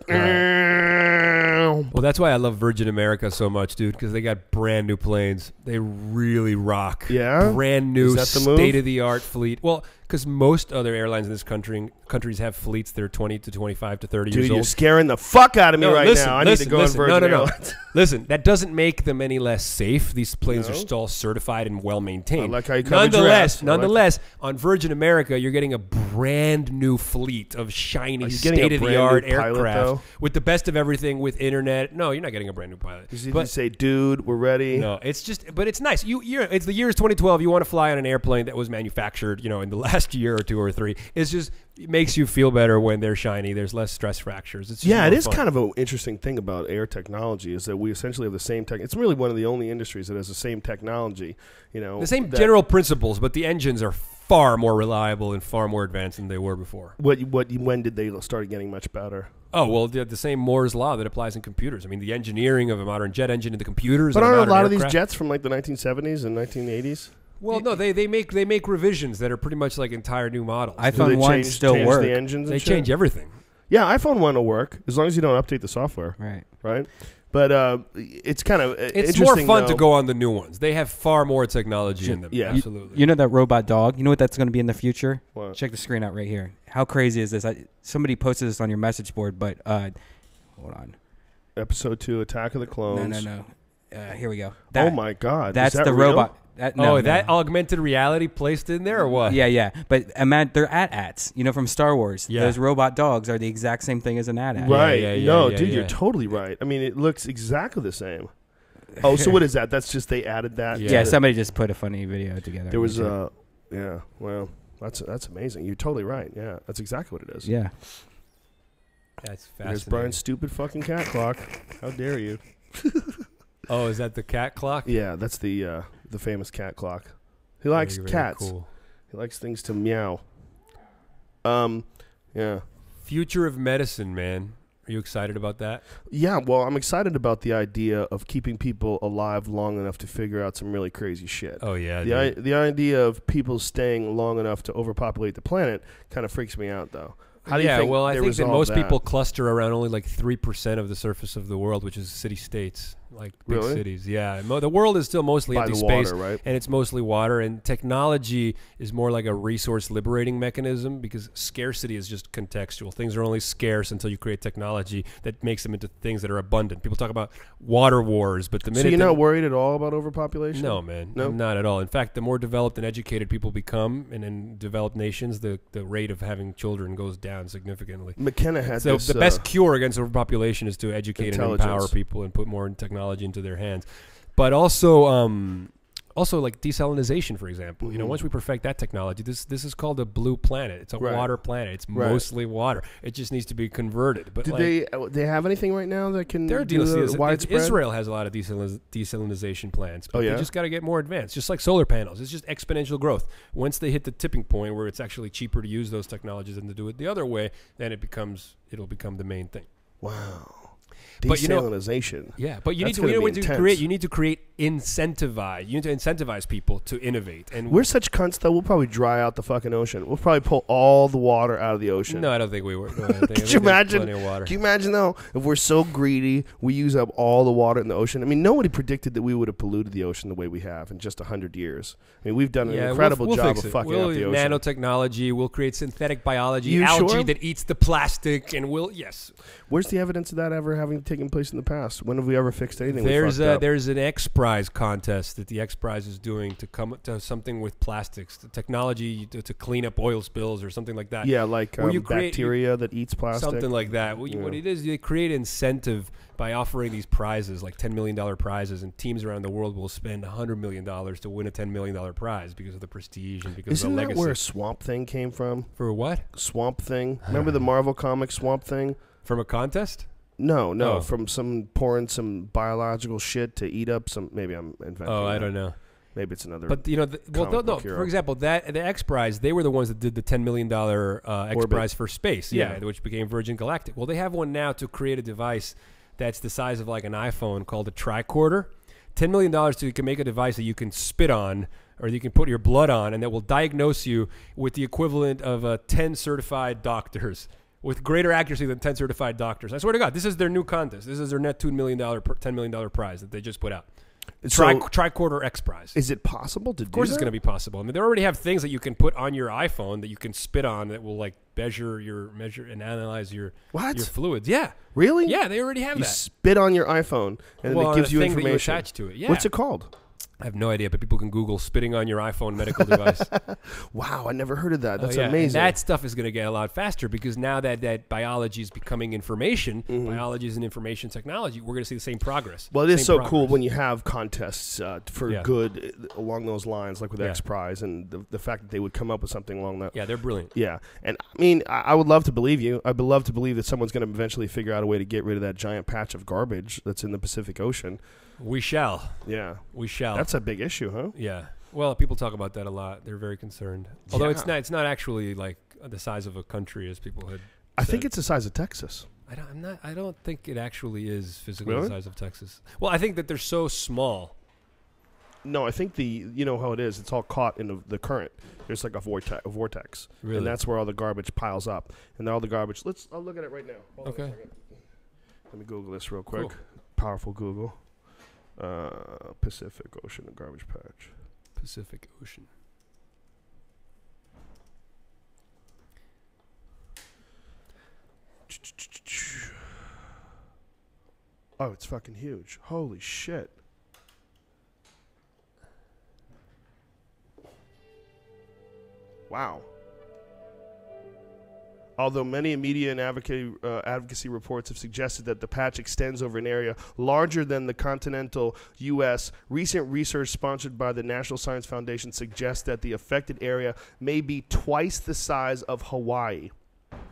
Well, that's why I love Virgin America so much, dude, because they got brand new planes. They really rock. Yeah? Brand new, Is that the move? state-of-the-art fleet. Well, because most other airlines in this countries have fleets that are 20 to 25 to 30 years old. Dude, you're scaring the fuck out of me now. I need to go on Virgin Airlines. Listen, that doesn't make them any less safe. These planes are still certified and well maintained. I like how you covered your ass. Nonetheless, on Virgin America, you're getting a brand new fleet of shiny, state-of-the-art aircraft with the best of everything, with internet. No, you're not getting a brand new pilot. You say, dude, we're ready. No, it's just, but it's nice. It's the year is 2012. You want to fly on an airplane that was manufactured, in the last year or two or three. It's just, it makes you feel better when they're shiny. There's less stress fractures. It's it is kind of an interesting thing about air technology is that we essentially have the same tech. It's really one of the only industries that has the same technology. The same general principles, but the engines are far more reliable and far more advanced than they were before. When did they start getting much better? Oh, well, the same Moore's law that applies in computers. I mean, the engineering of a modern jet engine into computers. But and aren't a lot of aircraft. these jets from like the 1970s and 1980s? Well, no, they make revisions that are pretty much like entire new models. iPhone 1 still change works. the engines and They shit? change everything. Yeah, iPhone 1 will work as long as you don't update the software. Right? But it's kind of It's more fun though. to go on the new ones. They have far more technology in them. Yeah. Absolutely. You know that robot dog? You know what that's going to be in the future? What? Check the screen out right here. How crazy is this? Somebody posted this on your message board, but hold on. Episode 2, Attack of the Clones. No. Here we go. Oh my God! That's Is that the real? robot. That augmented reality placed in there or what? Yeah. But they're AT-ATs, from Star Wars. Yeah. Those robot dogs are the exact same thing as an AT-AT. Right? Yeah, Dude, yeah. you're totally right. I mean, it looks exactly the same. Oh, so what is that? That's just they added that. Yeah, somebody just put a funny video together. There was yeah. Well, that's amazing. You're totally right. Yeah, that's exactly what it is. Yeah. That's fascinating. There's Brian's stupid fucking cat clock. How dare you? Oh, is that the cat clock? Yeah, that's the famous cat clock. He likes Very, very cats. cool. He likes things to meow. Yeah. Future of medicine, man. Are you excited about that? Yeah, well, I'm excited about the idea of keeping people alive long enough to figure out some really crazy shit. Oh, yeah. The idea of people staying long enough to overpopulate the planet kind of freaks me out, though. How do you think I they think that resolve most that? people cluster around only like 3% of the surface of the world, which is city-states, like big Really? cities. Yeah, the world is still mostly By empty the space, water, right? and it's mostly water. And technology is more like a resource-liberating mechanism because scarcity is just contextual. Things are only scarce until you create technology that makes them into things that are abundant. People talk about water wars, but the minute So you're not worried at all about overpopulation? No, man. No? Not at all. In fact, the more developed and educated people become in developed nations, the rate of having children goes down significantly. McKenna had So this. the best cure against overpopulation is to educate and Intelligence. empower people and put more technology into their hands. But also like desalinization, for example. Mm-hmm. Once we perfect that technology, this is called a blue planet. It's a Right. water planet. It's Right. mosely water. It just needs to be converted. But Do they have anything right now that can there are do the widespread? Israel has a lot of desalinization plants. But Oh, yeah? They just got to get more advanced, just like solar panels. It's just exponential growth. Once they hit the tipping point where it's actually cheaper to use those technologies than to do it the other way, then it'll become the main thing. Wow. But Desalinization. Yeah, but you need That's to gonna be intense. you need to create incentivize. You need to incentivize people to innovate. And We're such cunts, though. We'll probably dry out the fucking ocean. We'll probably pull all the water out of the ocean. No, I don't think we were. No, I think Could you imagine? Plenty of water. Can you imagine, though, if we're so greedy, we use up all the water in the ocean? I mean, nobody predicted that we would have polluted the ocean the way we have in just 100 years. I mean, we've done an incredible we'll job fix of it. fucking We'll up the ocean. nanotechnology. We'll create synthetic biology, You algae sure? that eats the plastic, and yes. Where's the evidence of that ever having taken place in the past? When have we ever fixed anything? we fucked up? There's an X Prize contest that the X Prize is doing to come up to something with plastics, the technology to clean up oil spills or something like that. Yeah, like Where you create- bacteria that eats plastic. Something like that. What it is, they create incentive by offering these prizes, like $10 million prizes, and teams around the world will spend $100 million to win a $10 million prize because of the prestige and because Isn't of the that legacy. where Swamp Thing came from? For what? Swamp Thing. Remember the Marvel comic Swamp Thing? From a contest? No, Oh. from some pouring some biological shit to eat up some. Maybe I'm inventing. Oh, I that. don't know. Maybe it's another. But comic book hero. For example, the X Prize, they were the ones that did the $10 million X Orbit. Prize for space, Yeah. which became Virgin Galactic. Well, they have one now to create a device that's the size of like an iPhone called a tricorder. $10 million so you can make a device that you can spit on or you can put your blood on, and that will diagnose you with the equivalent of 10 certified doctors. With greater accuracy than 10 certified doctors. I swear to God, this is their new contest. This is their net $10 million prize that they just put out. Tricorder X Prize. Is it possible to do that? Of course it's going to be possible. I mean, they already have things that you can put on your iPhone that you can spit on that will like measure and analyze your fluids. Yeah. Really? Yeah, they already have You that. spit on your iPhone and it gives you thing that information. you attach to it. Yeah. What's it called? I have no idea, but people can Google spitting on your iPhone medical device. Wow, I never heard of that. That's Yeah. amazing. And that stuff is going to get a lot faster because now that biology is becoming information, biology is an information technology, we're going to see the same progress. well, it is Same so progress. cool when you have contests for Yeah. good along those lines, like with Yeah. X Prize, and the fact that they would come up with something along that. Yeah, they're brilliant. Yeah, and I mean, I would love to believe you. I'd love to believe that someone's going to eventually figure out a way to get rid of that giant patch of garbage that's in the Pacific Ocean. We shall. Yeah, We shall. that's a big issue, huh? Yeah. Well, people talk about that a lot. They're very concerned. Although Yeah. it's not actually like the size of a country as people had I think said. it's the size of Texas. I don't think it actually is physically Really? the size of Texas. Well, I think that they're so small. No, I think you know how it is. It's all caught in the current. There's like a vortex. Really? And that's where all the garbage piles up. And all the garbage, I'll look at it right now. Hold on a Okay. second. Let me Google this real quick. Cool. Powerful Google. Pacific Ocean and garbage patch. Pacific Ocean. Oh, it's fucking huge. Holy shit. Wow. Although many media and advocacy reports have suggested that the patch extends over an area larger than the continental U.S., recent research sponsored by the National Science Foundation suggests that the affected area may be twice the size of Hawaii.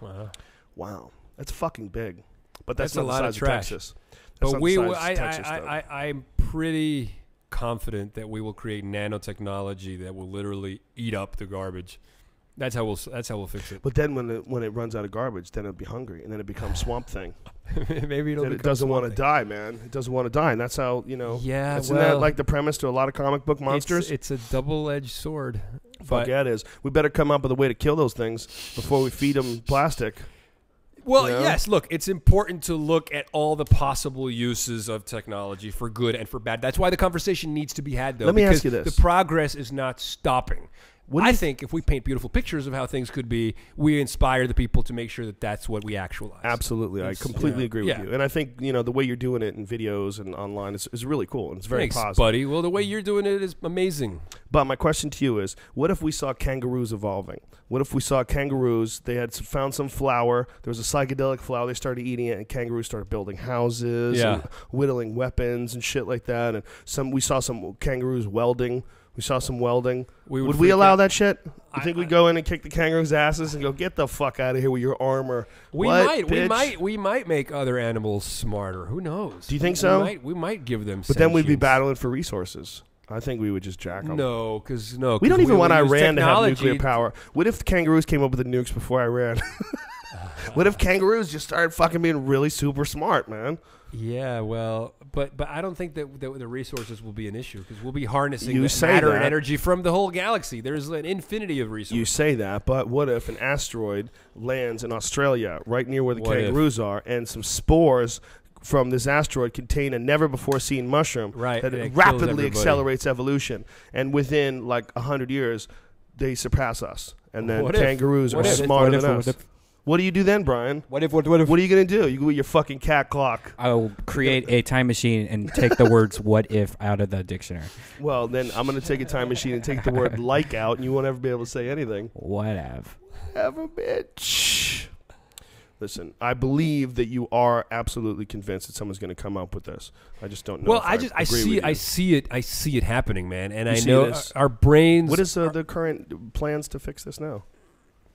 Wow. Wow. That's fucking big. But that's That's not a lot the of size trash. Texas. That's But not we, the size of Texas, though. I'm pretty confident that we will create nanotechnology that will literally eat up the garbage. That's how we'll fix it. But then when it runs out of garbage, then it'll be hungry, and then it becomes Swamp Thing. Maybe it'll. Then it become doesn't want to Swamp die, man. It doesn't want to die, and that's how Yeah, Isn't that like the premise to a lot of comic book monsters? It's a double-edged sword. Fuck yeah, it is. We better come up with a way to kill those things before we feed them plastic. Well, You know? yes. Look, it's important to look at all the possible uses of technology for good and for bad. That's why the conversation needs to be had, though. Let me ask because you this. The progress is not stopping. What do I you think if we paint beautiful pictures of how things could be, we inspire the people to make sure that that's what we actualize. Absolutely, I It's- completely yeah. agree with Yeah. you. And I think the way you're doing it in videos and online is really cool, and it's very Thanks, positive. buddy. Well, the way you're doing it is amazing. But my question to you is, what if we saw kangaroos evolving? What if we saw kangaroos, they had found some flour, there was a psychedelic flower, they started eating it, and kangaroos started building houses Yeah. and whittling weapons and shit like that. And we saw some kangaroos welding. We saw some welding. We Would would we freak allow out. that shit? You think we'd go in and kick the kangaroos' asses and go, get the fuck out of here with your armor? We What, might, bitch? we might make other animals smarter. Who knows? Do you think so? We might give them. But then we'd be sentience. battling for resources. I think we would just jack them. No, because We don't even want will use Iran to have technology. nuclear power. What if the kangaroos came up with the nukes before Iran? What if kangaroos just started fucking being really super smart, man? Yeah, well, but I don't think that the resources will be an issue because we'll be harnessing You the say matter that. and energy from the whole galaxy. There's an infinity of resources. You say that, but what if an asteroid lands in Australia, right near where the What if? kangaroos are, and some spores from this asteroid contain a never-before-seen mushroom Right, that and it kills rapidly everybody. accelerates evolution, and within like 100 years, they surpass us, and then What if? kangaroos What are if? smarter than What us. if- What do you do then, Brian? What if? What are you gonna do? You go with your fucking cat clock. I'll create a time machine and take the words "what if" out of the dictionary. Well, then I'm gonna take a time machine and take the word "like" out, and you won't ever be able to say anything. What if? Ever, bitch. Listen, I believe that you are absolutely convinced that someone's going to come up with this. I just don't know. Well, if I agree with you. see it happening, man, and You I see know this? our brains. What is the current plans to fix this now?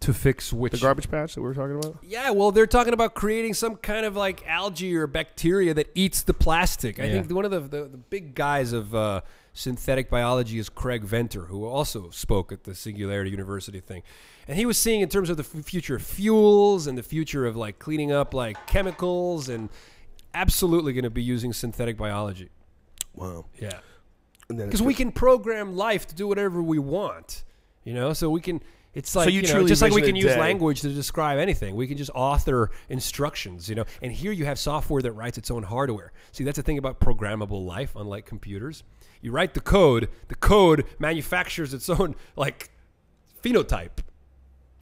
to fix which The garbage patch that we were talking about? Yeah, well, they're talking about creating some kind of like algae or bacteria that eats the plastic. I think one of the big guys of synthetic biology is Craig Venter, who also spoke at the Singularity University thing. And he was seeing in terms of the future of fuels and the future of like cleaning up like chemicals and absolutely going to be using synthetic biology. Wow. Yeah. Because we can program life to do whatever we want, you know? So we can... It's like, you you know, truly just like we envision can a use day. language to describe anything. We can just author instructions, you know. And here you have software that writes its own hardware. See, that's the thing about programmable life, unlike computers. You write the code manufactures its own, like, phenotype,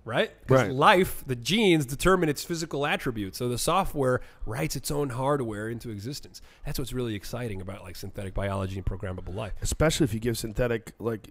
right? Because Right. life, the genes, determine its physical attributes. So the software writes its own hardware into existence. That's what's really exciting about, like, synthetic biology and programmable life. especially if you give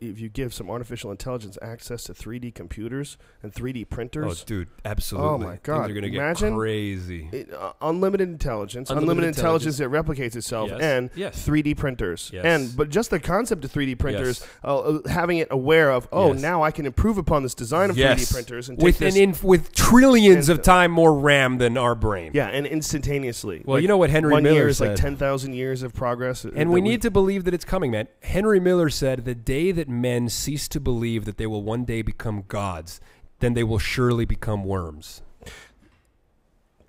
if you give some artificial intelligence access to 3D computers and 3D printers. Oh, dude, absolutely. Oh, my God. Things are going to get Imagine crazy. Unlimited intelligence, Unlimited intelligence that replicates itself, Yes. and Yes. 3D printers. Yes. But just the concept of 3D printers, Yes. having it aware of, Yes. now I can improve upon this design of Yes. 3D printers computers and take with trillions of time more RAM than our brain. Yeah, and instantaneously. Well, you know what Henry Miller year is said. like 10,000 years of progress. And we need to believe that it's coming, man. Henry Miller said, the day that men cease to believe that they will one day become gods, then they will surely become worms.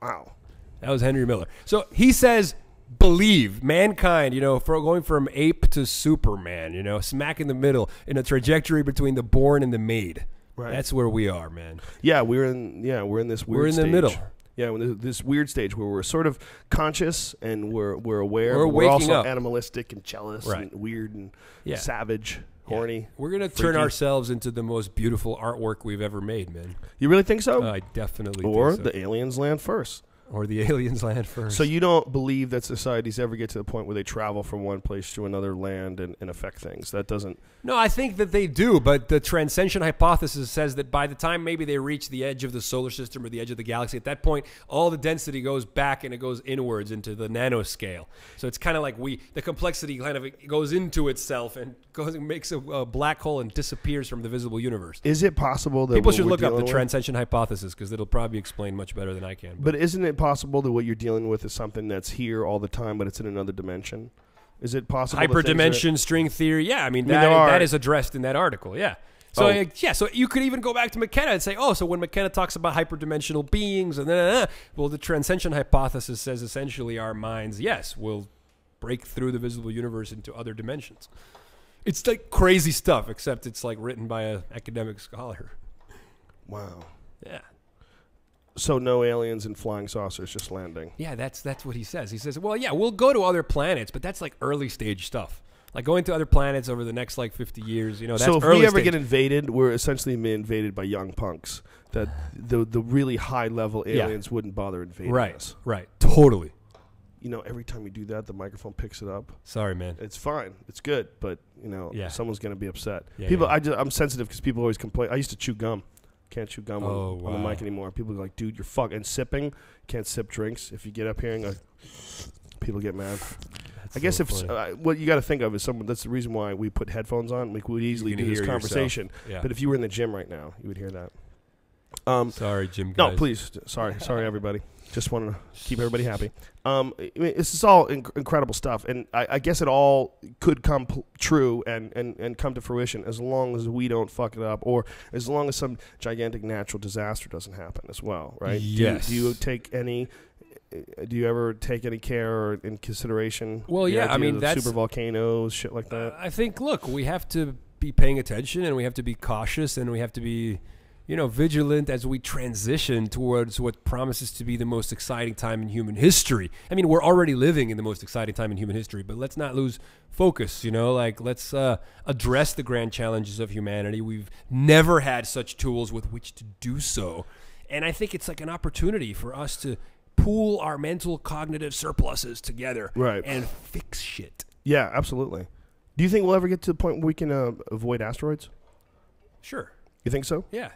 Wow. That was Henry Miller. So he says, believe mankind, for going from ape to Superman, smack in the middle in a trajectory between the born and the made. Right. That's where we are, man. Yeah, we're in this weird stage. We're in the middle. Yeah, this weird stage where we're sort of conscious and we're aware. We're but waking also up. Animalistic and jealous and weird and savage, horny. We're going to turn ourselves into the most beautiful artwork we've ever made, man. You really think so? I definitely or think so. the aliens land first. Or the aliens land first. So you don't believe that societies ever get to the point where they travel from one place to another land and affect things? That doesn't... No, I think that they do, but the transcension hypothesis says that by the time maybe they reach the edge of the solar system or the edge of the galaxy, at that point, all the density goes back and it goes inwards into the nanoscale. So it's kind of like the complexity kind of goes into itself and makes a black hole and disappears from the visible universe. Is it possible that... People should look up the transcension hypothesis because it'll probably explain much better than I can. But isn't it possible that what you're dealing with is something that's here all the time, but it's in another dimension? Is it possible? Hyperdimension, string theory. Yeah, I mean that is addressed in that article. Yeah. So so you could even go back to McKenna and say, so when McKenna talks about hyperdimensional beings and well, the transcension hypothesis says essentially our minds, will break through the visible universe into other dimensions. It's like crazy stuff, except it's like written by an academic scholar. Wow. Yeah. So no aliens and flying saucers just landing. Yeah, that's what he says. He says, well, yeah, we'll go to other planets, but that's like early stage stuff. Like going to other planets over the next 50 years, that's so if early we ever stage. get invaded, we're essentially being invaded by young punks. That the really high level aliens wouldn't bother invading us. Right. Totally. Every time you do that, the microphone picks it up. Sorry, man. It's fine. It's good, but someone's going to be upset. Yeah, people, I'm sensitive because people always complain. I used to chew gum. Can't chew gum on the mic anymore. People are like, dude, you're fucking. And sipping, can't sip drinks. If you get up here and go, people get mad. I guess what you got to think of is someone. That's the reason why we put headphones on. We could easily do this conversation. Yeah. But if you were in the gym right now, you would hear that. Sorry, gym guys. No, please. Sorry, everybody. Just wanted to keep everybody happy. This is all incredible stuff, and I guess it all could come true and come to fruition as long as we don't fuck it up, or as long as some gigantic natural disaster doesn't happen as well, right? Yes. Do you take any? Do you ever take any care or in consideration? Well, yeah, I mean that's super volcanoes, shit like that. I think. Look, we have to be paying attention, and we have to be cautious, and we have to be vigilant as we transition towards what promises to be the most exciting time in human history. I mean, we're already living in the most exciting time in human history, but let's not lose focus, let's address the grand challenges of humanity. We've never had such tools with which to do so. And I think it's like an opportunity for us to pool our mental cognitive surpluses together and fix shit. Yeah, absolutely. Do you think we'll ever get to the point where we can avoid asteroids? Sure. You think so? Yeah.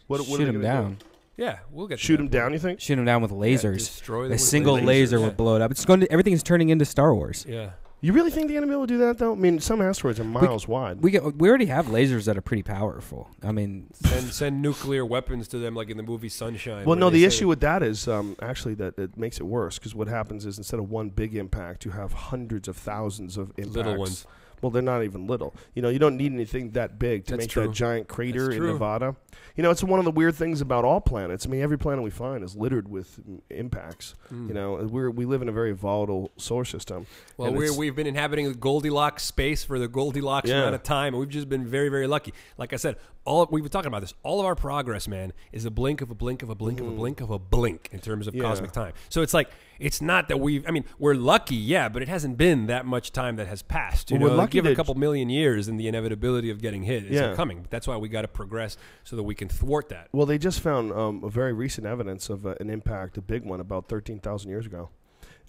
What shoot them down. Yeah, we'll get shoot them down. You think? Shoot them down with lasers. Destroy them a with single lasers. laser would blow it up. Everything's turning into Star Wars. Yeah. You really think the enemy will do that though? I mean, some asteroids are miles wide. We already have lasers that are pretty powerful. I mean, send nuclear weapons to them, like in the movie Sunshine. Well, no, the issue with that is actually that it makes it worse because what happens is instead of one big impact, you have hundreds of thousands of impacts. Little ones. Well, they're not even little. You don't need anything that big to make that giant crater in Nevada. It's one of the weird things about all planets. I mean, every planet we find is littered with impacts. We live in a very volatile solar system. Well, we've been inhabiting the Goldilocks space for the Goldilocks amount of time, and we've just been very, very lucky. Like I said, we've been talking about this. All of our progress, man, is a blink of a blink of a blink of a blink of a blink in terms of cosmic time. So it's like, it's not that we're lucky, but it hasn't been that much time that has passed. We're lucky give a couple million years and the inevitability of getting hit is coming. That's why we got to progress so that we can thwart that. Well, they just found a very recent evidence of an impact, a big one, about 13,000 years ago.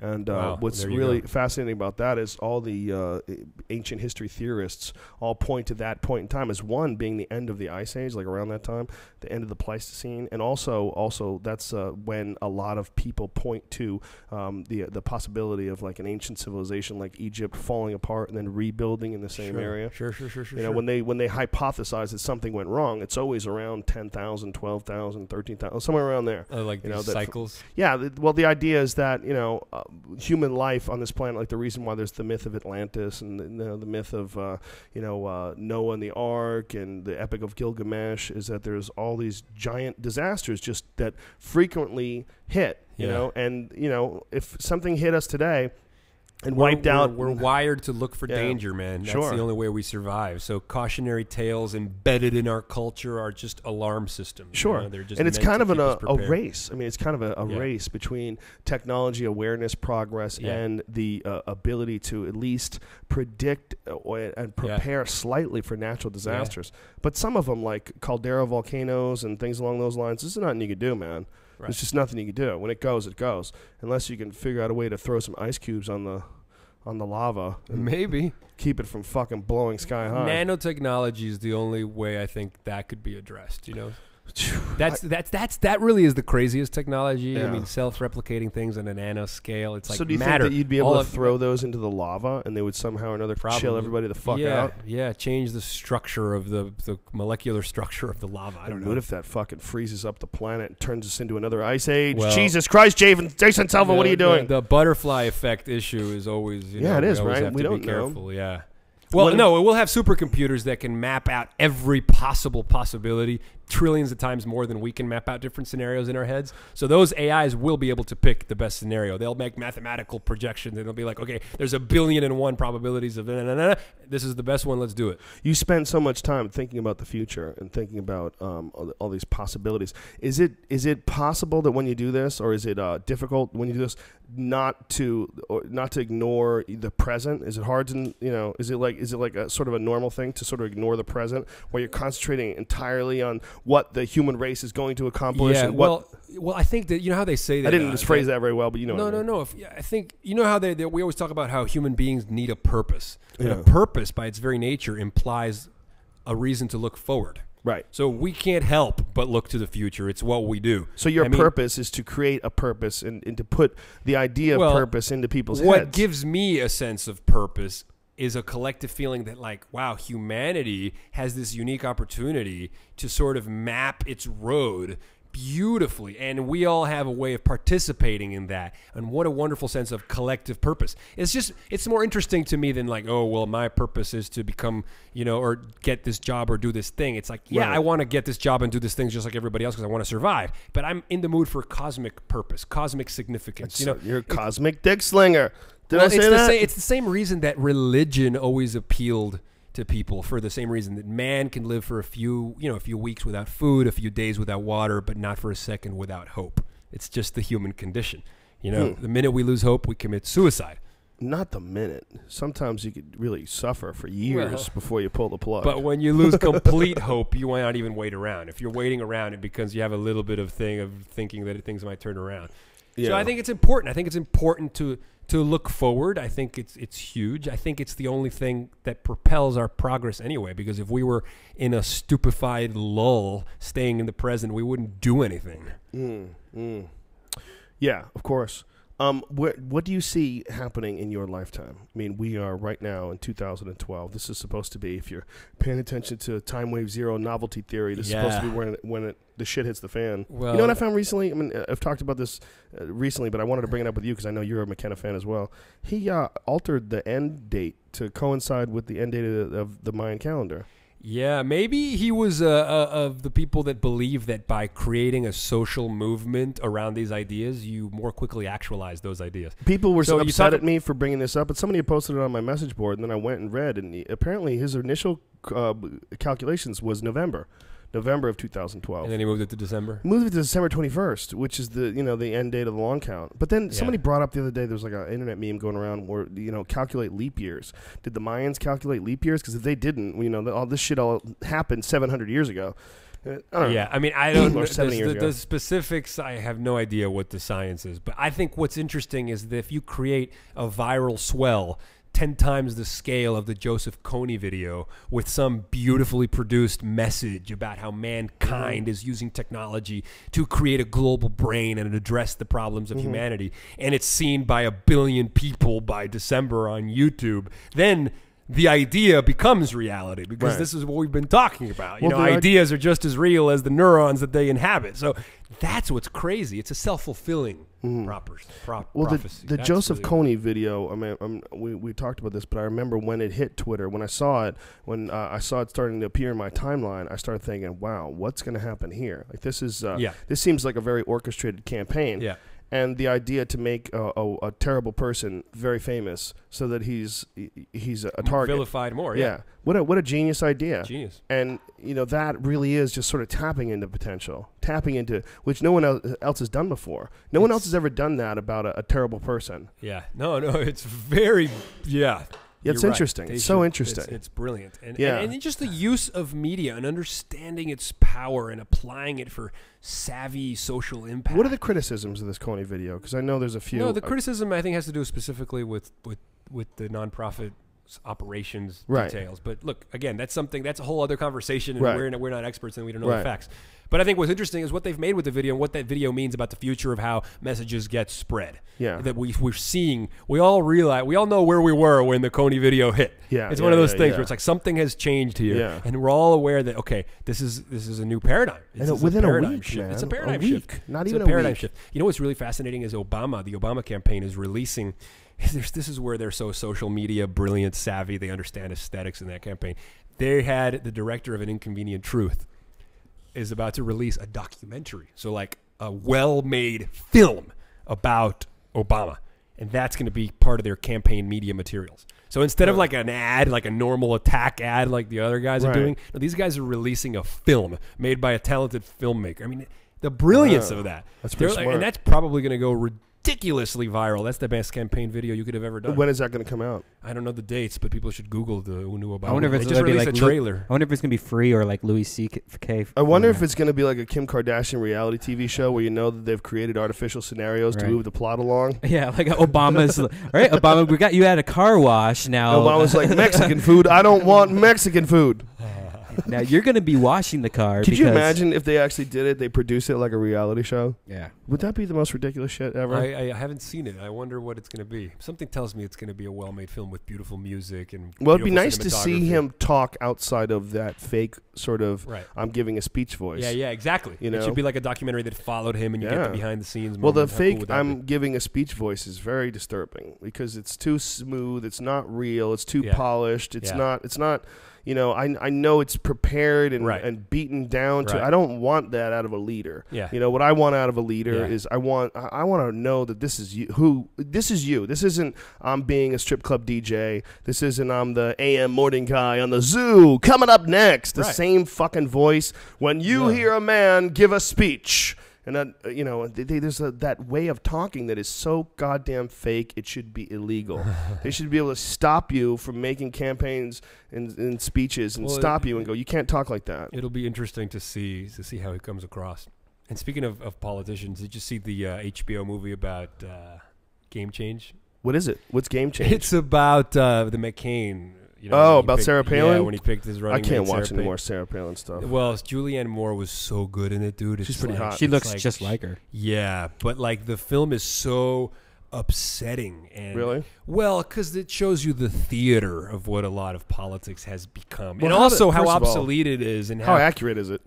And Wow, what's there you really go. fascinating about that is all the ancient history theorists all point to that point in time as one being the end of the Ice Age, like around that time, the end of the Pleistocene, and also that's when a lot of people point to the possibility of like an ancient civilization like Egypt falling apart and then rebuilding in the same area. Sure. You know, when they hypothesize that something went wrong, it's always around 10,000, 12,000, 13,000, somewhere around there. Like these cycles. Yeah, well, the idea is that, you know, human life on this planet, like the reason why there's the myth of Atlantis and the myth of, Noah and the Ark and the Epic of Gilgamesh, is that there's all these giant disasters just that frequently hit, you know, and, you know, if something hit us today and wiped out. We're wired to look for danger, man. That's the only way we survive. So cautionary tales embedded in our culture are just alarm systems. Sure. You know? They're just and it's meant kind to of keep us a prepared. race. I mean, it's kind of a race between technology awareness, progress, and the ability to at least predict and prepare slightly for natural disasters. But some of them, like caldera volcanoes and things along those lines, this is nothing you can do, man. Right. There's just nothing you can do. When it goes, it goes. Unless you can figure out a way to throw some ice cubes on the lava. And Maybe. keep it from fucking blowing sky high. Nanotechnology is the only way I think that could be addressed, you know? That really is the craziest technology. Yeah. I mean, self-replicating things on a nanoscale. It's like So do you matter. think that you'd be able to throw those into the lava and they would somehow or another chill everybody the fuck out? Yeah, change the structure of the molecular structure of the lava. I don't know. What if that fucking freezes up the planet and turns us into another ice age? Well, Jesus Christ, Jason Silva, what are you doing? The butterfly effect issue is always, you know, it is, we always right? have We to don't be know. careful, yeah. Well, no, we'll have supercomputers that can map out every possible possibility, trillions of times more than we can map out different scenarios in our heads. So those AIs will be able to pick the best scenario. They'll make mathematical projections, and they'll be like, okay, there's 1,000,000,001 probabilities of this is the best one, let's do it. You spend so much time thinking about the future and thinking about all these possibilities. Is it possible that when you do this, or is it difficult when you do this, not to ignore the present? Is it hard to, you know, is it like a sort of a normal thing to sort of ignore the present, where you're concentrating entirely on what the human race is going to accomplish? Yeah, and well, I think that, you know how they say that. I didn't just phrase that very well, but you know. No. I think, you know how we always talk about how human beings need a purpose. And Yeah. a purpose, by its very nature, implies a reason to look forward. Right. So we can't help but look to the future. It's what we do. So your purpose is to create a purpose and to put the idea of purpose into people's heads. What gives me a sense of purpose is a collective feeling that, like, wow, humanity has this unique opportunity to sort of map its road beautifully, and we all have a way of participating in that. And what a wonderful sense of collective purpose. It's more interesting to me than like, oh, well, my purpose is to become, you know, or get this job or do this thing. It's like, yeah, Right. I want to get this job and do this thing just like everybody else because I want to survive. But I'm in the mood for cosmic purpose, cosmic significance. You know, you're a cosmic dick slinger. Did well, I say that? It's the same reason that religion always appealed to people, for the same reason that man can live for a few weeks without food, a few days without water, but not for a second without hope. It's just the human condition. You know, the minute we lose hope, we commit suicide. Not the minute. Sometimes you could really suffer for years before you pull the plug. But when you lose complete hope, you might not even wait around. If you're waiting around, it because you have a little bit of thinking that things might turn around. Yeah. So I think it's important. I think it's important to look forward. I think it's huge. I think it's the only thing that propels our progress anyway, because if we were in a stupefied lull, staying in the present, we wouldn't do anything. Yeah, of course. What do you see happening in your lifetime? I mean, we are right now in 2012. This is supposed to be, if you're paying attention to time wave zero novelty theory, this is supposed to be when the shit hits the fan. Well, you know what I found recently? I mean, I've talked about this recently, but I wanted to bring it up with you because I know you're a McKenna fan as well. He altered the end date to coincide with the end date of the Mayan calendar. Yeah, maybe he was of the people that believe that by creating a social movement around these ideas, you more quickly actualize those ideas. People were so upset at me for bringing this up, but somebody had posted it on my message board, and then I went and read, and apparently his initial calculations was November of 2012. And then he moved it to December? Moved it to December 21st, which is the end date of the long count. But then somebody brought up the other day, there was like an internet meme going around where, calculate leap years. Did the Mayans calculate leap years? Because if they didn't, all this shit all happened 700 years ago. I don't know. Yeah, I mean, I don't know. 70 years ago. The specifics, I have no idea what the science is. But I think what's interesting is that if you create a viral swell 10 times the scale of the Joseph Kony video with some beautifully produced message about how mankind is using technology to create a global brain and address the problems of humanity, and it's seen by 1 billion people by December on YouTube, then the idea becomes reality, because this is what we've been talking about. You know, ideas are just as real as the neurons that they inhabit. So that's what's crazy. It's a self-fulfilling prophecy. The Joseph Kony video, I mean, we talked about this, but I remember when it hit Twitter, when I saw it starting to appear in my timeline, I started thinking, wow, what's going to happen here? Like, this is, this seems like a very orchestrated campaign. Yeah. And the idea to make a terrible person very famous so that he's a target, vilified more. Yeah. What a genius idea. Genius. And that really is just sort of tapping into potential, tapping into which no one else has done before. No one else has ever done that about a terrible person. Yeah. No. It's very It's interesting. It's so interesting. It's brilliant. And just the use of media and understanding its power and applying it for savvy social impact. What are the criticisms of this Kony video? Because I know there's a few. No, the criticism I think has to do specifically with the nonprofit operations details. But look, again, that's a whole other conversation, and we're not experts and we don't know the facts. But I think what's interesting is what they've made with the video and what that video means about the future of how messages get spread. Yeah. That we're seeing, we all know where we were when the Kony video hit. Yeah. It's one of those things where it's like something has changed here. Yeah. And we're all aware that, okay, this is a new paradigm. Within a week, man. It's a paradigm shift. Not even a paradigm shift. You know what's really fascinating is the Obama campaign is releasing, this is where they're so social media brilliant, savvy, they understand aesthetics in that campaign. They had the director of An Inconvenient Truth is about to release a documentary, so like a well-made film about Obama, and that's going to be part of their campaign media materials. So instead of like an ad, like a normal attack ad like the other guys are doing, no, these guys are releasing a film made by a talented filmmaker. I mean, the brilliance of that. That's pretty smart. And that's probably going to go ridiculously viral. That's the best campaign video you could have ever done. When is that going to come out? I don't know the dates, but people should Google the new Obama. I wonder if it's going to be like a trailer. I wonder if it's going to be free or like Louis C.K. I wonder if it's going to be like a Kim Kardashian reality TV show where you know that they've created artificial scenarios to move the plot along. Yeah, like Obama's right. Obama, we got you at a car wash now. Obama's like, Mexican food. I don't want Mexican food. Now you're going to be washing the car. Could you imagine if they actually did it? They produce it like a reality show. Yeah. Would that be the most ridiculous shit ever? I haven't seen it. I wonder what it's going to be. Something tells me it's going to be a well-made film with beautiful music and. Well, it'd be nice to see him talk outside of that fake sort of. I'm giving a speech voice. Yeah, exactly. You know? It should be like a documentary that followed him, and you get the behind-the-scenes. Well, the fake I'm giving a speech voice is very disturbing because it's too smooth. It's not real. It's too polished. It's not. It's not. You know, I know it's prepared and beaten down to. I don't want that out of a leader. Yeah. You know what I want out of a leader is I want to know that this is you. This is you. This isn't I'm being a strip club DJ. This isn't I'm the AM morning guy on the zoo. Coming up next, the same fucking voice when you hear a man give a speech. And that, you know, there's that way of talking that is so goddamn fake. It should be illegal. They should be able to stop you from making campaigns and speeches and stop you and go, you can't talk like that. It'll be interesting to see how it comes across. And speaking of politicians, did you see the HBO movie about Game Change? What is it? What's Game Change? It's about the McCain. You know, about Sarah Palin? Yeah, when he picked his running mate. I can't watch any more Sarah Palin stuff. Well, Julianne Moore was so good in it, dude. She's pretty hot. She looks just like her. Yeah, but like the film is so upsetting. And really? Well, because it shows you the theater of what a lot of politics has become. Well, and also how obsolete it is. And how accurate is it?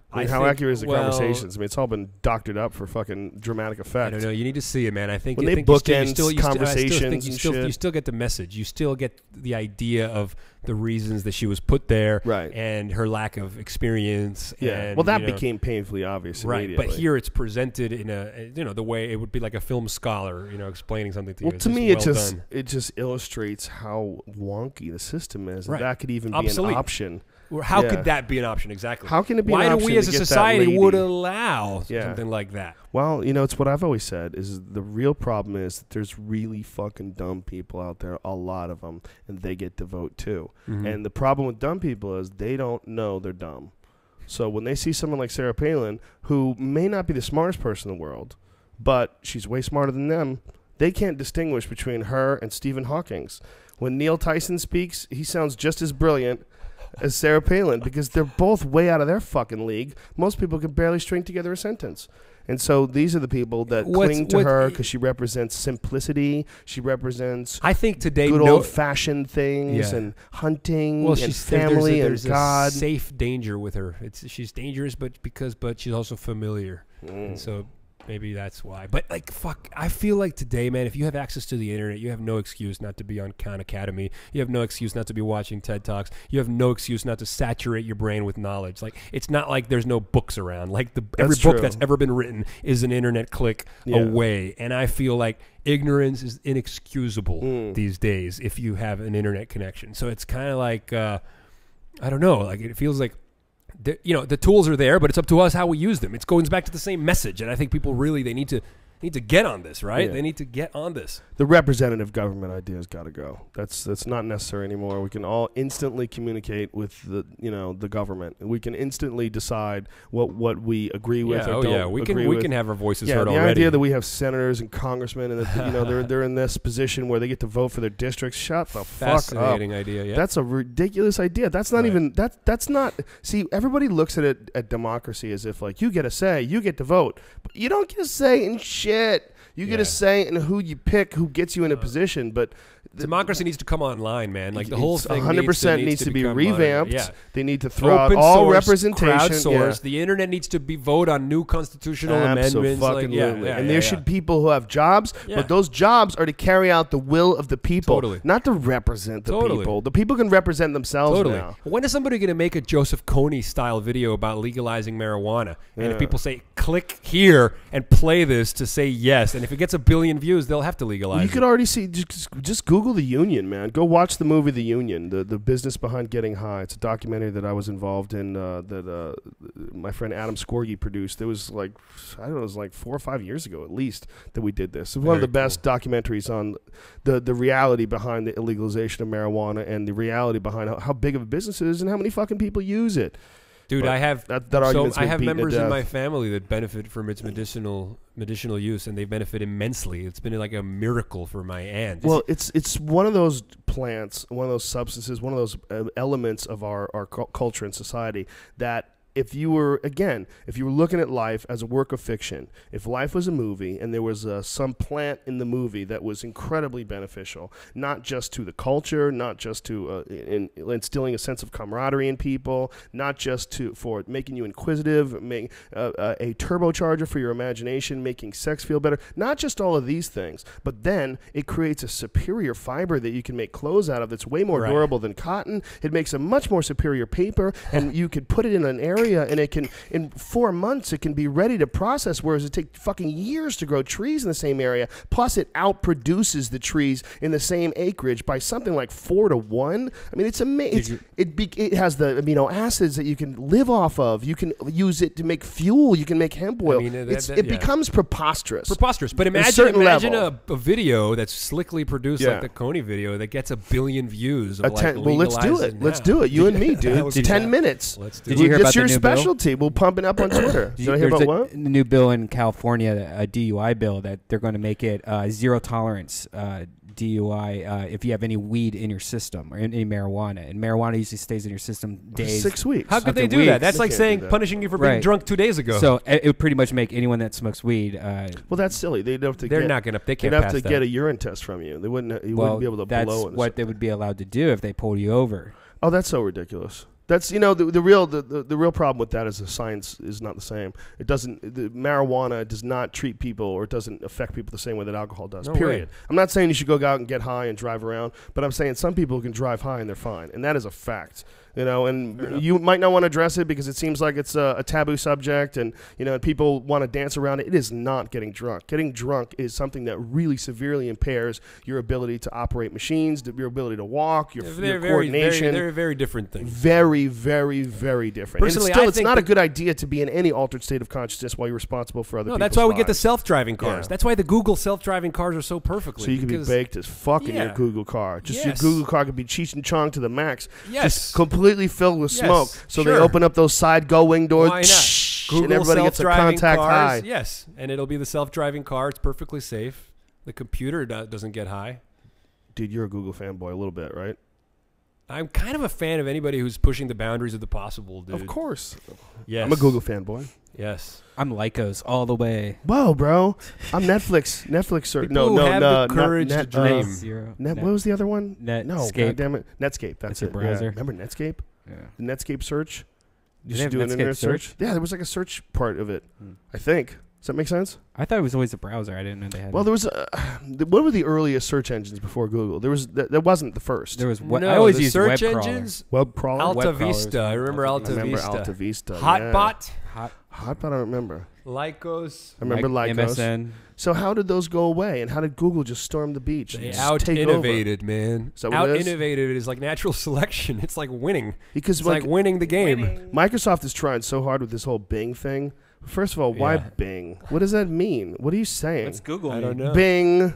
I mean, how accurate is the conversations? I mean, it's all been doctored up for fucking dramatic effect. I don't know. You need to see it, man. I think when they bookend conversations and shit, you still get the message. You still get the idea of the reasons that she was put there, and her lack of experience. Yeah. And, well, that became painfully obvious immediately. But here it's presented in a the way it would be like a film scholar, explaining something to you. Well, to me, it just illustrates how wonky the system is. Right. That could even be an option. How could that be an option? Exactly. How can it be an option? Why do we as a society would allow something like that? Well, it's what I've always said is the real problem is that there's really fucking dumb people out there, a lot of them, and they get to vote too. Mm-hmm. And the problem with dumb people is they don't know they're dumb. So when they see someone like Sarah Palin, who may not be the smartest person in the world, but she's way smarter than them, they can't distinguish between her and Stephen Hawking's. When Neil Tyson speaks, he sounds just as brilliant as Sarah Palin because they're both way out of their fucking league. Most people can barely string together a sentence. And so these are the people that cling to her because she represents simplicity. She represents, I think today, good old-fashioned things and hunting and family and God. A safe danger with her. She's dangerous, but she's also familiar, and so maybe that's why. But like, fuck, I feel like today, man, if you have access to the internet, you have no excuse not to be on Khan Academy. You have no excuse not to be watching TED Talks. You have no excuse not to saturate your brain with knowledge. Like, it's not like there's no books around. Like, every book that's ever been written is an internet click away. And I feel like ignorance is inexcusable these days if you have an internet connection. So it's kind of like, I don't know, like it feels like, the tools are there, but it's up to us how we use them. It goes back to the same message, and I think people really they need to get on this, right? They need to get on this. The representative government idea has got to go. That's not necessary anymore. We can all instantly communicate with the government. We can instantly decide what we agree with or don't we agree with. We can have our voices heard the already. idea that we have senators and congressmen and that they're in this position where they get to vote for their districts. Shut the fuck up. Fascinating idea. Yeah. That's a ridiculous idea. That's not even that's not. See, everybody looks at it at democracy as if like you get a say, you get to vote, but you don't get a say in shit. You get a say in who you pick, who gets you in a position, but democracy needs to come online, man. Like the whole thing 100% needs to be revamped. Yeah. They need to throw out all representation. Crowdsourced. The internet needs to be vote on new constitutional amendments. And there should people who have jobs, but those jobs are to carry out the will of the people, not to represent the people. The people can represent themselves now. When is somebody going to make a Joseph Kony style video about legalizing marijuana? And if people say, click here and play this to say yes, and if it gets 1 billion views, they'll have to legalize it. You could already see, just Google The Union, man. Go watch the movie The Union, the business behind getting high. It's a documentary that I was involved in that my friend Adam Scorgi produced. It was like, I don't know, it was like 4 or 5 years ago at least that we did this. It was one of the best documentaries on the reality behind the illegalization of marijuana and the reality behind how big of a business it is and how many fucking people use it. Dude, but I have I have members in my family that benefit from its medicinal use, and they benefit immensely. It's been like a miracle for my aunt. Well, it's one of those plants, one of those substances, one of those elements of our culture and society that if you were looking at life as a work of fiction, if life was a movie and there was some plant in the movie that was incredibly beneficial, not just to the culture, not just to instilling a sense of camaraderie in people, not just for making you inquisitive, making a turbocharger for your imagination, making sex feel better, not just all of these things, but then it creates a superior fiber that you can make clothes out of that's way more durable than cotton. It makes a much more superior paper, and you could put it in an area and it can, in 4 months, it can be ready to process, whereas it takes fucking years to grow trees in the same area. Plus, it outproduces the trees in the same acreage by something like 4 to 1. I mean, it's amazing. It has the amino acids that you can live off of. You can use it to make fuel. You can make hemp oil. I mean, it becomes preposterous. But imagine a video that's slickly produced like the Kony video that gets 1 billion views. Well, let's do it. Let's do it. You and me, dude. 10 minutes. Let's do it. Did you hear about the new specialty? We'll pump it up on Twitter. Did you hear about what? A new bill in California, a DUI bill, that they're going to make it zero tolerance DUI if you have any weed in your system or any marijuana. And marijuana usually stays in your system days. 6 weeks. How could they do that? That's like saying punishing you for being drunk 2 days ago. So it would pretty much make anyone that smokes weed. Well, that's silly. They'd have to. They can't have to get a urine test from you. They wouldn't. You wouldn't be able to blow. That's what they would be allowed to do if they pulled you over. Oh, that's so ridiculous. That's the real problem with that is the science is not the same. The marijuana does not treat people or it doesn't affect people the same way that alcohol does. Period. I'm not saying you should go out and get high and drive around, but I'm saying some people can drive high and they're fine, and that is a fact. And you might not want to address it because it seems like it's a taboo subject, and people want to dance around it. It is not getting drunk. Getting drunk is something that really severely impairs your ability to operate machines, your ability to walk, your coordination. They're very different things. Very, very, very different. Personally, and it's not a good idea to be in any altered state of consciousness while you're responsible for other people's lives. That's why we get the lives. Self-driving cars. Yeah. That's why the Google self-driving cars are so perfectly. So you can be baked as fuck in your Google car. Your Google car could be Cheech and Chong to the max. Yes. Just completely completely filled with smoke. So they sure. open up those side gull wing doors. Why not? Google and everybody gets a self-driving contact cars. high. Yes, and it'll be the self-driving car. It's perfectly safe. The computer doesn't get high. Dude, you're a Google fanboy a little bit, right? I'm kind of a fan of anybody who's pushing the boundaries of the possible, dude. Of course. Yes. I'm a Google fanboy. Yes. I'm Lycos all the way. Whoa, bro. I'm Netflix. People who have the courage to dream. Zero. What was the other one? Netscape. No, goddamn it. Netscape. That's It's a it. browser. Yeah. Remember Netscape? Yeah. The Netscape search? Did You they should do have an Netscape internet search. search? Yeah, there was like a search part of it. I think. Does that make sense? I thought it was always a browser. I didn't know they had. Well, there was. What were the earliest search engines before Google? There was. That wasn't the first. there was. No, I always the used search web crawler. engines. Web crawler. Alta Web crawlers. Vista. I remember Alta I remember Vista. Alta Vista. Hotbot. Hotbot. I don't remember. Lycos. I remember Lycos. MSN. So how did those go away? And how did Google just storm the beach? They and just take over? out-innovated, man. Is that what it is? Out-innovated is like natural selection. It's like winning. Because It's like winning the game. Microsoft is trying so hard with this whole Bing thing. First of all, why Yeah. Bing? What does that mean? What are you saying? What's Google? I don't know. Bing.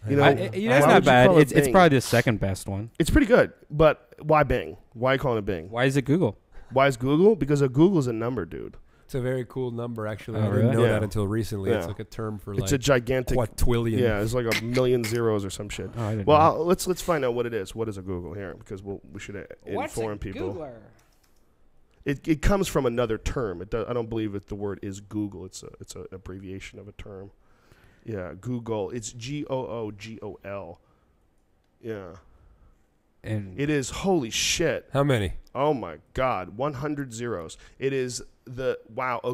You know, It's why not would you bad. call it It's Bing? probably the second best one. It's pretty good, but why Bing? Why are you calling it Bing? Why is it Google? Why is Google? Because a Google's a number, dude. It's a very cool number, actually. Oh, I didn't really? know Yeah. that until recently. It's Yeah. like a term for It's like a gigantic. quadrillion. Yeah, it's like a million zeros or some shit. Oh, I didn't Well, know. let's find out what it is. What is a Google here? Because we should inform people. It comes from another term. I don't believe the word is Google. It's an abbreviation of a term. Yeah, Google. It's GOOGOL. Yeah. And It is, holy shit. How many? Oh my God, 100 zeros. It is a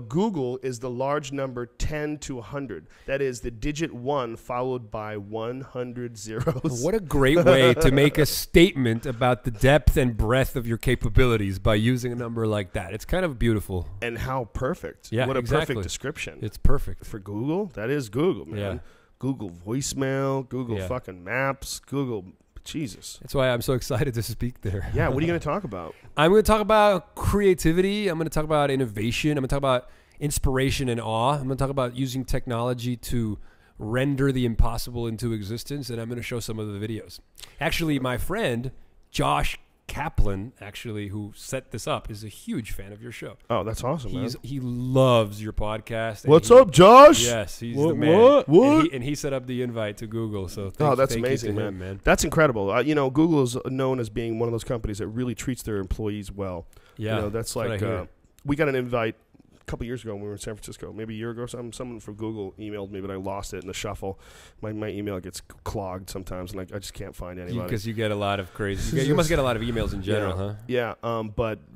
Google is the large number 10 to 100. That is the digit 1 followed by 100 zeros. What a great way to make a statement about the depth and breadth of your capabilities by using a number like that. It's kind of beautiful. And how perfect. Yeah, what a exactly. perfect description. It's perfect. For Google, that is Google, man. Yeah. Google voicemail, Google Yeah. fucking maps, Google, Jesus. That's why I'm so excited to speak there. Yeah, what are you going to talk about? I'm going to talk about creativity. I'm going to talk about innovation. I'm going to talk about inspiration and awe. I'm going to talk about using technology to render the impossible into existence, and I'm going to show some of the videos. Actually, my friend, Josh Kaplan, actually, who set this up, is a huge fan of your show. Oh, that's awesome, man. He loves your podcast. and What's he- up, Josh? Yes, he's What- the man. what? And he set up the invite to Google. So Oh, that's thank amazing, you to man. him, man. That's incredible. Google is known as being one of those companies that really treats their employees well. Yeah, That's what I like hear. we got an invite a couple years ago when we were in San Francisco, maybe a year ago or something. Someone from Google emailed me, but I lost it in the shuffle. My email gets clogged sometimes, and I just can't find anybody. Because you get a lot of crazy. You must get a lot of emails in general, huh? Yeah,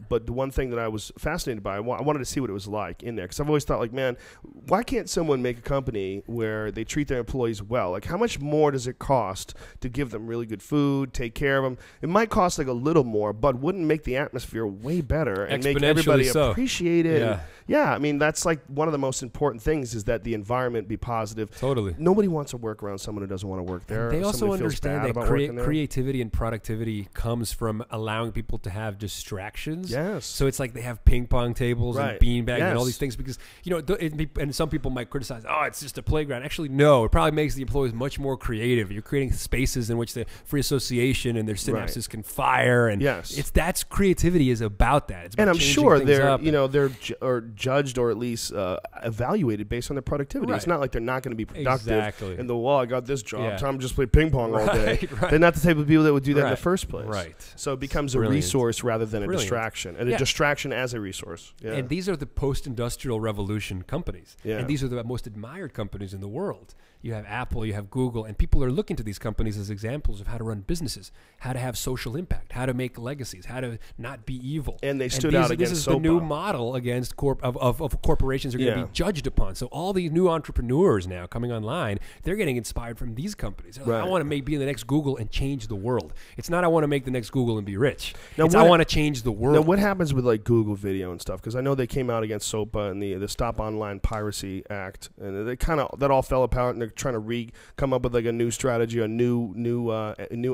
but the one thing that I was fascinated by, I wanted to see what it was like in there, because I've always thought, like, man, why can't someone make a company where they treat their employees well? Like, how much more does it cost to give them really good food, take care of them? It might cost like a little more, but wouldn't make the atmosphere way better and make everybody Exponentially so. appreciate it. Yeah. Yeah, I mean, that's like one of the most important things is that the environment be positive. Totally. Nobody wants to work around someone who doesn't want to work there. They also Somebody feels understand bad that about working there. creativity and productivity comes from allowing people to have distractions. Yes. So it's like they have ping pong tables Right. and beanbags and all Yes. these things because, and some people might criticize, oh, it's just a playground. Actually, no, it probably makes the employees much more creative. You're creating spaces in which the free association and their synapses can fire. And Yes. that's creativity is about that. It's about And I'm changing sure things they're up. they're judged or at least evaluated based on their productivity. Right. It's not like they're not going to be productive. Exactly. And I got this job. Yeah. Time to just play ping pong all day. Right. They're not the type of people that would do that in the Right. first place. Right. So it becomes a Brilliant. resource rather than a Brilliant. distraction, and Yeah. a distraction as a resource. Yeah. And these are the post-industrial revolution companies. Yeah. And these are the most admired companies in the world. You have Apple, you have Google, and people are looking to these companies as examples of how to run businesses, how to have social impact, how to make legacies, how to not be evil. And they stood out against This is the new SOPA. model against of corporations are going to Yeah. be judged upon. So all these new entrepreneurs now coming online, they're getting inspired from these companies. They're like, Right. I want to be the next Google and change the world. It's not I want to make the next Google and be rich. Now It's what- I want to change the world. Now, what happens with like Google Video and stuff? Because I know they came out against SOPA and the Stop Online Piracy Act, and they that all fell apart, and they're trying to come up with like a new strategy, a new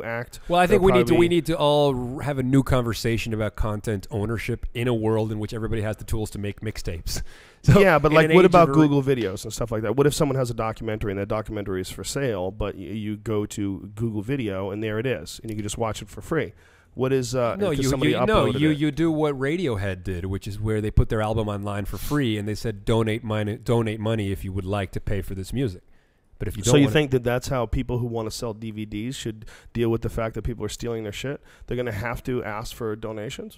act. Well, I think That'll we need to all have a new conversation about content ownership in a world in which everybody has the tools to make mixtapes. So yeah, but in like, an what age about of Google Videos and stuff like that? What if someone has a documentary and that documentary is for sale, but you go to Google Video and there it is, and you can just watch it for free? What is No, because you somebody uploaded it. you do what Radiohead did, which is where they put their album online for free, and they said donate money if you would like to pay for this music. But if you don't, so you think that that's how people who want to sell DVDs should deal with the fact that people are stealing their shit? They're going to have to ask for donations.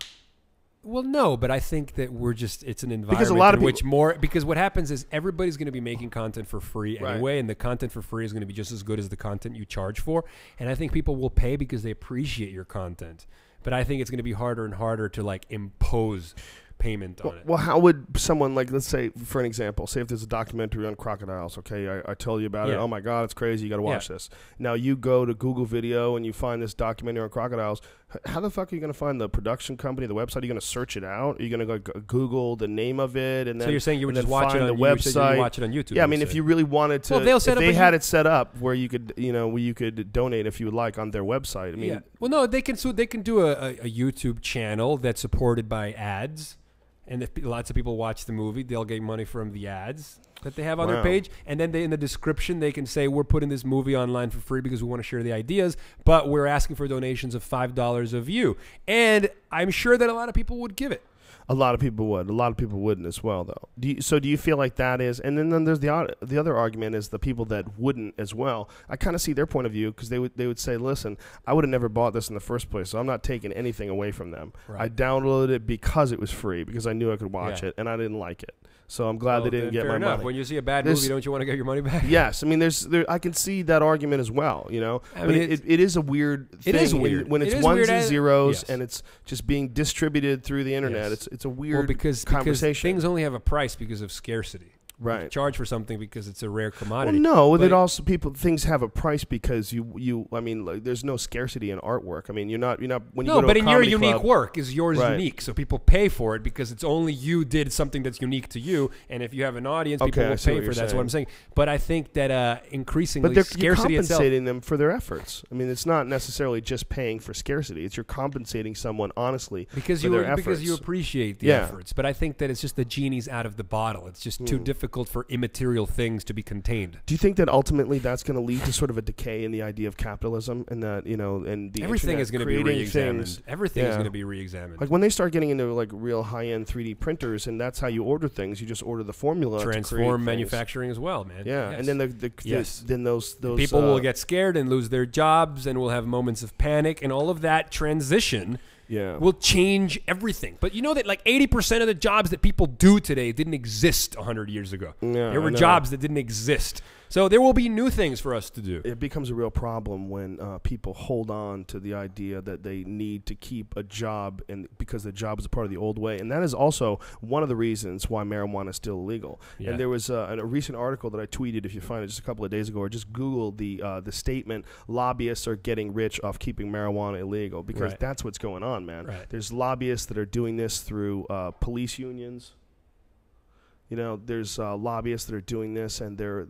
Well, no, but I think that it's an environment Because a lot of because what happens is everybody's going to be making content for free anyway, and the content for free is going to be just as good as the content you charge for. And I think people will pay because they appreciate your content. But I think it's going to be harder and harder to like impose payment on it. Well, how would someone, like, let's say, for an example, say if there's a documentary on crocodiles, okay, I tell you about it, oh my God, it's crazy, you got to watch this. Now you go to Google Video and you find this documentary on crocodiles. How the fuck are you going to find the production company, the website? Are you going to search it out? Are you going to go Google the name of it? And then, so you're saying you would just watch it on the website? You watch it on YouTube. Yeah, I mean, if you really wanted to, well, if they had it set up where you could, where you could donate if you would like on their website. I mean, well, no, they can do a YouTube channel that's supported by ads. And if lots of people watch the movie, they'll get money from the ads that they have on their page. And then in the description, they can say, we're putting this movie online for free because we want to share the ideas, but we're asking for donations of $5 a view. And I'm sure that a lot of people would give it. A lot of people would. A lot of people wouldn't as well, though. Do you feel like that is? And then there's the other argument is the people that wouldn't as well. I kind of see their point of view because they would say, listen, I would have never bought this in the first place, so I'm not taking anything away from them. Right. I downloaded it because it was free, because I knew I could watch it, and I didn't like it. So I'm glad they didn't get my money. When you see a bad movie, don't you want to get your money back? Yes. I mean, I can see that argument as well, I mean, it is a weird thing. It is weird. When it's ones and zeros and it's just being distributed through the internet. Yes. It's a weird conversation. Because things only have a price because of scarcity. Right. You charge for something because it's a rare commodity. Well, no, that also things have a price because I mean, like, there's no scarcity in artwork. I mean, you're not when you go to a comedy in your unique club, work is yours unique, so people pay for it because it's only you did something that's unique to you, and if you have an audience, people will pay for that. That's what I'm saying. But I think that increasingly, you're scarcity compensating them for their efforts. I mean, it's not necessarily just paying for scarcity. It's you're compensating someone honestly for their efforts. Because you appreciate the efforts. But I think that it's just the genie's out of the bottle. It's just too difficult for immaterial things to be contained. Do you think that ultimately that's going to lead to sort of a decay in the idea of capitalism, and that and the everything is going to be re-examined? Everything is going to be re-examined. Like when they start getting into like real high-end 3D printers, and that's how you order things. You just order the formula. Transform manufacturing as well, man. Yeah, yes. and then then those people will get scared and lose their jobs, and will have moments of panic, and all of that transition. Will change everything. But you know that like 80% of the jobs that people do today didn't exist 100 years ago. There were jobs that didn't exist. So there will be new things for us to do. It becomes a real problem when people hold on to the idea that they need to keep a job, and because the job is a part of the old way. And that is also one of the reasons why marijuana is still illegal. And there was a recent article that I tweeted, if you find it, just a couple of days ago, or just Google the statement, lobbyists are getting rich off keeping marijuana illegal, because that's what's going on, man. There's lobbyists that are doing this through police unions. There's lobbyists that are doing this, and they're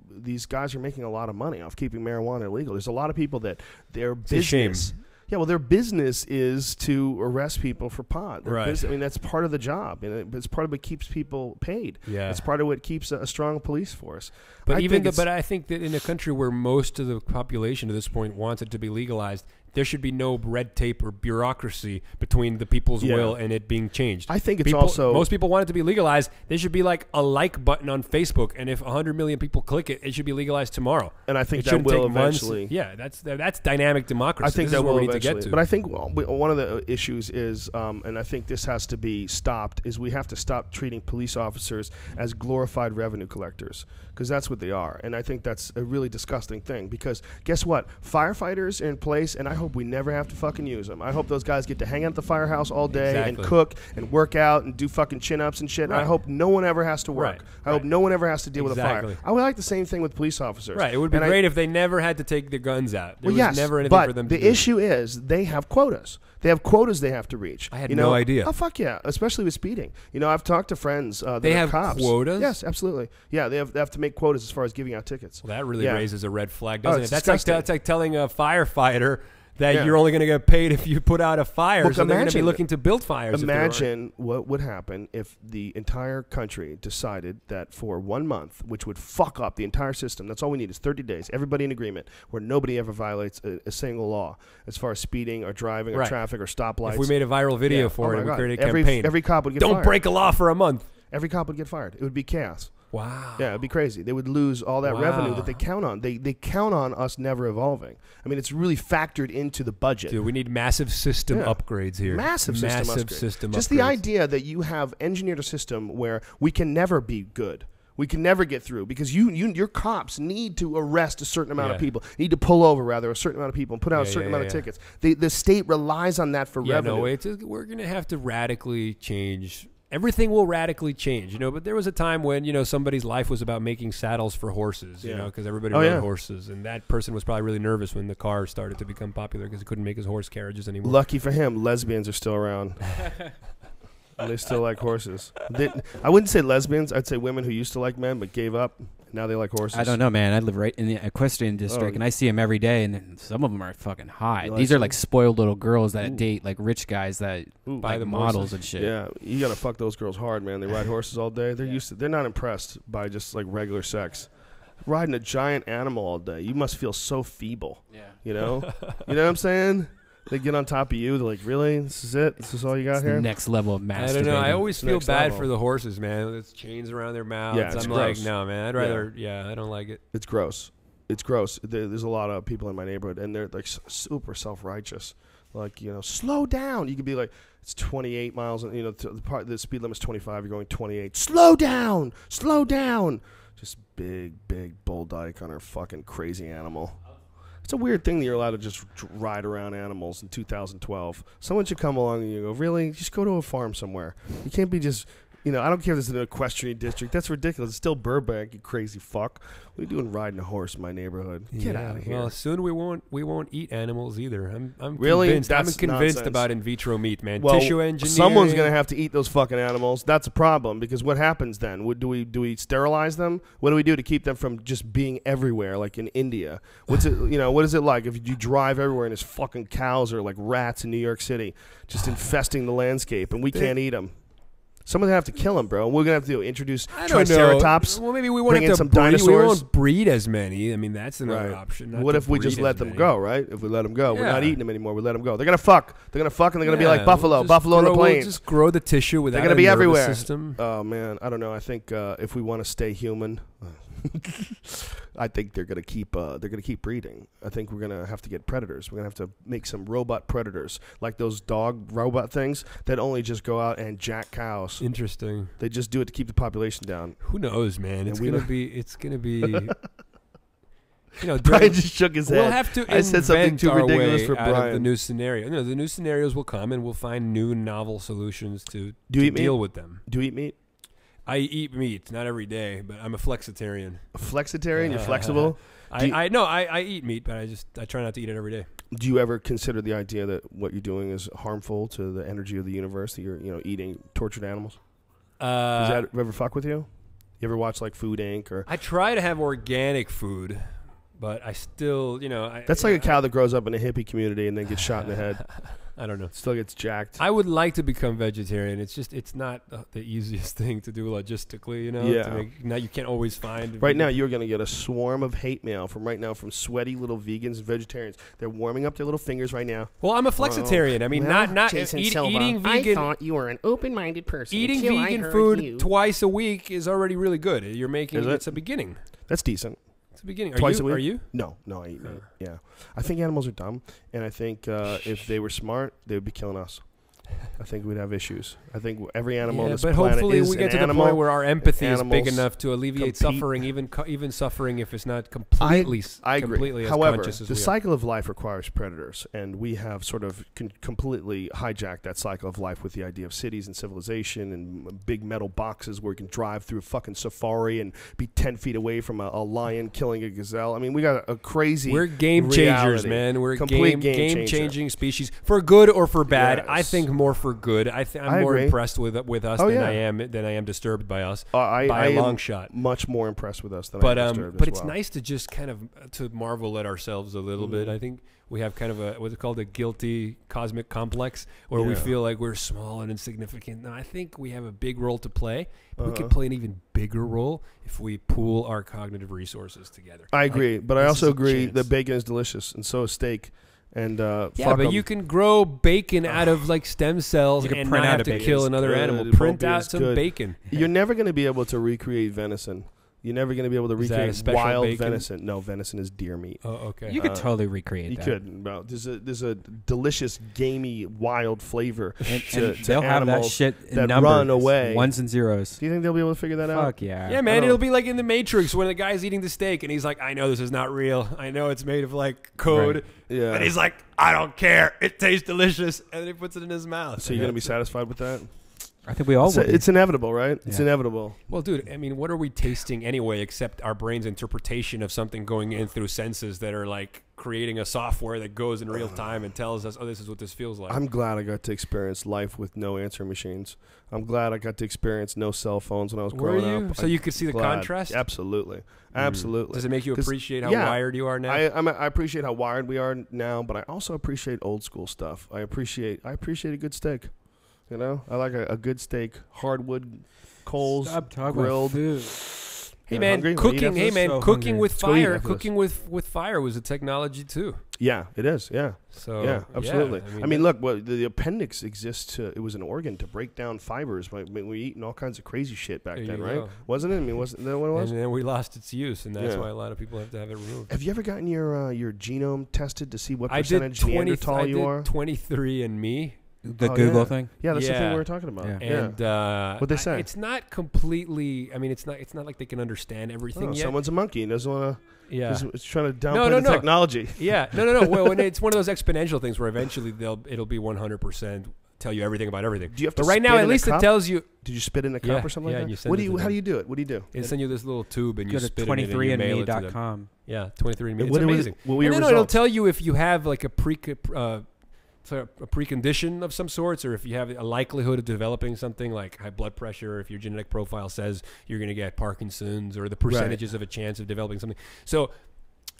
these guys are making a lot of money off keeping marijuana illegal. There's a lot of people that their business, their business is to arrest people for pot. I mean, that's part of the job, and it's part of what keeps people paid. It's part of what keeps a strong police force. But I think that in a country where most of the population at this point wants it to be legalized, there should be no red tape or bureaucracy between the people's will and it being changed. I think most people want it to be legalized. There should be like a like button on Facebook, and if 100 million people click it, it should be legalized tomorrow. And I think that will eventually. That's dynamic democracy. I think this that is where will we need eventually. to get to. But I think one of the issues is, and I think this has to be stopped, is we have to stop treating police officers as glorified revenue collectors, because that's what they are. And I think that's a really disgusting thing, because guess what? Firefighters are in place, and I hope we never have to fucking use them. I hope those guys get to hang out at the firehouse all day and cook and work out and do fucking chin-ups and shit. And I hope no one ever has to work. I hope no one ever has to deal with a fire. I would like the same thing with police officers. It would be great if they never had to take their guns out. There was never anything for them to do. But the issue is they have quotas. They have quotas they have to reach. I had no idea. Oh, fuck yeah. Especially with speeding. I've talked to friends that they are have cops. Quotas? Yes, absolutely. Yeah, they have to make quotas as far as giving out tickets. Well, that really raises a red flag, doesn't it? That's like telling a firefighter that you're only going to get paid if you put out a fire. Look, so they're going to be imagine- looking to build fires. Imagine what would happen if the entire country decided that for 1 month, which would fuck up the entire system, that's all we need is 30 days, everybody in agreement, where nobody ever violates a single law as far as speeding or driving or traffic or stoplights. If we made a viral video for it, we created a campaign. Every cop would get Don't fired. break a law for a month. Every cop would get fired. It would be chaos. Wow. Yeah, it'd be crazy. They would lose all that revenue that they count on. They count on us never evolving. I mean, it's really factored into the budget. Dude, we need massive system upgrades here. Massive system upgrades. Just the idea that you have engineered a system where we can never be good. We can never get through because your cops need to arrest a certain amount of people. Need to pull over a certain amount of people and put out a certain amount of tickets. The state relies on that for revenue. No, we're going to have to radically change. Everything will radically change, but there was a time when, somebody's life was about making saddles for horses, because everybody rode horses. And that person was probably really nervous when the car started to become popular because he couldn't make his horse carriages anymore. Lucky for him, lesbians are still around. They still like horses. I wouldn't say lesbians. I'd say women who used to like men but gave up. Now they like horses. I don't know, man. I live right in the equestrian district, and I see them every day, and some of them are fucking hot. These are like spoiled little girls that date like rich guys that buy the models and shit. Yeah, you gotta fuck those girls hard, man. They ride horses all day. They're used to. They're not impressed by just like regular sex. Riding a giant animal all day, you must feel so feeble. Yeah. You know what I'm saying? They get on top of you. They're like, really? This is it? This is all you got here? The next level of masturbating. I don't know. I always feel bad for the horses, man. With chains around their mouths. Yeah, I'm gross. like, no, man. I'd rather, I don't like it. It's gross. It's gross. There's a lot of people in my neighborhood, and they're like super self-righteous. Like, slow down. You could be like, it's 28 miles, the speed limit's 25. You're going 28. Slow down. Slow down. Just big bull dyke on her fucking crazy animal. It's a weird thing that you're allowed to just ride around animals in 2012. Someone should come along and you go, really? Just go to a farm somewhere. You can't be just, I don't care if this is an equestrian district. That's ridiculous. It's still Burbank, you crazy fuck. What are you doing riding a horse in my neighborhood? Get out of here. Well, soon we won't eat animals either. I'm really convinced. That's I'm convinced nonsense. About in vitro meat, man. Well, Tissue engineering. Someone's gonna have to eat those fucking animals. That's a problem because what happens then? Do we sterilize them? What do we do to keep them from just being everywhere, like in India? What's it? What is it like if you drive everywhere and there's fucking cows or like rats in New York City just infesting the landscape and we can't eat them? Someone's gonna have to kill him, bro. We're gonna have to introduce Triceratops. Well, maybe we won't have to some breed. dinosaurs. We won't breed as many. I mean, that's another option. What if we just let them go, right? If we let them go, we're not eating them anymore. We let them go. They're gonna fuck. They're gonna fuck, and they're gonna be like buffalo on the plains. We'll just grow the tissue without. They're gonna be everywhere. System. Oh man, I don't know. I think if we want to stay human, I think they're gonna keep breeding. I think we're gonna have to get predators. We're gonna have to make some robot predators, like those dog robot things that only just go out and jack cows. Interesting. They just do it to keep the population down. Who knows, man? It's gonna be. Brian just shook his head. We'll have to I said something too ridiculous for out Brian. of the new scenario. No, the new scenarios will come, and we'll find new novel solutions to eat deal meat? with them. Do you eat meat? I eat meat, not every day, but I'm a flexitarian. A flexitarian? You're flexible? I eat meat, but I try not to eat it every day. Do you ever consider the idea that what you're doing is harmful to the energy of the universe? That you're eating tortured animals? Does that ever fuck with you? You ever watch like Food Inc. or? I try to have organic food, but I still, that's like a cow that grows up in a hippie community and then gets shot in the head. I don't know. Still gets jacked. I would like to become vegetarian. It's not the easiest thing to do logistically, Yeah. You can't always find. Right now, you're going to get a swarm of hate mail from sweaty little vegans and vegetarians. They're warming up their little fingers right now. Well, I'm a flexitarian. I mean, not Jason Silva, eating vegan. I thought you were an open-minded person. Eating until I vegan heard food you. twice a week is already really good. You're making Is it? it's a beginning. That's decent. It's a beginning. Twice a week? Are you? No, I eat meat. Yeah. I think animals are dumb, and I think if they were smart, they would be killing us. I think we'd have issues. I think every animal on this but planet hopefully is we get an to the animal. point where our empathy is big Animals enough to alleviate compete. suffering, even suffering if it's not completely. I agree. Completely as However, conscious as the we are. cycle of life requires predators, and we have sort of completely hijacked that cycle of life with the idea of cities and civilization and big metal boxes where you can drive through a fucking safari and be 10 feet away from a lion killing a gazelle. I mean, we got a crazy. We're game changers, reality. man. We're Complete game changer. changing species for good or for bad. Yes. I think more for for good. I'm I more agree. impressed with us Oh, than yeah. I am disturbed by us I by a long am shot. much more impressed with us than But I am disturbed but as it's well. nice to just kind of to marvel at ourselves a little bit. I think we have kind of a what's it called, a guilty cosmic complex, where we Yeah. feel like we're small and insignificant. No, I think we have a big role to play. But we could play an even bigger role if we pool our cognitive resources together. I agree, but I this also is a agree chance. that bacon is delicious, and so is steak. And Yeah, fuck but 'em. you can grow bacon out of like stem cells You can and print not out have a to bacon. kill It's another good. animal. It won't Print be out as some good. bacon. You're never going to be able to recreate venison. You're never going to be able to Is that a recreate special wild bacon? venison. No, venison is deer meat. Oh, okay. You could totally recreate You that. could. Bro. There's a delicious, gamey, wild flavor And to they'll have that animals shit in that numbers, run away. ones and zeros. Do you think they'll be able to figure that out? Fuck yeah. Yeah, I man, don't- it'll be like in the Matrix when the guy's eating the steak and he's like, I know this is not real. I know it's made of like code. Right. Yeah. But he's like, I don't care. It tastes delicious. And then he puts it in his mouth. So you're going to be satisfied with that? I think we all would. It's inevitable, right? It's Yeah. inevitable. Well, dude, I mean, what are we tasting anyway except our brain's interpretation of something going in through senses that are like creating a software that goes in real time and tells us, oh, this is what this feels like. I'm glad I got to experience life with no answering machines. I'm glad I got to experience no cell phones when I was Were growing you? up. So you could see the Glad. contrast? Absolutely. Absolutely. Does it make you 'Cause, appreciate how yeah, wired you are now? I appreciate how wired we are now, but I also appreciate old school stuff. I appreciate a good steak. You know, I like a good steak, hardwood, coals, Stop talking grilled. about food. Hey Yeah, man, hungry? Wanna eat cooking. after Hey this? man, So cooking hungry. with Let's go eat fire. after Cooking with fire was a technology too. Yeah, it is. Yeah. So Yeah, absolutely. yeah, I mean, look, the appendix exists to. It was an organ to break down fibers. We were eating all kinds of crazy shit back There then, you right? go. Wasn't it? I mean, wasn't that what it was? and then we lost its use, and that's Yeah. why a lot of people have to have it removed. Have you ever gotten your genome tested to see what I did percentage Neanderthal you are? 23 and Me, The Oh, Google yeah. thing. Yeah, that's the thing Yeah. we were talking about. Yeah. Yeah. and What'd they say? It's not completely. I mean, it's not like they can understand everything Oh, yet. someone's a monkey and doesn't want to. Yeah. It's trying to downplay No, the technology. Yeah, no. Well, and it's one of those exponential things where eventually it'll be 100% tell you everything about everything. Do you have to But right spit now, in at a least it cup? tells you. Did you spit in a cup Yeah, or something yeah, like and you that? send What it do to you? How them. do you do it? What do you do? They send you this little tube and Go you to spit it in and you mail it to them. 23andme.com. Yeah, 23andMe. It's What was- amazing. what were your and then it'll results? tell you if you have like a precondition of some sorts, or if you have a likelihood of developing something like high blood pressure, if your genetic profile says you're going to get Parkinson's, or the percentages of a chance of developing something. So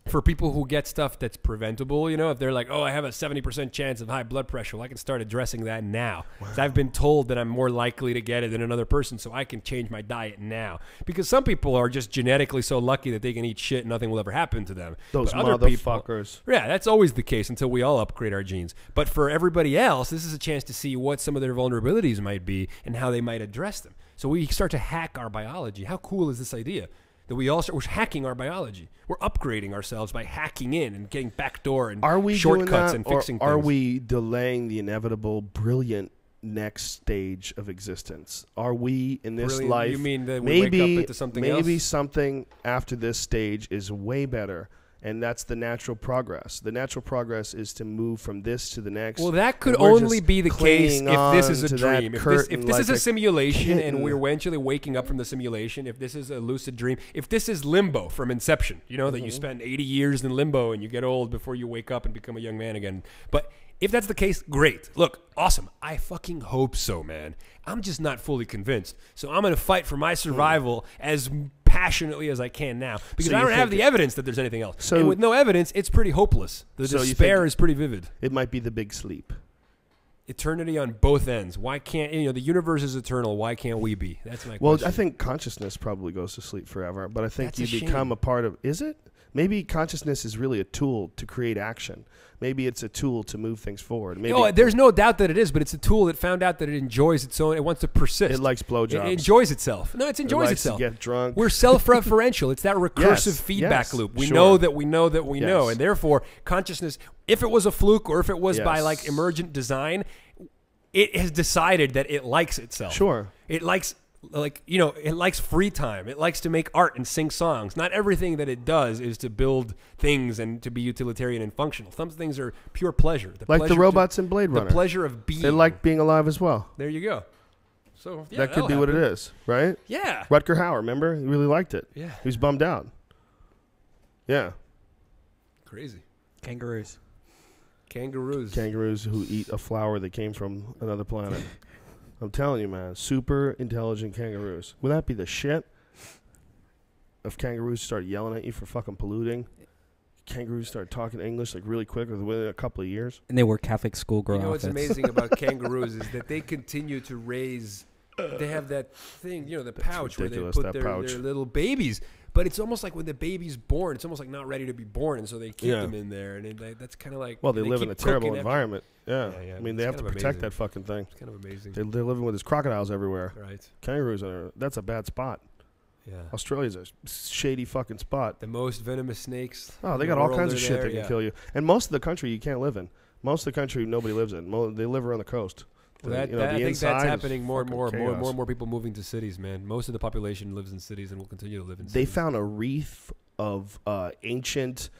for people who get stuff that's preventable, you know, if they're like, oh, I have a 70% chance of high blood pressure, well, I can start addressing that now. 'Cause I've been told that I'm more likely to get it than another person, so I can change my diet now. Because some people are just genetically so lucky that they can eat shit and nothing will ever happen to them. Those But other people- motherfuckers. yeah, that's always the case until we all upgrade our genes. But for everybody else, this is a chance to see what some of their vulnerabilities might be and how they might address them. So we start to hack our biology. How cool is this idea? That we're hacking our biology. We're upgrading ourselves by hacking in and getting backdoor and Are we doing shortcuts that, and or fixing are things. we delaying the inevitable, brilliant next stage of existence? Are we in this Brilliant. life? You mean that we wake up into something maybe else? something after this stage is way better, and that's the natural progress. The natural progress is to move from this to the next. Well, that could and we're only just be the case clinging if this is on a to that dream. If curtain this is like a simulation and kitten. we're eventually waking up from the simulation, if this is a lucid dream, if this is limbo from inception, you know, that you spend 80 years in limbo and you get old before you wake up and become a young man again. But if that's the case, great. Look, awesome. I fucking hope so, man. I'm just not fully convinced. So I'm going to fight for my survival as passionately as I can now because So I you don't have think the evidence that there's anything else. So- and with no evidence, it's pretty hopeless. The So you despair think- is pretty vivid. It might be the big sleep. Eternity on both ends. Why can't, you know, the universe is eternal. Why can't we be? That's my Well, question. I think consciousness probably goes to sleep forever, but I think That's you a become shame. a part of. Is it? Maybe consciousness is really a tool to create action. Maybe it's a tool to move things forward. Maybe No, there's no doubt that it is, but it's a tool that found out that it enjoys its own. It wants to persist. it likes blowjobs. It enjoys itself. No, it It enjoys likes itself. to get drunk. We're self-referential. It's that recursive Yes, feedback yes, loop. We sure. know that we know that we Yes. know, and therefore consciousness, if it was a fluke or if it was by Yes. like emergent design, it has decided that it likes itself. Sure. It likes, like, you know, it likes free time. It likes to make art and sing songs. Not everything that it does is to build things and to be utilitarian and functional. Some things are pure pleasure. Like pleasure the robots in Blade The Runner. pleasure of being. They like being alive as well. There you go. So yeah, that could be what it is, right? Yeah. Rutger Hauer, remember? He really liked it. Yeah. He was bummed out. Yeah. Crazy. Kangaroos. Kangaroos who eat a flower that came from another planet. I'm telling you, man, super intelligent kangaroos. Would that be the shit? If kangaroos start yelling at you for fucking polluting, kangaroos start talking English like really quick within a couple of years. And they wear Catholic schoolgirl what's outfits. amazing about kangaroos is that they continue to raise. They have that thing, the pouch where they put their little babies. But it's almost like when the baby's born, it's almost like not ready to be born, and so they keep them in there, and that's kind of like. Well, they live in a terrible environment. Yeah. I mean, they have to protect that fucking thing. It's kind of amazing. They're living with these crocodiles everywhere. Right. Kangaroos that's a bad spot. Yeah. Australia's a shady fucking spot. The most venomous snakes. Oh, they got all kinds of shit that can kill you. And most of the country you can't live in. Most of the country nobody lives in. They live around the coast. Well, I think that's happening more and more. More and more people moving to cities, man. Most of the population lives in cities and will continue to live in cities. They found a reef of ancient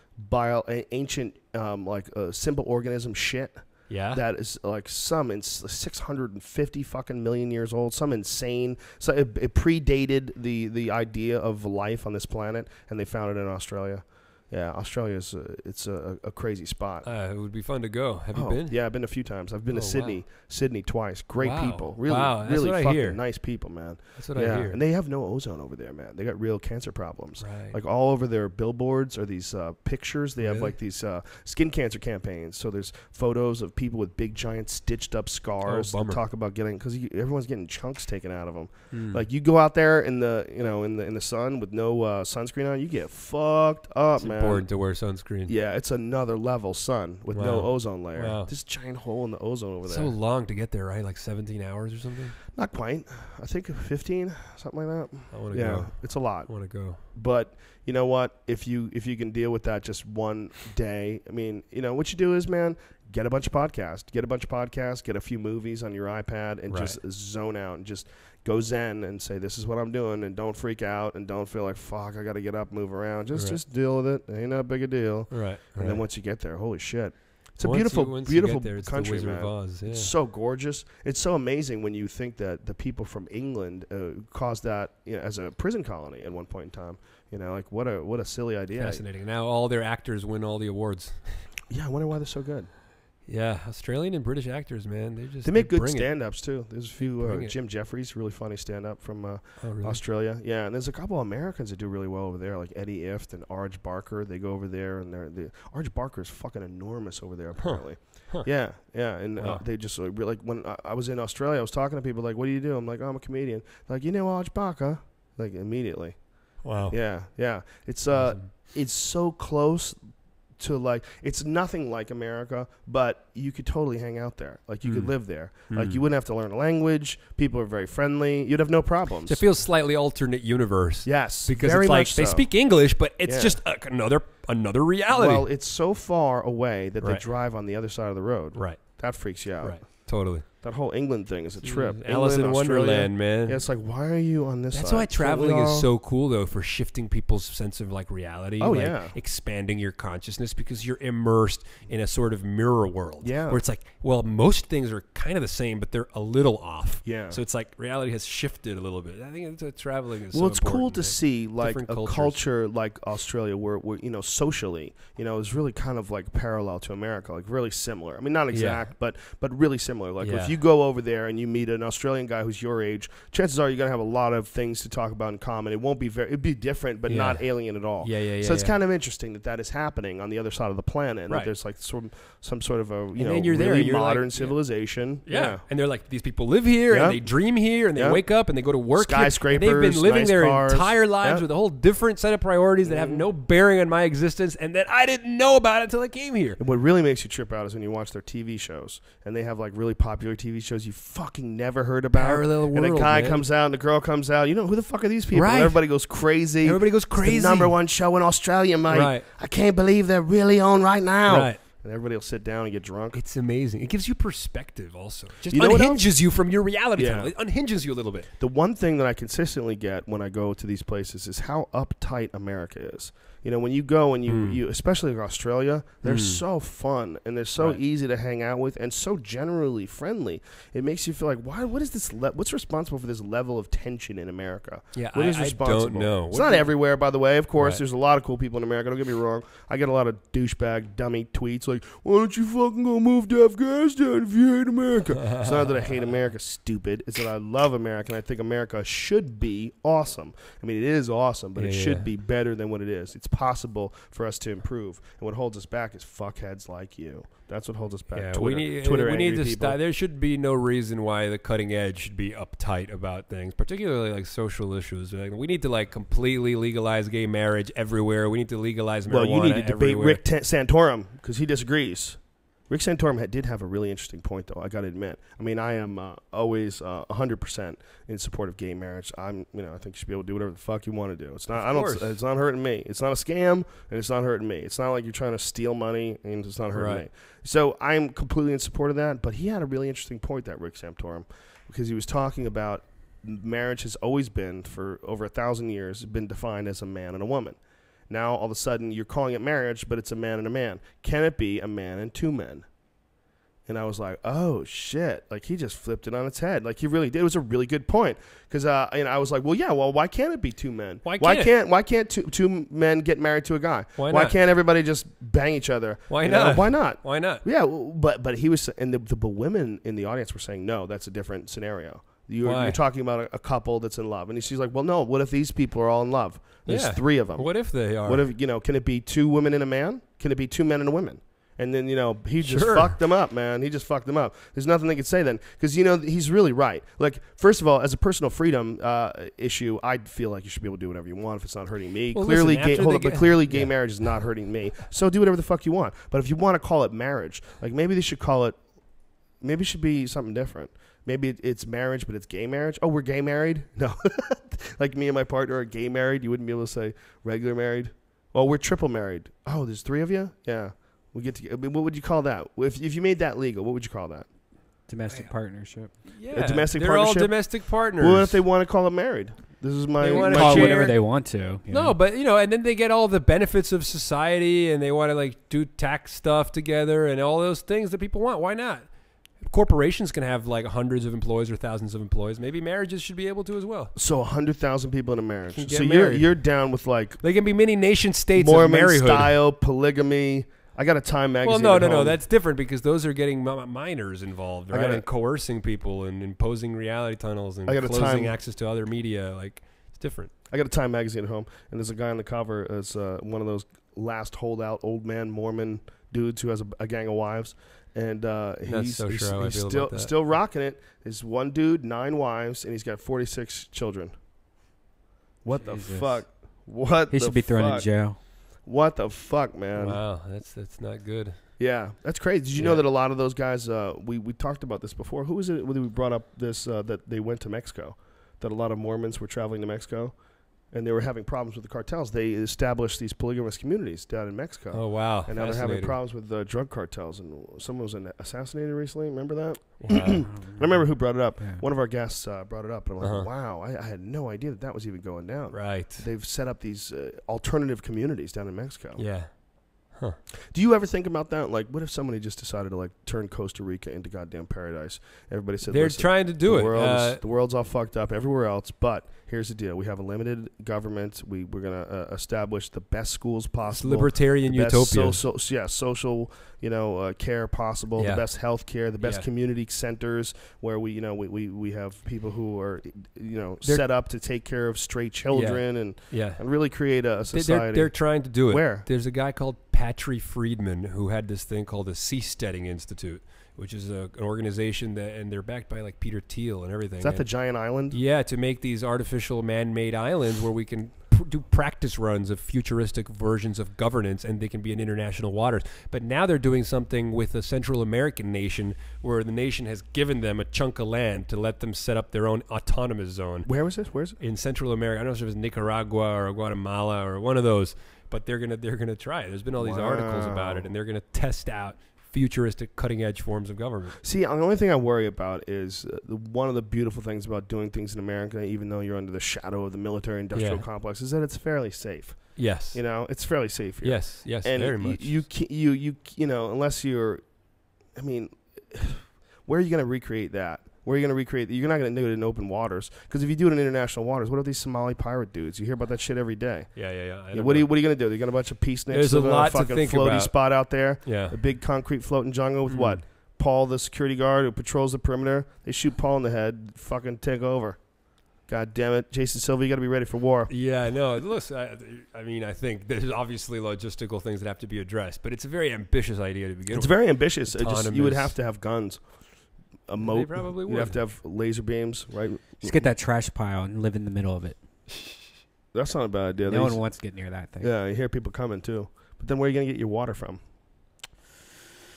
simple organism shit. Yeah. That is like some 650 fucking million years old. Some insane. So it predated the idea of life on this planet, and they found it in Australia. Yeah, Australia is it's a crazy spot. It would be fun to go. Have you been? Yeah, I've been a few times. I've been to Sydney. Wow. Sydney twice. Great people. Really, That's really what I fucking hear. nice people, man. That's what I hear. And they have no ozone over there, man. They got real cancer problems. Right. Like all over their billboards are these pictures. They have like these skin cancer campaigns. So there's photos of people with big, giant, stitched up scars. Oh, bummer. Talk about because everyone's getting chunks taken out of them. Like you go out there in the in the sun with no sunscreen on, you get fucked up, man. It's important to wear sunscreen. Yeah, it's another level sun with no ozone layer. Wow. This giant hole in the ozone over there. So long to get there, right? Like 17 hours or something? Not quite. I think 15, something like that. I want to go. It's a lot. I want to go. But you know what? If you can deal with that just one day, I mean, what you do is, man, get a bunch of podcasts. Get a few movies on your iPad and just zone out and just go zen and say, this is what I'm doing, and don't freak out and don't feel like, fuck, I got to get up, move around. Just deal with it. It ain't that big a deal. Right. And then once you get there, holy shit. It's a Once beautiful you there, it's country, the Wizard man. of Oz, yeah. It's so gorgeous. It's so amazing when you think that the people from England caused that as a prison colony at one point in time. Like what a silly idea. Fascinating. Now all their actors win all the awards. Yeah, I wonder why they're so good. Yeah, Australian and British actors, man. They make good stand-ups too. There's a few Jim Jeffries, really funny stand-up from really? Australia. Yeah, and there's a couple of Americans that do really well over there, like Eddie Ift and Arj Barker. They go over there, and Arj Barker is fucking enormous over there apparently. Huh. Yeah, and they just like when I was in Australia, I was talking to people like, "What do you do?" I'm like, "Oh, I'm a comedian." Like, Arj Barker? Like immediately. Wow. Yeah. It's awesome. It's so close to like, it's nothing like America, but you could totally hang out there. Like you could live there. Like you wouldn't have to learn a language. People are very friendly. You'd have no problems. It feels slightly alternate universe. Yes, because very it's like much they so. speak English, but it's just another reality. Well, it's so far away that they drive on the other side of the road. Right. That freaks you out. Right. Totally. That whole England thing is a trip. Alice in Wonderland, man. Yeah, it's like, why are you on this That's side? why traveling is so cool, though, for shifting people's sense of like reality. Oh, like, yeah. expanding your consciousness because you're immersed in a sort of mirror world. Yeah. Where it's like, well, most things are kind of the same, but they're a little off. Yeah. So it's like reality has shifted a little bit. I think traveling is well, so it's cool important, to see like different a culture like Australia where socially, is really kind of like parallel to America, like really similar. I mean, not exact, but really similar. Like if you go over there and you meet an Australian guy who's your age, chances are you're gonna have a lot of things to talk about in common. It won't be it'd be different, but not alien at all. So it's kind of interesting that is happening on the other side of the planet. And that there's like some sort of a then you're there, really and you're modern like, civilization. Yeah. And they're like, these people live here and they dream here and they wake up and they go to work skyscrapers, here. And they've been living nice their cars. entire lives with a whole different set of priorities that have no bearing on my existence and that I didn't know about until I came here. And what really makes you trip out is when you watch their TV shows and they have like really popular TV shows you fucking never heard about. Parallel world, and a guy man. comes out and the girl comes out. Who the fuck are these people? Right. And everybody goes crazy. It's the number one show in Australia, mate. Right. I can't believe they're really on right now. Right. And everybody will sit down and get drunk. It's amazing. It gives you perspective also. Just You know what unhinges you from your reality. Yeah. Tunnel. It unhinges you a little bit. The one thing that I consistently get when I go to these places is how uptight America is. You know, when you go and you especially in Australia, they're so fun and they're so easy to hang out with and so generally friendly. It makes you feel like, what is this? What's responsible for this level of tension in America? Yeah, what is responsible? I don't know. It's not everywhere, by the way. Of course, there's a lot of cool people in America. Don't get me wrong. I get a lot of douchebag, dummy tweets like, "Why don't you fucking go move to Afghanistan if you hate America?" It's not that I hate America, stupid. It's that I love America and I think America should be awesome. I mean, it is awesome, but it should be better than what it is. It's possible for us to improve, and what holds us back is fuckheads like you. That's what holds us back. Yeah, Twitter, we need to people. stop. There should be no reason why the cutting edge should be uptight about things, particularly like social issues. Like, we need to like completely legalize gay marriage everywhere. We need to legalize marijuana Well, you need to debate everywhere. Rick Santorum because he disagrees. Rick Santorum did have a really interesting point, though. I got to admit. I mean, I am always 100% in support of gay marriage. I think you should be able to do whatever the fuck you want to do. It's not. It's not hurting me. It's not a scam, and it's not hurting me. It's not like you're trying to steal money, and it's not hurting me. So I'm completely in support of that. But he had a really interesting point, that Rick Santorum, because he was talking about marriage has always been, for over 1,000 years, been defined as a man and a woman. Now, all of a sudden, you're calling it marriage, but it's a man and a man. Can it be a man and two men? And I was like, oh, shit. Like, he just flipped it on its head. Like, he really did. It was a really good point. Because I was like, well, why can't it be two men? Why can't two men get married to a guy? Why Why not? can't everybody just bang each other? Why not? Why not? Why not? Yeah, but he was, and the women in the audience were saying, no, that's a different scenario. You're talking about a couple that's in love. And she's like, well, no, what if these people are all in love? There's three of them. What if they are? What if, can it be two women and a man? Can it be two men and a woman? And then, he just fucked them up, man. He just fucked them up. There's nothing they could say then. Because, he's really right. Like, first of all, as a personal freedom issue, I feel like you should be able to do whatever you want if it's not hurting me. Well, Clearly, listen, clearly gay marriage is not hurting me. So do whatever the fuck you want. But if you want to call it marriage, like, maybe they should call it, maybe it should be something different. Maybe it's marriage, but it's gay marriage. Oh, we're gay married? No. Like me and my partner are gay married. You wouldn't be able to say regular married. Well, we're triple married. Oh, there's three of you? Yeah. We get to. I mean, what would you call that? If you made that legal, what would you call that? Domestic partnership. Yeah, A domestic they're partnership? all domestic partners. Well, what if they want to call it married? This is my. They wanna Call it share- whatever they want to. No, but and then they get all the benefits of society, and they want to like do tax stuff together and all those things that people want. Why not? Corporations can have like hundreds of employees or thousands of employees. Maybe marriages should be able to as well. So 100,000 people in a marriage. Can So get married. you're down with like They can be mini nation states of Mormon marriedhood. style polygamy. I got a Time magazine. Well, at no. home. That's different because those are getting minors involved, right? gotta- And coercing people and imposing reality tunnels and I got a closing Time- access to other media. Like, it's different. I got a Time magazine at home, and there's a guy on the cover as one of those last holdout old man Mormon dudes who has a gang of wives, and he's so sure how I feel still about that. still rocking it. There's one dude, 9 wives, and he's got 46 children. What Jesus. the fuck? What He the should be thrown in fuck? jail. What the fuck, man? Wow, that's not good. Yeah, that's crazy. Did you know that a lot of those guys? We talked about this before. Who was it? When we brought up this that they went to Mexico, that a lot of Mormons were traveling to Mexico, and they were having problems with the cartels. They established these polygamous communities down in Mexico. Oh wow, And now they're having fascinating. problems with drug cartels. And someone was assassinated recently. Remember that? Wow. I remember who brought it up. Yeah. One of our guests brought it up. And I'm like, Uh-huh. wow, I had no idea that was even going down. Right. They've set up these alternative communities down in Mexico. Yeah. Do you ever think about that? Like, what if somebody just decided to, like, turn Costa Rica into goddamn paradise? Everybody said, They're listen, trying to do the world's all fucked up everywhere else, but here's the deal. We have a limited government. We're going to establish the best schools possible. libertarian the best utopia. social, care possible, Yeah. the best health care, the best Yeah. community centers where we have people who are, They're- set up to take care of stray children and really create a society. They're trying to do it. Where? There's a guy called Patry Friedman who had this thing called the Seasteading Institute, which is an organization and they're backed by like Peter Thiel and everything. Is that the And- giant island? Yeah, to make these artificial man-made islands where we can do practice runs of futuristic versions of governance, and they can be in international waters. But now they're doing something with a Central American nation where the nation has given them a chunk of land to let them set up their own autonomous zone. Where was this? Where is it? In Central America. I don't know if it was Nicaragua or Guatemala or one of those, but they're gonna try it. There's been all these articles about it, and they're gonna test out futuristic, cutting-edge forms of government. See, the only thing I worry about is one of the beautiful things about doing things in America, even though you're under the shadow of the military-industrial complex, is that it's fairly safe. Yes. You know, it's fairly safe here. Yes. Yes. And very much. you know, unless you're, I mean, where are you going to recreate that? Where are you going to recreate that? You're not going to do it in open waters, because if you do it in international waters, what are these Somali pirate dudes? You hear about that shit every day. Yeah. What are you going to do? You got a bunch of peaceniks. There's a lot to fucking think floaty about. spot out there. Yeah. A big concrete floating jungle with what? Paul, the security guard who patrols the perimeter. They shoot Paul in the head. Fucking take over. God damn it, Jason Silva, you got to be ready for war. Yeah, I know. Listen, I mean, I think there's obviously logistical things that have to be addressed, but it's a very ambitious idea to begin with. It's very ambitious. You would have Autonomous. to have guns, a moat. probably You'd would. have to have laser beams, right? Just get that trash pile and live in the middle of it. That's not a bad idea. No one wants to get near that thing. Yeah, you hear people coming too. But then where are you going to get your water from?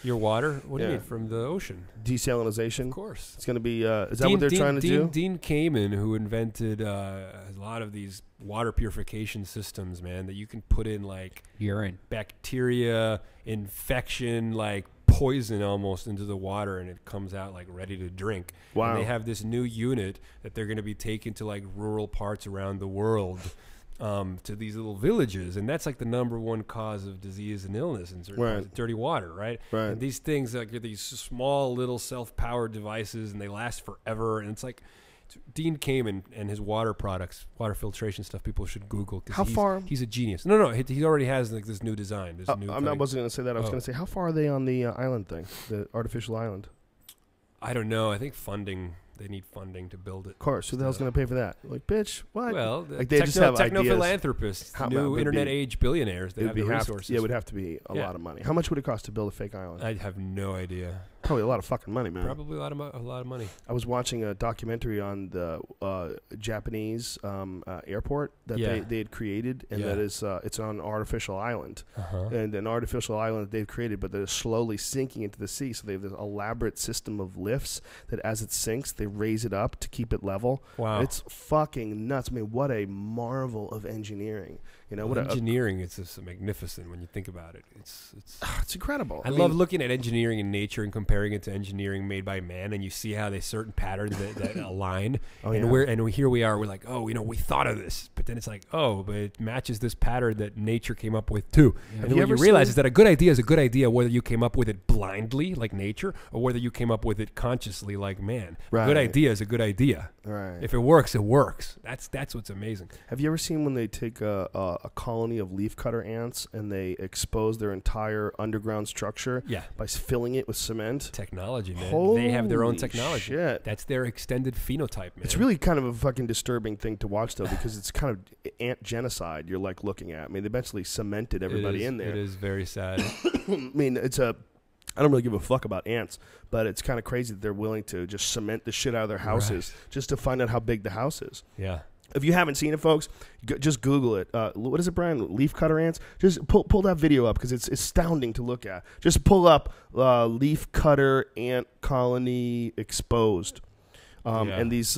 Your water? What do you Yeah. mean? From the ocean? Desalinization? Of course. It's going to be, is that what they're trying to do? Dean Kamen, who invented a lot of these water purification systems, man, that you can put in like Urine. bacteria, infection, like poison almost into the water, and it comes out like ready to drink. Wow. And they have this new unit that they're going to be taking to like rural parts around the world. To these little villages, and that's like the number one cause of disease and illness in certain parts, dirty water, right? Right. And these things, like, are these small little self-powered devices, and they last forever. And it's like Dean Kamen and his water products, water filtration stuff. People should Google. How far? He's a genius. No, he already has like this new design. This new I wasn't going to say that. I was Oh. going to say, how far are they on the island thing, the artificial island? I don't know. I think funding. They need funding to build it. Of course. Who the hell's going to pay for that? Like, bitch, what? Well, the like they just have ideas. techno-philanthropists, How- new it'd internet be- age billionaires that have the resources. It would have to be a lot of money. How much would it cost to build a fake island? I have no idea. Probably a lot of fucking money, man. Probably a lot of money. I was watching a documentary on the Japanese airport that they had created, and that is it's on an artificial island, and an artificial island that they've created, but they're slowly sinking into the sea. So they have this elaborate system of lifts that, as it sinks, they raise it up to keep it level. Wow, it's fucking nuts. I mean, what a marvel of engineering! You know, what engineering. It's just magnificent when you think about it. It's incredible. I love looking at engineering in nature and comparing it to engineering made by man, and you see how there's certain patterns that align. Here we are. We're like, oh, we thought of this, but then it's like, oh, but it matches this pattern that nature came up with too. Yeah. And what you realize is that a good idea is a good idea, whether you came up with it blindly like nature, or whether you came up with it consciously like man. Right. A good idea is a good idea. Right. If it works, it works. That's what's amazing. Have you ever seen when they take a colony of leafcutter ants and they expose their entire underground structure by filling it with cement? Technology, man. Holy they have their own technology. Shit. That's their extended phenotype, man. It's really kind of a fucking disturbing thing to watch, though, because it's kind of ant genocide you're like looking at. I mean, they eventually cemented everybody in there. It is very sad. I mean, I don't really give a fuck about ants, but it's kind of crazy that they're willing to just cement the shit out of their houses just to find out how big the house is. Yeah. If you haven't seen it, folks, just Google it. What is it, Brian? Leafcutter ants? Just pull that video up because it's astounding to look at. Just pull up leafcutter ant colony exposed. And these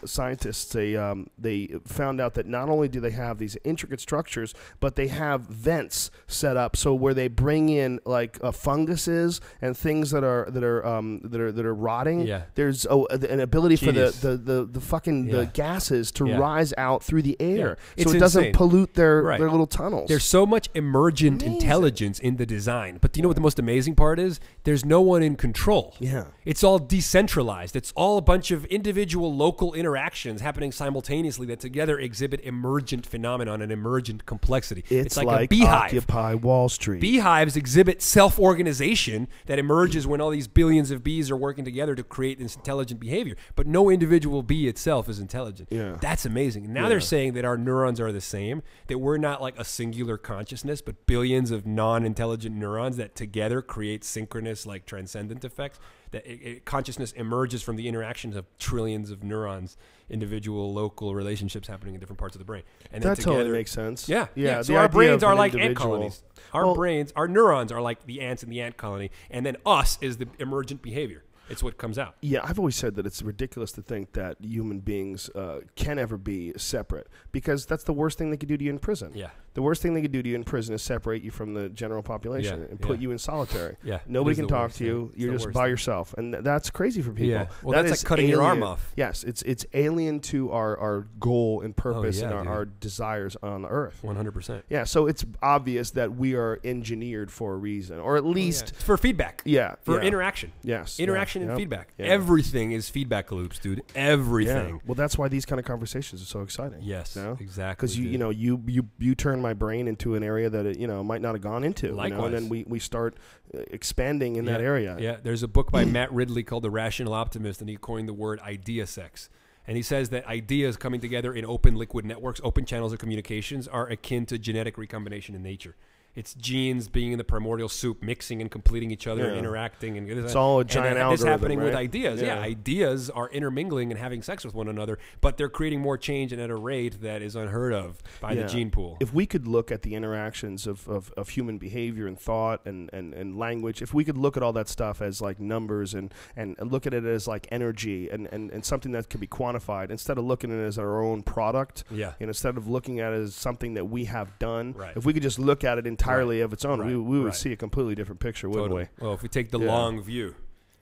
scientists, they found out that not only do they have these intricate structures, but they have vents set up so where they bring in like funguses and things that are rotting. Yeah. There's an ability for the gases to rise out through the air, so it doesn't pollute their little tunnels. There's so much emergent intelligence in the design, but do you know what the most amazing part is? There's no one in control. Yeah, it's all decentralized. It's all a bunch of individual local interactions happening simultaneously that together exhibit emergent phenomenon and emergent complexity. It's like a beehive. Occupy Wall Street. Beehives exhibit self-organization that emerges when all these billions of bees are working together to create this intelligent behavior. But no individual bee itself is intelligent. Yeah. That's amazing. And now they're saying that our neurons are the same, that we're not like a singular consciousness, but billions of non-intelligent neurons that together create synchronous, like transcendent effects. That consciousness emerges from the interactions of trillions of neurons, individual, local relationships happening in different parts of the brain. And that totally makes sense. Yeah. So our brains are like ant colonies. Our neurons are like the ants in the ant colony, and then us is the emergent behavior. It's what comes out. Yeah, I've always said that it's ridiculous to think that human beings can ever be separate, because that's the worst thing they could do to you in prison. Yeah. The worst thing they could do to you in prison is separate you from the general population and put you in solitary. Yeah. Nobody can talk to you. You're just by yourself. And that's crazy for people. Yeah. Well, that's like cutting your arm off. Yes, it's alien to our goal and purpose and our desires on Earth. 100%. Yeah, so it's obvious that we are engineered for a reason, or at least for feedback. Yeah, for interaction. Yes, interaction and feedback. Yeah. Everything is feedback loops, dude. Everything. Yeah. Well, that's why these kind of conversations are so exciting. Yes, exactly. Because you turn my brain into an area that it might not have gone into. Likewise. And then we start expanding in that area. Yeah, there's a book by Matt Ridley called The Rational Optimist, and he coined the word idea sex. And he says that ideas coming together in open liquid networks, open channels of communications, are akin to genetic recombination in nature. It's genes being in the primordial soup, mixing and completing each other and interacting. And it's all a giant algorithm, this happening right? with ideas. Yeah, ideas are intermingling and having sex with one another, but they're creating more change and at a rate that is unheard of by the gene pool. If we could look at the interactions of human behavior and thought and language, if we could look at all that stuff as like numbers and look at it as like energy and something that could be quantified, instead of looking at it as our own product, and instead of looking at it as something that we have done, if we could just look at it entirely of its own, we would see a completely different picture, wouldn't we? Well, if we take the long view.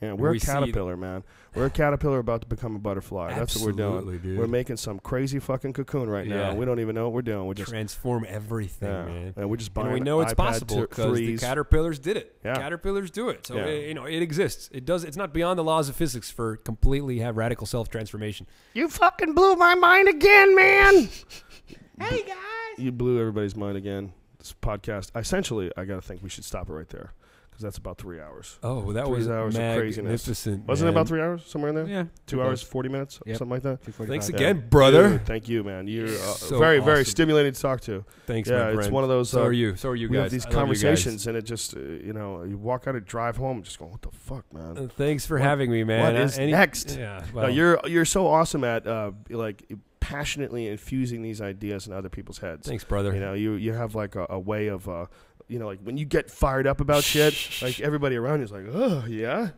Yeah, we're a caterpillar, man. We're a caterpillar about to become a butterfly. That's what we're doing. Dude. We're making some crazy fucking cocoon right now. We don't even know what we're doing. We're just transform everything, man. And we're just buying. And we know it's possible because the caterpillars did it. Yeah. Caterpillars do it. So it exists. It does. It's not beyond the laws of physics for completely have radical self transformation. You fucking blew my mind again, man. Hey guys. You blew everybody's mind again. This podcast. Essentially, I gotta think we should stop it right there. Because that's about 3 hours. Oh, well, that 3 was hours of craziness. Wasn't it about 3 hours, somewhere in there? Yeah. 2 hours, 40 minutes, something like that? Thanks again, brother. Dude, thank you, man. You're so very, awesome. very stimulating to talk to. Thanks, my friend. It's one of those. So are you guys. We have these conversations, and it just, you walk out and drive home, and just going, what the fuck, man? Thanks for having me, man. What is next? Yeah, well. No, you're so awesome at, passionately infusing these ideas in other people's heads. Thanks, brother. You have like a way of like when you get fired up about shit, like everybody around you is like, oh yeah.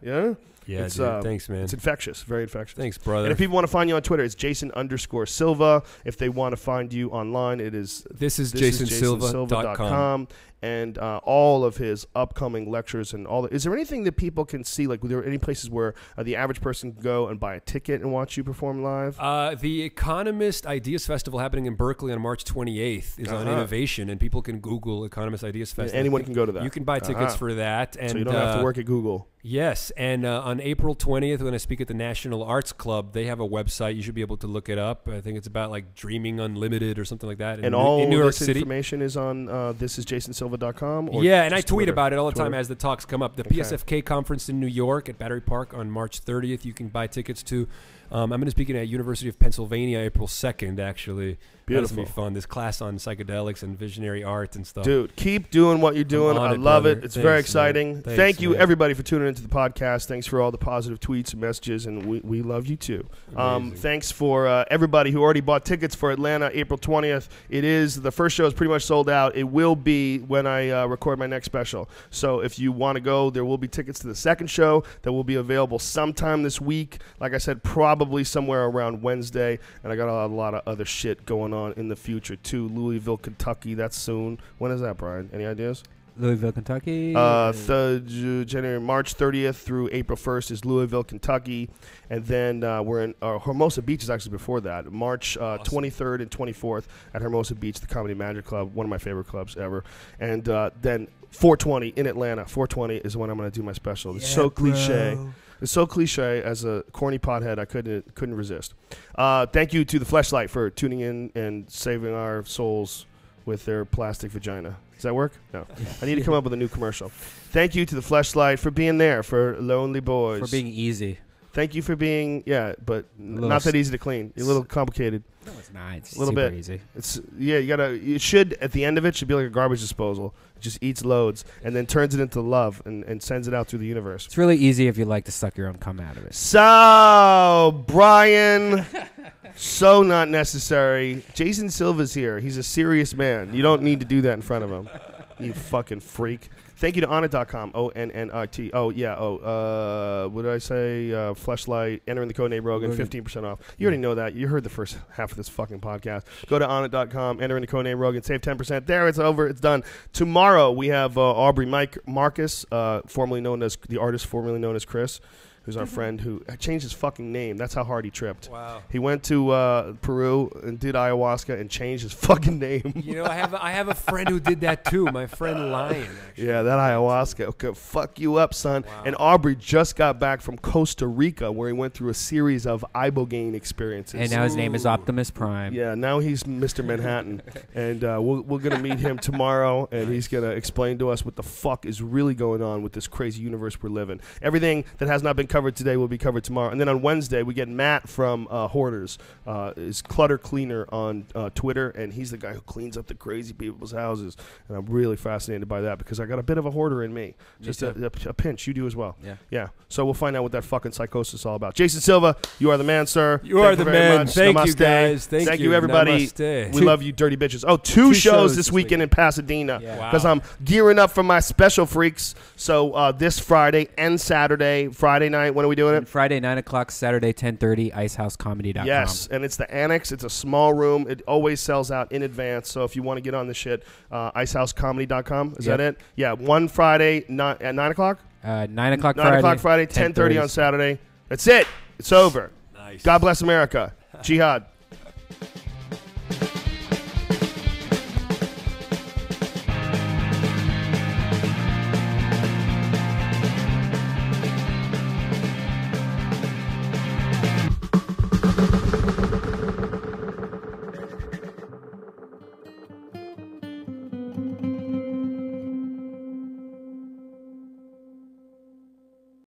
Yeah, dude, thanks, man. It's infectious, very infectious. Thanks, brother. And if people want to find you on Twitter, it's Jason_Silva. If they want to find you online, it is jasonsilva.com. And all of his upcoming lectures and all. Is there anything that people can see? Like, are there any places where the average person can go and buy a ticket and watch you perform live? The Economist Ideas Festival happening in Berkeley on March 28th is on innovation, and people can Google Economist Ideas Festival. Anyone can go to that. You can buy tickets for that, and so you don't have to work at Google. Yes, and on April 20th, when I speak at the National Arts Club, they have a website. You should be able to look it up. I think it's about like Dreaming Unlimited or something like that. And all in New York this City. Information is on thisisjasonsilva.com. Yeah, and I tweet about it all the time as the talks come up. The PSFK conference in New York at Battery Park on March 30th, you can buy tickets to. I'm going to be speaking at University of Pennsylvania April 2nd, actually. Beautiful. That's going to be fun. This class on psychedelics and visionary art and stuff. Dude, keep doing what you're doing. I love it. It's very exciting. Thanks, Thank you, everybody, for tuning into the podcast. Thanks for all the positive tweets and messages, and we love you, too. Thanks for everybody who already bought tickets for Atlanta, April 20th. The first show is pretty much sold out. It will be when I record my next special. So if you want to go, there will be tickets to the second show that will be available sometime this week. Like I said, probably somewhere around Wednesday, and I got a lot of other shit going on in the future too. Louisville, Kentucky, that's soon. When is that, Brian? Any ideas? Louisville, Kentucky. March 30th through April 1st is Louisville, Kentucky, and then we're in Hermosa Beach is actually before that. March 23rd and 24th at Hermosa Beach, the Comedy Magic Club, one of my favorite clubs ever, and then 420 in Atlanta. 420 is when I'm going to do my special. It's so cliche. Bro. It's so cliche. As a corny pothead, I couldn't resist. Thank you to the Fleshlight for tuning in and saving our souls with their plastic vagina. Does that work? No. I need to come up with a new commercial. Thank you to the Fleshlight for being there for Lonely Boys. For being easy. Thank you for being, but not that easy to clean. You're a little complicated. No, it's not. It's a little super bit easy. It should, at the end of it, should be like a garbage disposal. It just eats loads and then turns it into love and sends it out through the universe. It's really easy if you like to suck your own cum out of it. So, Brian, so not necessary. Jason Silva's here. He's a serious man. You don't need to do that in front of him. You fucking freak. Thank you to Onnit.com. ONNIT. Oh, yeah. What did I say? Fleshlight. Enter in the code name Rogan. 15% off. You already know that. You heard the first half of this fucking podcast. Go to Onnit.com. Enter in the code name Rogan. Save 10%. There, it's over. It's done. Tomorrow, we have Aubrey Marcus, formerly known as the artist, formerly known as Chris, who's our friend who changed his fucking name. That's how hard he tripped. Wow. He went to Peru and did ayahuasca and changed his fucking name. You know, I have a friend who did that too. My friend Lion. Actually. Yeah, that ayahuasca. Okay, fuck you up, son. Wow. And Aubrey just got back from Costa Rica, where he went through a series of ibogaine experiences. And now his name is Optimus Prime. Yeah, now he's Mr. Manhattan, and we're gonna meet him tomorrow, and he's gonna explain to us what the fuck is really going on with this crazy universe we're living. Everything that has not been covered today will be covered tomorrow, and then on Wednesday we get Matt from Hoarders, is Clutter Cleaner on Twitter, and he's the guy who cleans up the crazy people's houses, and I'm really fascinated by that because I got a bit of a hoarder in me, just a pinch. You do as well. Yeah. So we'll find out what that fucking psychosis is all about. Jason Silva, you are the man, sir. You are the man. Thank you, guys. Thank you, everybody. Namaste. We love you, dirty bitches. Oh, two shows this weekend in Pasadena because I'm gearing up for my special freaks. So this Friday and Saturday, Friday night, when are we doing it? Friday 9 o'clock, Saturday 10:30, icehousecomedy.com. Yes, and it's the Annex. It's a small room. It always sells out in advance. So if you want to get on the shit, icehousecomedy.com. Is that it? Yeah, one Friday at 9 o'clock. 9 o'clock 9 o'clock Friday, 10:30 on Saturday. That's it. It's over. Nice. God bless America. Jihad.